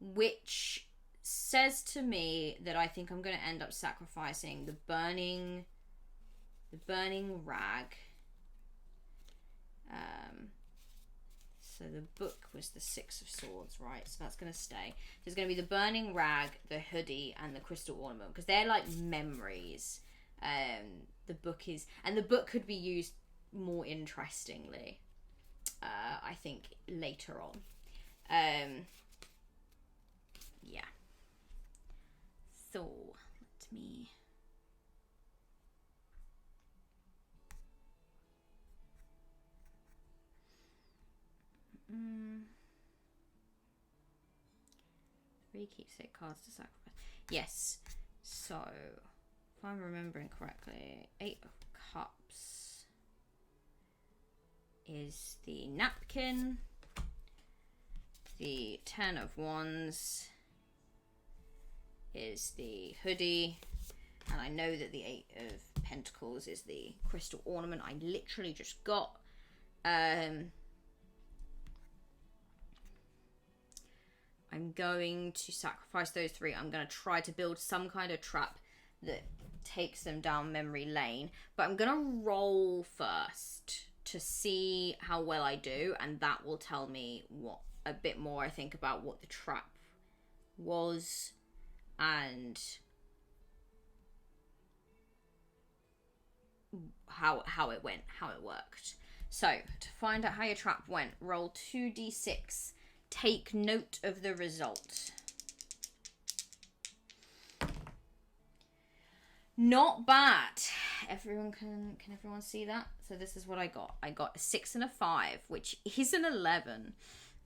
which says to me that I think I'm going to end up sacrificing the burning rag. So the book was the 6 of Swords, right? So that's going to stay. So it's going to be the burning rag, the hoodie, and the crystal ornament, because they're like memories. The book could be used more interestingly, I think, later on. Yeah. So let me. Three keepsake cards to sacrifice. Yes. So, if I'm remembering correctly, 8 of Cups is the napkin. The 10 of Wands is the hoodie. And I know that the 8 of Pentacles is the crystal ornament I literally just got. I'm going to sacrifice those 3. I'm going to try to build some kind of trap that takes them down memory lane. But I'm going to roll first to see how well I do. And that will tell me a bit more, I think, about what the trap was and how it went, how it worked. So, to find out how your trap went, roll 2d6. Take note of the result. Not bad. Everyone can everyone see that? So this is what I got. I got a 6 and a 5, which is an 11.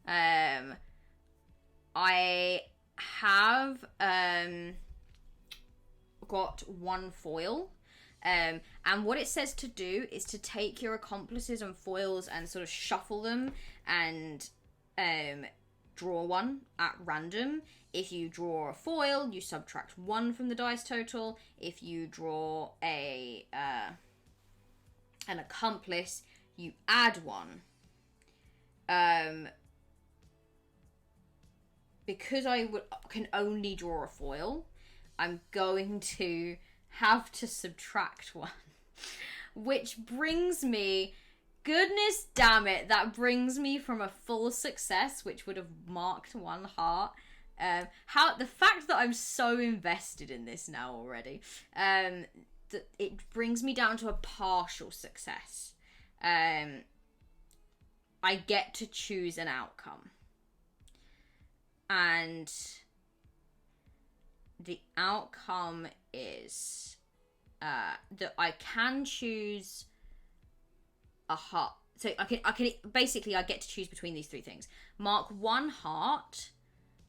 I have got 1 foil. And what it says to do is to take your accomplices and foils and sort of shuffle them and draw 1 at random. If you draw a foil, you subtract 1 from the dice total. If you draw an accomplice, you add 1. Because I can only draw a foil, I'm going to have to subtract 1. Which brings me... Goodness damn it, that brings me from a full success, which would have marked 1 heart. The fact that I'm so invested in this now already, it brings me down to a partial success. I get to choose an outcome. And the outcome is that I can choose a heart. So I can basically I get to choose between these three things. Mark one heart,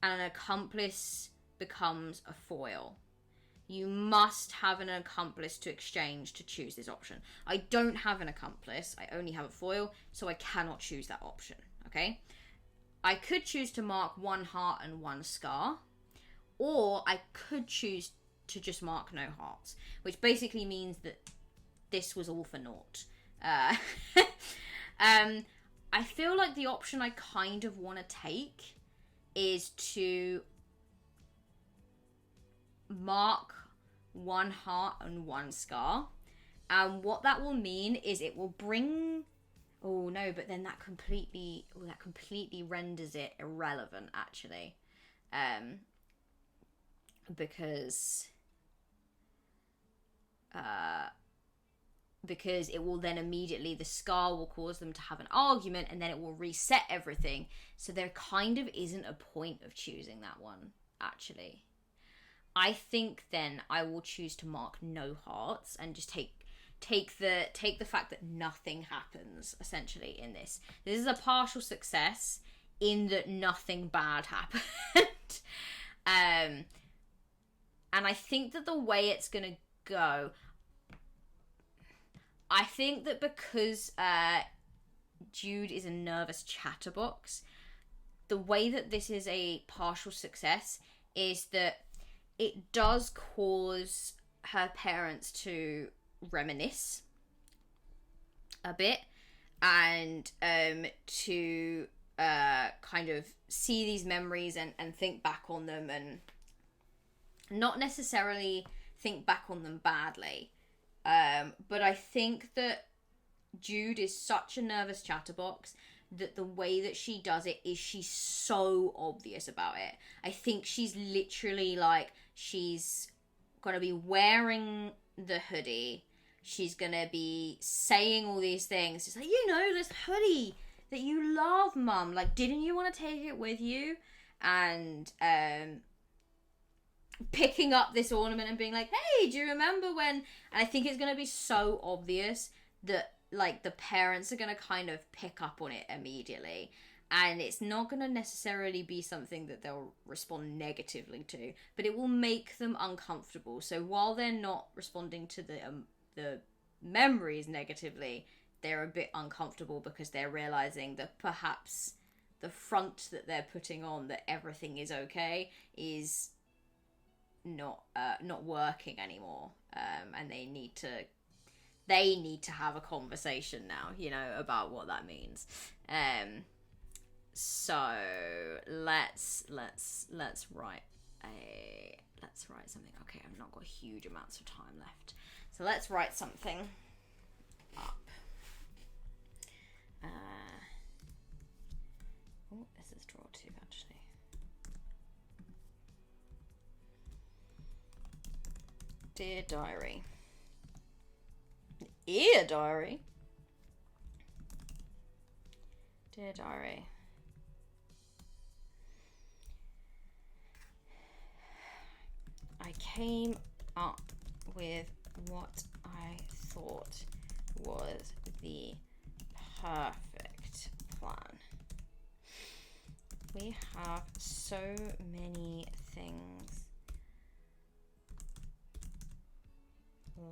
and an accomplice becomes a foil. You must have an accomplice to exchange to choose this option. I don't have an accomplice. I only have a foil, so I cannot choose that option. Okay. I could choose to mark one heart and one scar, or I could choose to just mark no hearts, which basically means that this was all for naught. I feel like the option I kind of want to take is to mark one heart and one scar. And what that will mean is it will bring... Oh no, but then that completely renders it irrelevant, actually. Because it will then immediately, the scar will cause them to have an argument, and then it will reset everything. So there kind of isn't a point of choosing that one, actually. I think then I will choose to mark no hearts and just take the fact that nothing happens, essentially, in this. This is a partial success in that nothing bad happened. And I think that the way it's gonna go, I think that because Jude is a nervous chatterbox, the way that this is a partial success is that it does cause her parents to reminisce a bit and to kind of see these memories and think back on them, and not necessarily think back on them badly. But I think that Jude is such a nervous chatterbox that the way that she does it is she's so obvious about it. I think she's literally like, she's gonna be wearing the hoodie. She's gonna be saying all these things. It's like, you know, this hoodie that you love, Mum. Like, didn't you want to take it with you? And picking up this ornament and being like, hey, do you remember when? And I think it's gonna be so obvious that, like, the parents are going to kind of pick up on it immediately. And it's not going to necessarily be something that they'll respond negatively to, but it will make them uncomfortable. So while they're not responding to the memories negatively, they're a bit uncomfortable because they're realizing that perhaps the front that they're putting on, that everything is okay, is not working anymore. And they need to have a conversation now, you know, about what that means. So let's write something. Okay, I've not got huge amounts of time left, so let's write something up. This is draw 2, actually. Dear diary. Dear diary. Dear diary. I came up with what I thought was the perfect plan. We have so many things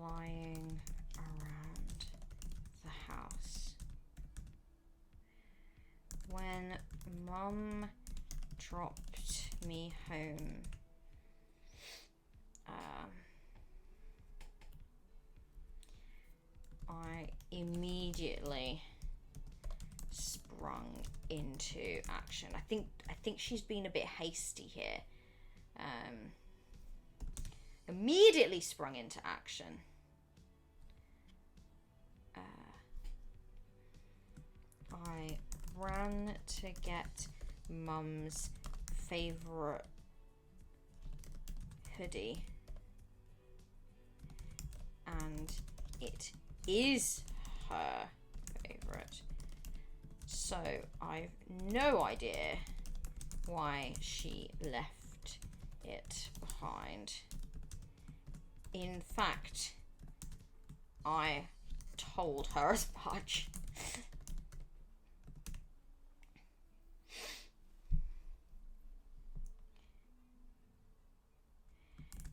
lying around the house. When Mum dropped me home, I immediately sprung into action. I think she's been a bit hasty here. Immediately sprung into action. I ran to get Mum's favourite hoodie and it is her favorite. So I've no idea why she left it behind. In fact, I told her as much.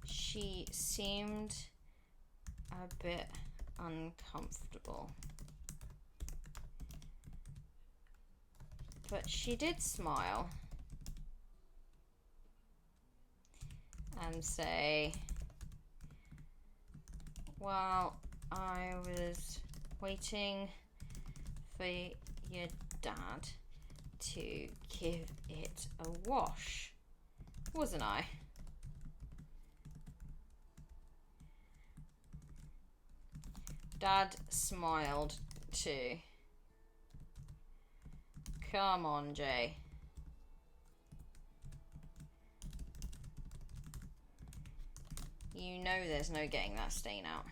She seemed a bit uncomfortable, but she did smile and say, well, I was waiting for your dad to give it a wash, wasn't I? Dad smiled too. Come on, Jay. You know there's no getting that stain out.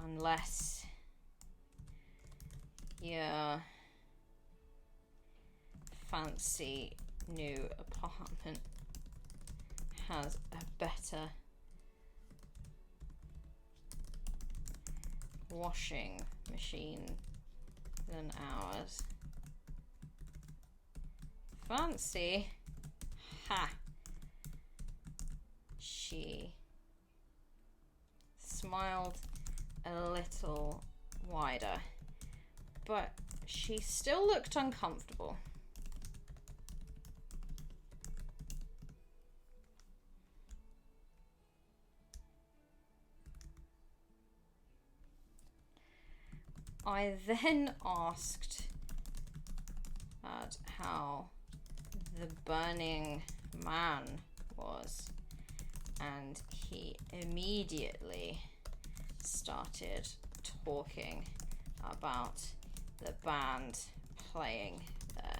Unless your fancy new apartment has a better washing machine than ours. Fancy? Ha! She smiled a little wider, but she still looked uncomfortable. I then asked how the burning man was, and he immediately started talking about the band playing there,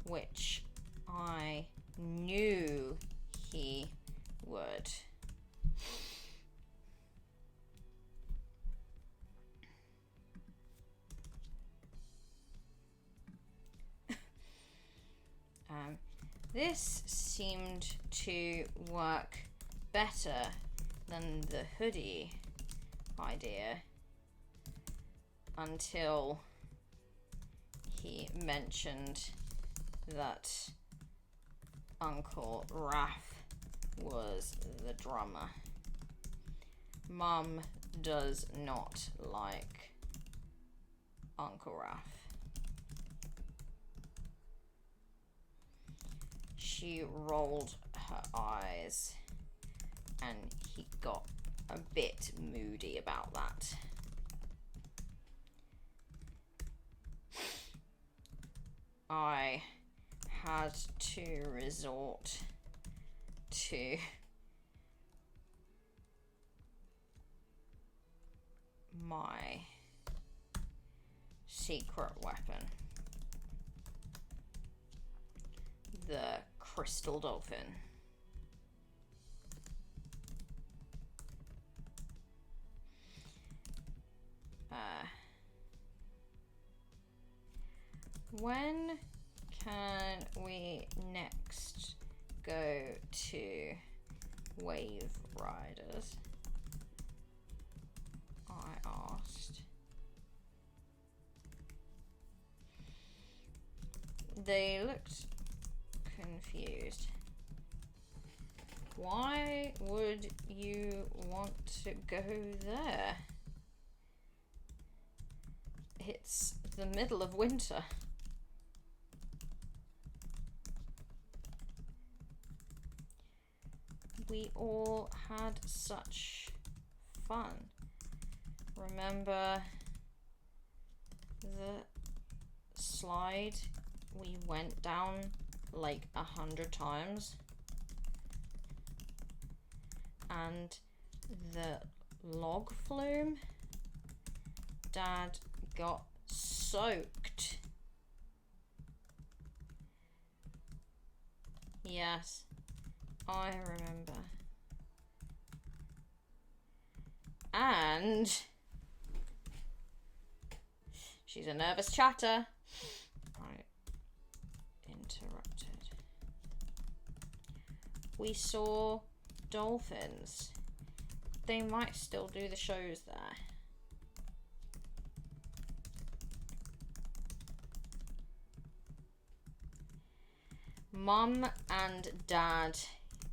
which I knew he would. This seemed to work better than the hoodie idea until he mentioned that Uncle Raph was the drummer. Mum does not like Uncle Raph. She rolled her eyes and he got a bit moody about that. I had to resort to my secret weapon, the crystal dolphin. When can we next go to Wave Riders? I asked. They looked confused. Why would you want to go there? It's the middle of winter. We all had such fun. Remember the slide we went down like 100 times? And the log flume? Dad got soaked. Yes, I remember. And she's a nervous chatter. Right. Interrupted. We saw dolphins. They might still do the shows there. Mum and Dad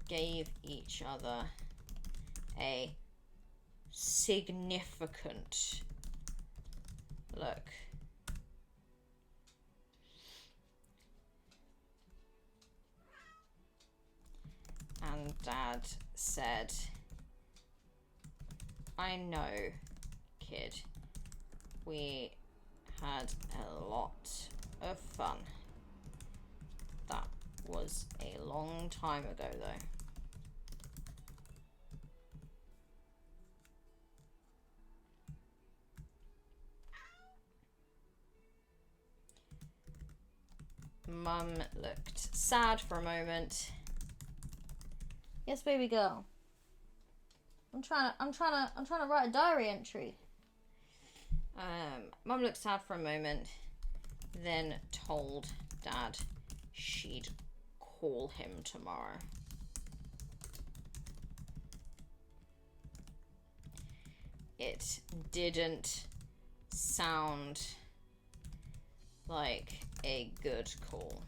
gave each other a significant look. And Dad said, I know, kid. We had a lot of fun. That was a long time ago, though. Mum looked sad for a moment. Yes, baby girl. I'm trying to write a diary entry. Mum looked sad for a moment, then told Dad she'd call him tomorrow. It didn't sound like a good call.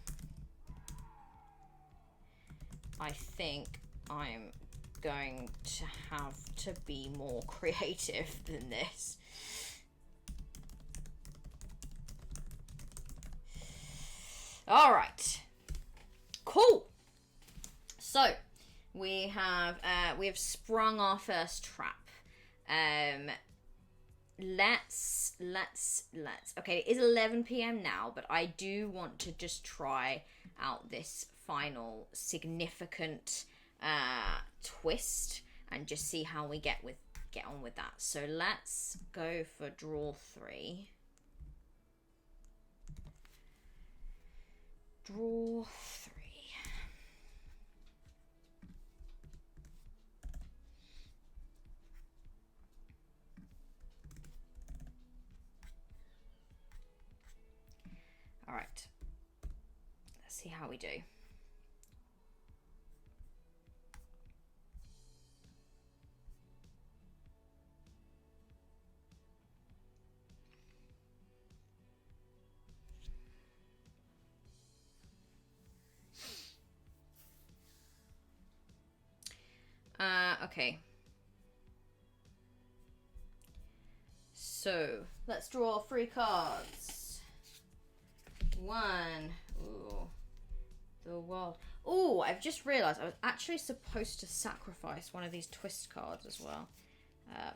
I think I'm going to have to be more creative than this. All right, cool. So we have sprung our first trap. Let's okay, it is 11 p.m. now, but I do want to just try out this final significant twist and just see how we get on with that. So let's go for draw 3. Draw 3. All right. Let's see how we do. Okay. So, let's draw 3 cards. 1. Ooh. The world. Ooh, I've just realised I was actually supposed to sacrifice one of these twist cards as well.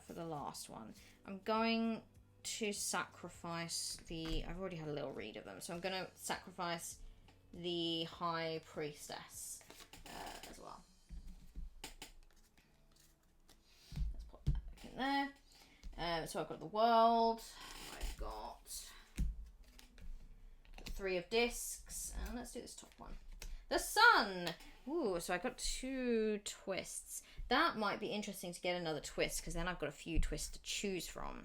For the last one. I'm going to sacrifice I've already had a little read of them. So I'm going to sacrifice the High Priestess as well. There. So I've got the world, I've got the 3 of discs, and let's do this top one. The sun! Ooh, so I got 2 twists. That might be interesting to get another twist, because then I've got a few twists to choose from.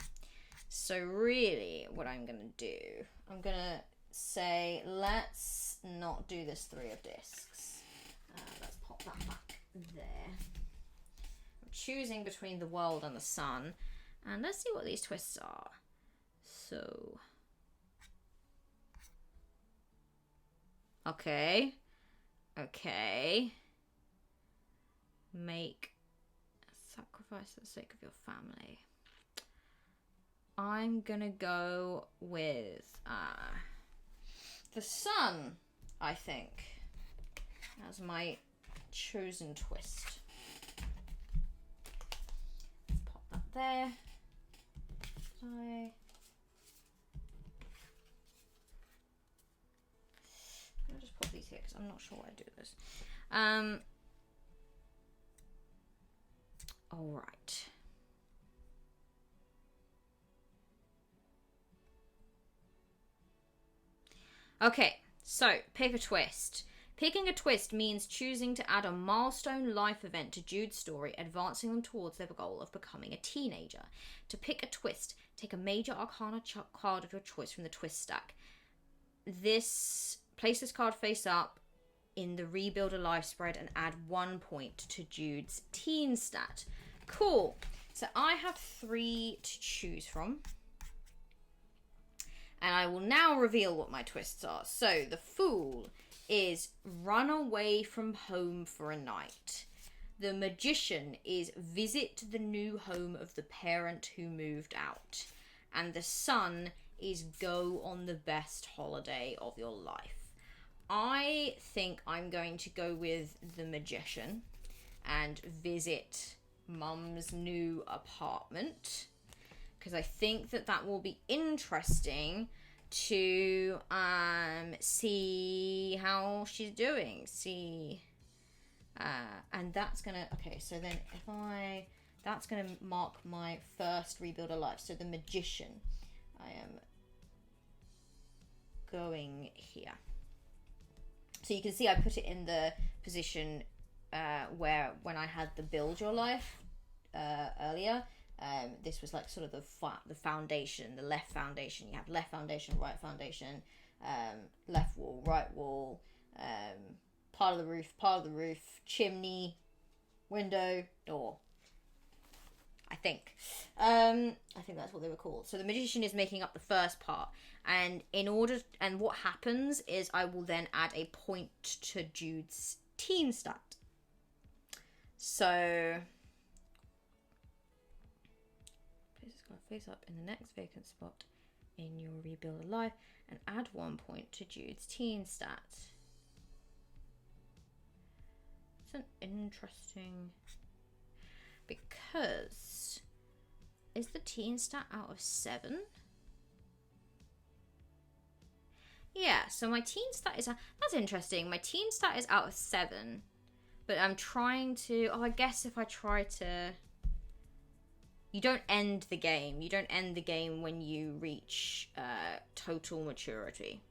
So really, what I'm going to do, I'm going to say, let's not do this 3 of discs. Let's pop that back there. Choosing between the world and the sun, and let's see what these twists are. So okay, make a sacrifice for the sake of your family. I'm gonna go with the sun, I think, as my chosen twist. There. I'll just put these here because I'm not sure what I do with this. All right. Okay, so pick a twist. Picking a twist means choosing to add a milestone life event to Jude's story, advancing them towards their goal of becoming a teenager. To pick a twist, take a major arcana card of your choice from the twist stack. Place this card face up in the Rebuild a Life spread and add 1 point to Jude's teen stat. Cool. So I have 3 to choose from. And I will now reveal what my twists are. So the Fool is run away from home for a night. The Magician is visit the new home of the parent who moved out. And the Sun is go on the best holiday of your life. I think I'm going to go with the Magician and visit Mum's new apartment, because I think that will be interesting to see how she's doing. And that's gonna, okay, so then that's gonna mark my first Rebuild a Life. So the Magician, I am going here. So you can see I put it in the position where when I had the Build Your Life earlier, this was like sort of the foundation, the left foundation. You have left foundation, right foundation, left wall, right wall, part of the roof, chimney, window, door. I think that's what they were called. So the Magician is making up the first part, and what happens is I will then add a point to Jude's teen stat. So place this card face up in the next vacant spot in your Rebuild a Life and add 1 point to Jude's teen stat. It's an interesting, because is the teen stat out of 7? Yeah, so my teen stat is that's interesting. My teen stat is out of 7, but I'm trying to. I guess if I try to, you don't end the game. You don't end the game when you reach total maturity.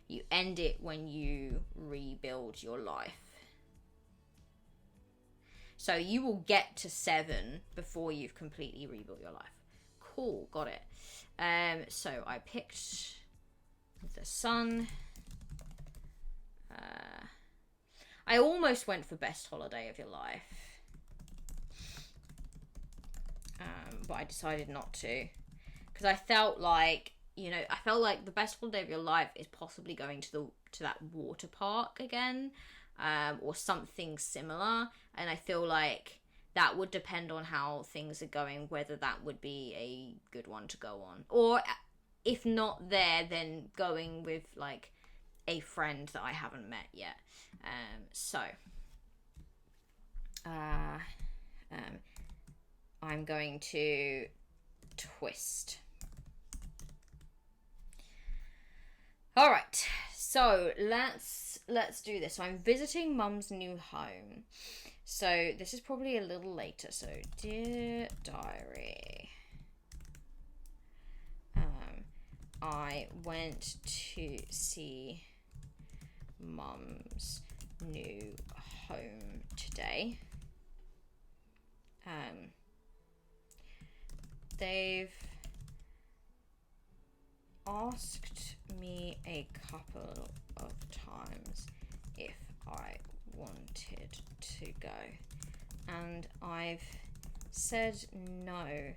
You end it when you rebuild your life. So you will get to 7 before you've completely rebuilt your life. Cool, got it. So I picked the Sun. I almost went for best holiday of your life. But I decided not to. Because I felt like, the best holiday of your life is possibly going to that water park again. Or something similar, and I feel like that would depend on how things are going, whether that would be a good one to go on, or if not there, then going with like a friend that I haven't met yet. I'm going to twist. All right, so let's do this. So I'm visiting Mum's new home. So this is probably a little later. So dear diary, I went to see Mum's new home today. They've asked me a couple of times if I wanted to go, and I've said no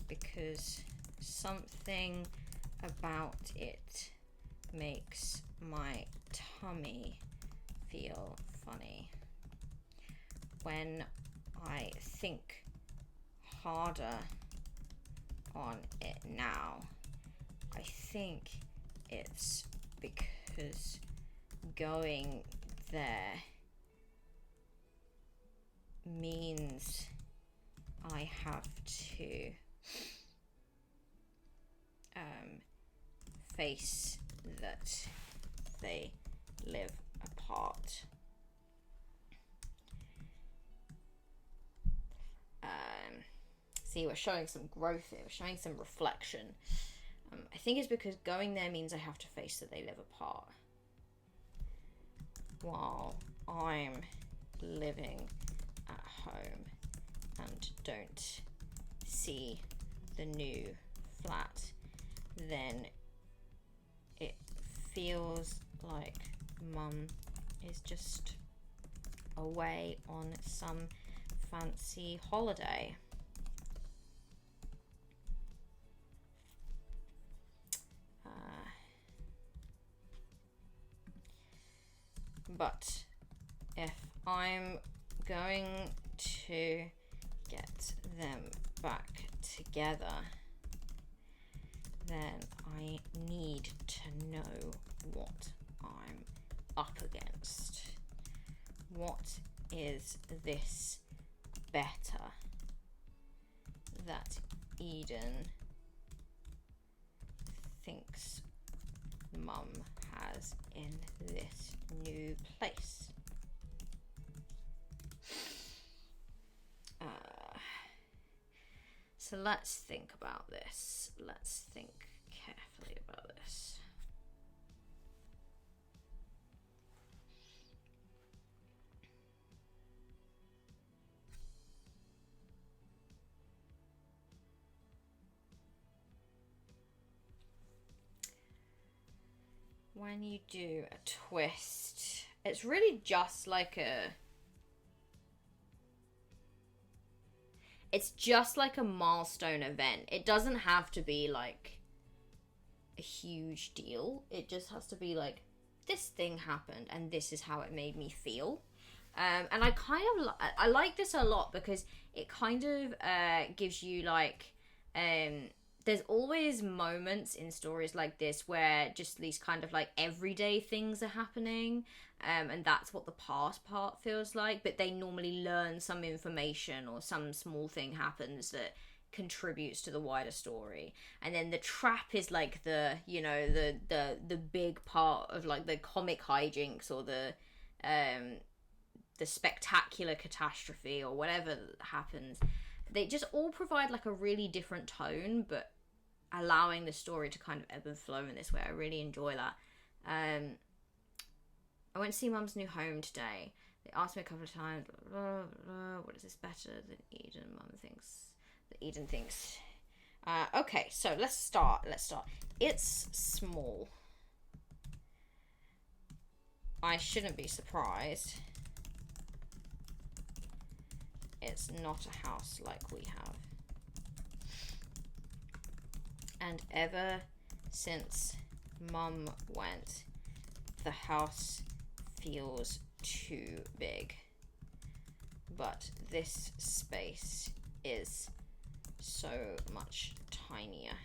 because something about it makes my tummy feel funny. When I think harder on it now, I think it's because going there means I have to face that they live apart. See, we're showing some growth here, we're showing some reflection. I think it's because going there means I have to face that they live apart. While I'm living at home and don't see the new flat, then it feels like Mum is just away on some fancy holiday. But if I'm going to get them back together, then I need to know what I'm up against. What is this better that Eden thinks Mum has in this new place? So let's think about this. Let's think carefully about this. When you do a twist, it's really just like it's just like a milestone event. It doesn't have to be like a huge deal. It just has to be like, this thing happened and this is how it made me feel. And I kind of I like this a lot because it kind of gives you like there's always moments in stories like this where just these kind of like everyday things are happening, and that's what the past part feels like, but they normally learn some information or some small thing happens that contributes to the wider story. And then the trap is like the, you know, the big part of like the comic hijinks or the spectacular catastrophe or whatever happens. They just all provide like a really different tone, but allowing the story to kind of ebb and flow in this way. I really enjoy that. I went to see Mum's new home today. They asked me a couple of times, blah, blah, blah, what is this better than Eden? Mum thinks that Eden thinks. Okay, so let's start. It's small. I shouldn't be surprised. It's not a house like we have. And ever since Mum went, the house feels too big. But this space is so much tinier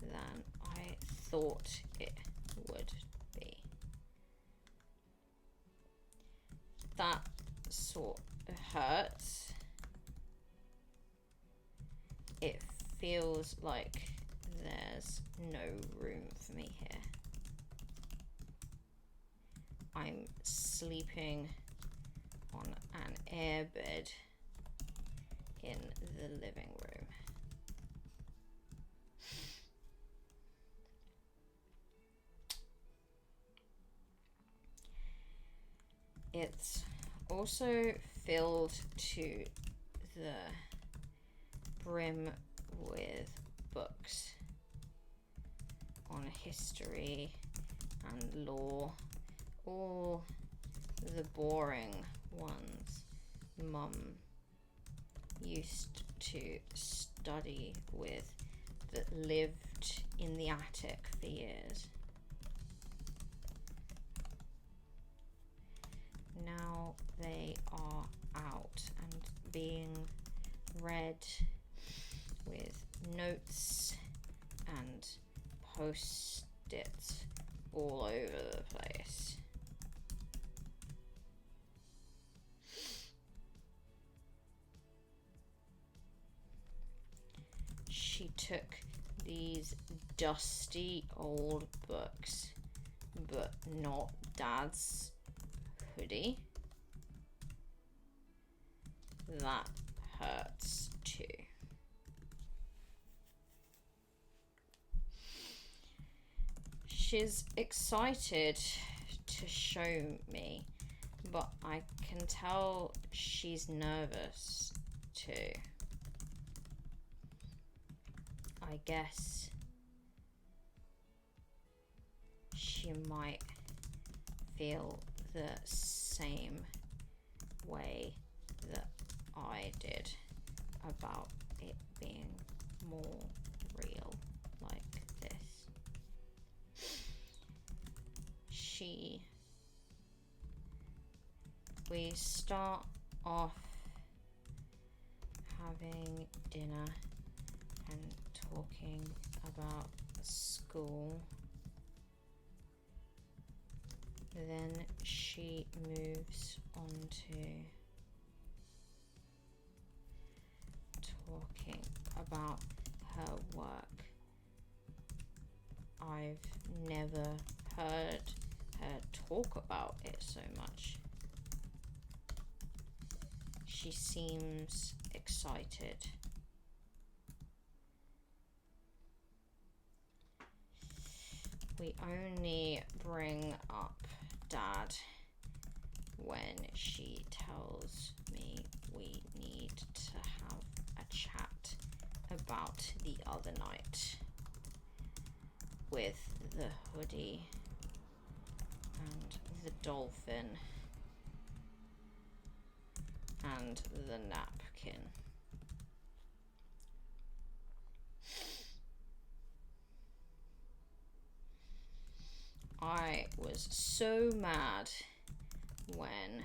than I thought it would be. That sort of hurts. It feels like there's no room for me here. I'm sleeping on an airbed in the living room. It's also filled to the brim with books on history and law, all the boring ones Mum used to study with that lived in the attic for years. Now they are out and being read with notes and post-its all over the place. She took these dusty old books, but not Dad's hoodie. That hurts too. she's excited to show me, but I can tell she's nervous too. I guess she might feel the same way that I did about it being more real like this. We start off having dinner and talking about school. Then she moves on to talking about her work. I've never heard her talk about it so much. She seems excited. We only bring up Dad when she tells me we need to have a chat about the other night with the hoodie and the dolphin and the napkin. I was so mad when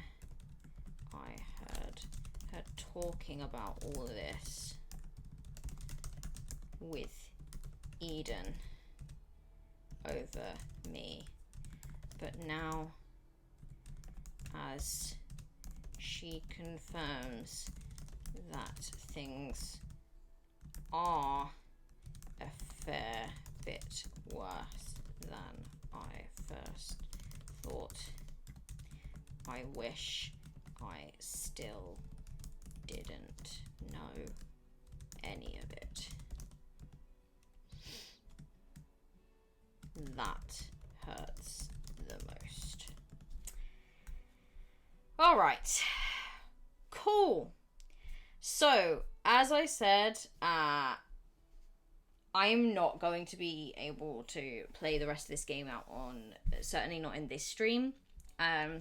I heard her talking about all this with Eden over me. But now, as she confirms that things are a fair bit worse than I first thought, I wish I still didn't know any of it. That hurts the most. All right. Cool. So, as I said, I'm not going to be able to play the rest of this game out on, certainly not in this stream. I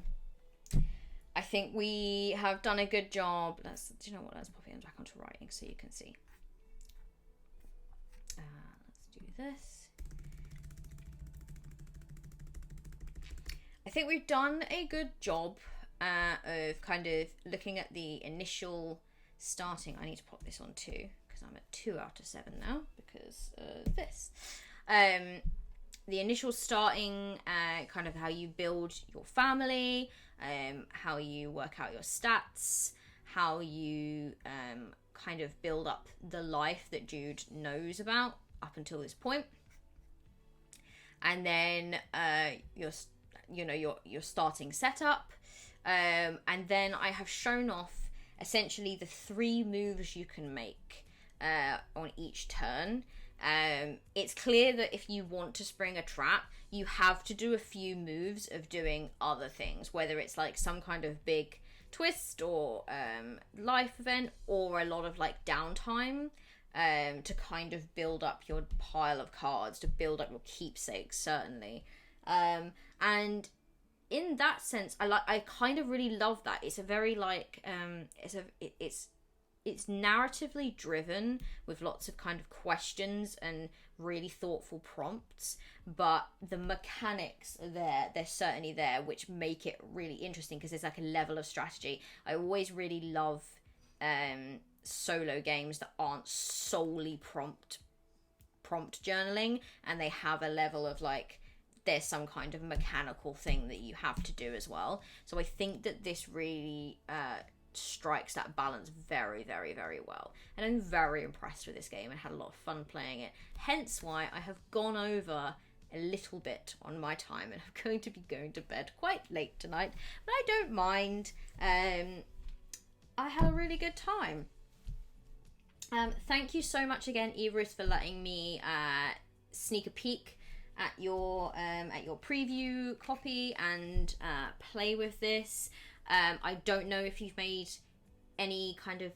think we have done a good job. Do you know what? Let's pop it back onto writing so you can see. Let's do this. I think we've done a good job of kind of looking at the initial starting. I need to pop this on 2 because I'm at 2 out of 7 now because of this. The initial starting, kind of how you build your family, how you work out your stats, how you kind of build up the life that Jude knows about up until this point. And then your starting setup. And then I have shown off essentially the 3 moves you can make on each turn. It's clear that if you want to spring a trap, you have to do a few moves of doing other things, whether it's like some kind of big twist or life event, or a lot of like downtime to kind of build up your pile of cards, to build up your keepsakes, certainly. And in that sense, I kind of really love that. It's a very like it's narratively driven with lots of kind of questions and really thoughtful prompts, but the mechanics are there. They're certainly there, which make it really interesting because there's like a level of strategy. I always really love solo games that aren't solely prompt journaling, and they have a level of like, there's some kind of mechanical thing that you have to do as well. So I think that this really strikes that balance very, very, very well. And I'm very impressed with this game. I had a lot of fun playing it. Hence why I have gone over a little bit on my time, and I'm going to be going to bed quite late tonight. But I don't mind. I had a really good time. Thank you so much again, Everest, for letting me sneak a peek at your preview copy and play with this. I don't know if you've made any kind of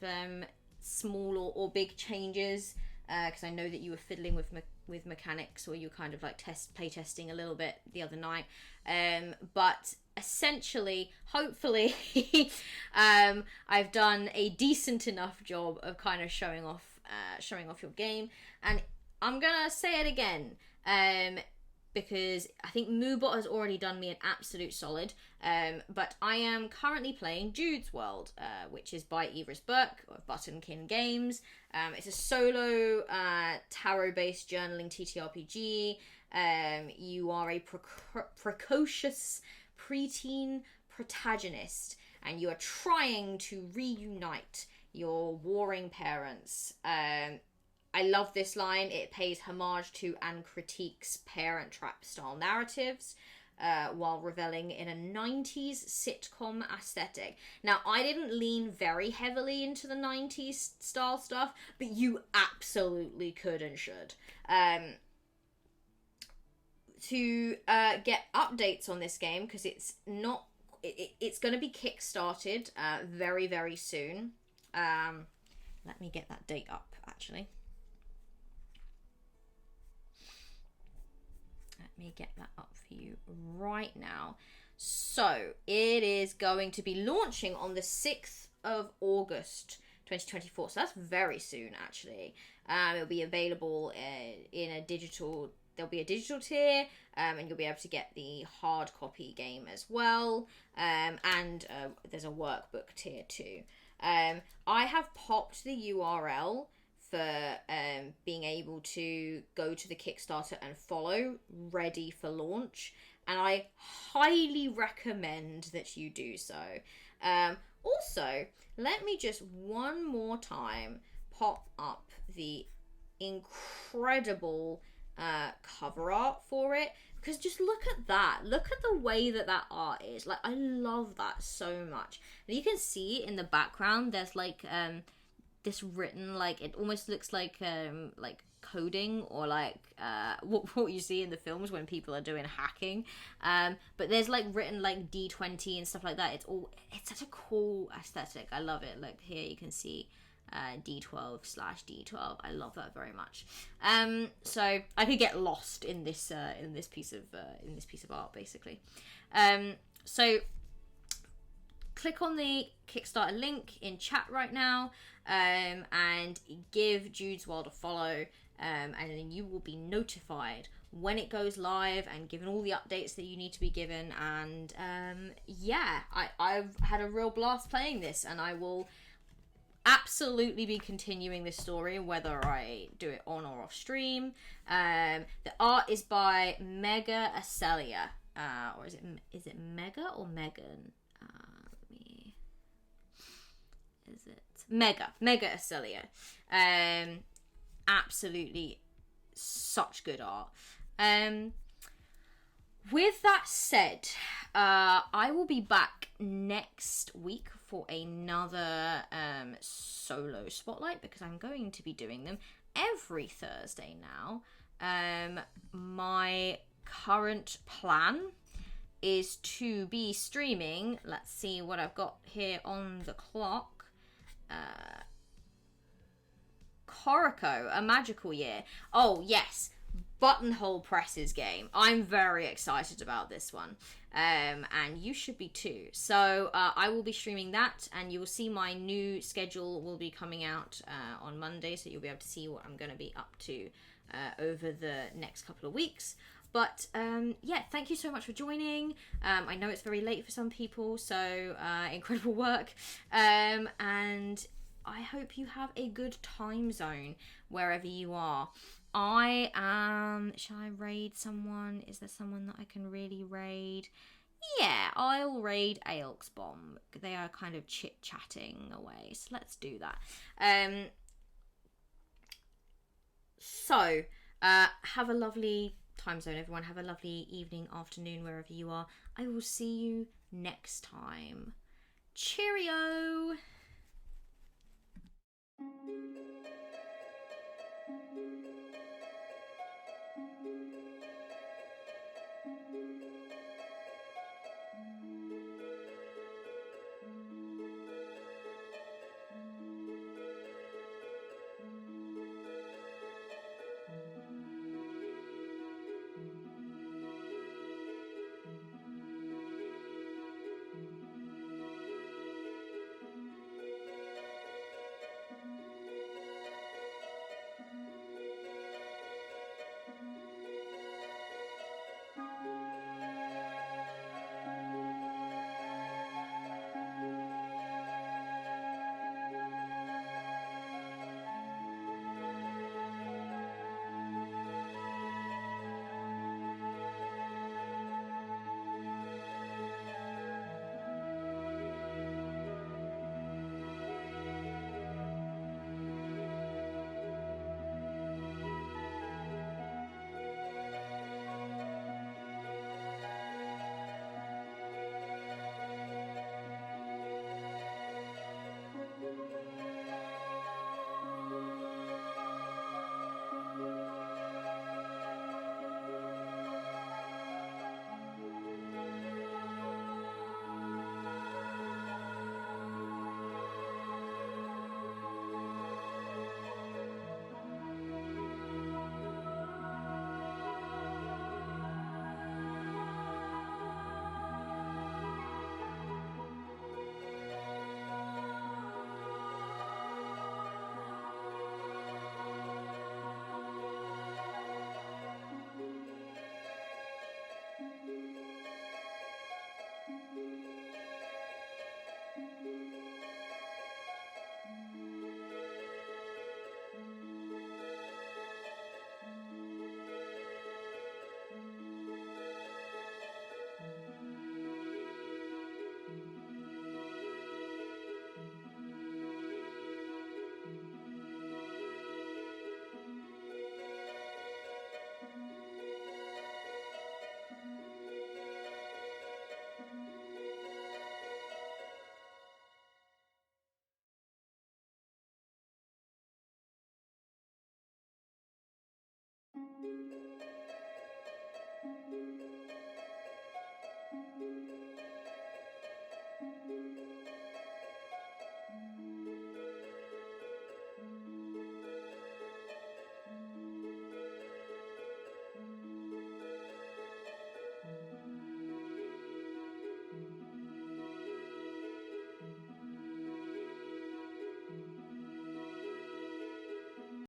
small or big changes, because I know that you were fiddling with mechanics, or you were kind of like play testing a little bit the other night. But essentially, hopefully, I've done a decent enough job of kind of showing off your game. And I'm gonna say it again, because I think Moobot has already done me an absolute solid. But I am currently playing Jude's World, which is by Everest Burke of Buttonkin Games. It's a solo tarot-based journaling TTRPG. You are a precocious preteen protagonist, and you are trying to reunite your warring parents. I love this line. It pays homage to and critiques Parent Trap style narratives, while reveling in a 90s sitcom aesthetic. Now, I didn't lean very heavily into the 90s style stuff, but you absolutely could and should. To get updates on this game, because it's going to be kickstarted very, very soon. Let me get that date up, actually. Let me get that up for you right now. So, it is going to be launching on the 6th of August 2024. So that's very soon, actually. It'll be available in a digital... There'll be a digital tier, and you'll be able to get the hard copy game as well. And there's a workbook tier too. I have popped the URL for being able to go to the Kickstarter and follow, ready for launch. And I highly recommend that you do so. Also, let me just one more time pop up the incredible cover art for it, because just look at that. Look at the way that art is. Like, I love that so much. And you can see in the background there's like this written, like, it almost looks like coding, or like what you see in the films when people are doing hacking, but there's like written like D20 and stuff like that. It's such a cool aesthetic. I love it. Like, here you can see D12/D12. I love that very much. So I could get lost in this piece of art, basically. So click on the Kickstarter link in chat right now, and give Jude's World a follow, and then you will be notified when it goes live and given all the updates that you need to be given. And yeah, I've had a real blast playing this, and I will absolutely be continuing this story, whether I do it on or off stream. The art is by Mega Acelia, or is it Mega or Megan? Is it Mega Acelia? Absolutely such good art. With that said, I will be back next week for another solo spotlight, because I'm going to be doing them every Thursday now. My current plan is to be streaming, let's see what I've got here on the clock, Koroko, A Magical Year. Oh yes, Buttonhole Press's game. I'm very excited about this one, and you should be too. So I will be streaming that, and you will see my new schedule will be coming out on Monday, so you'll be able to see what I'm going to be up to over the next couple of weeks. But yeah, thank you so much for joining. I know it's very late for some people, so incredible work. And I hope you have a good time zone wherever you are. Shall I raid someone? Is there someone that I can really raid? Yeah, I'll raid Aelk's Bomb. They are kind of chit-chatting away, so let's do that. So, have a lovely time zone, everyone. Have a lovely evening, afternoon, wherever you are. I will see you next time. Cheerio!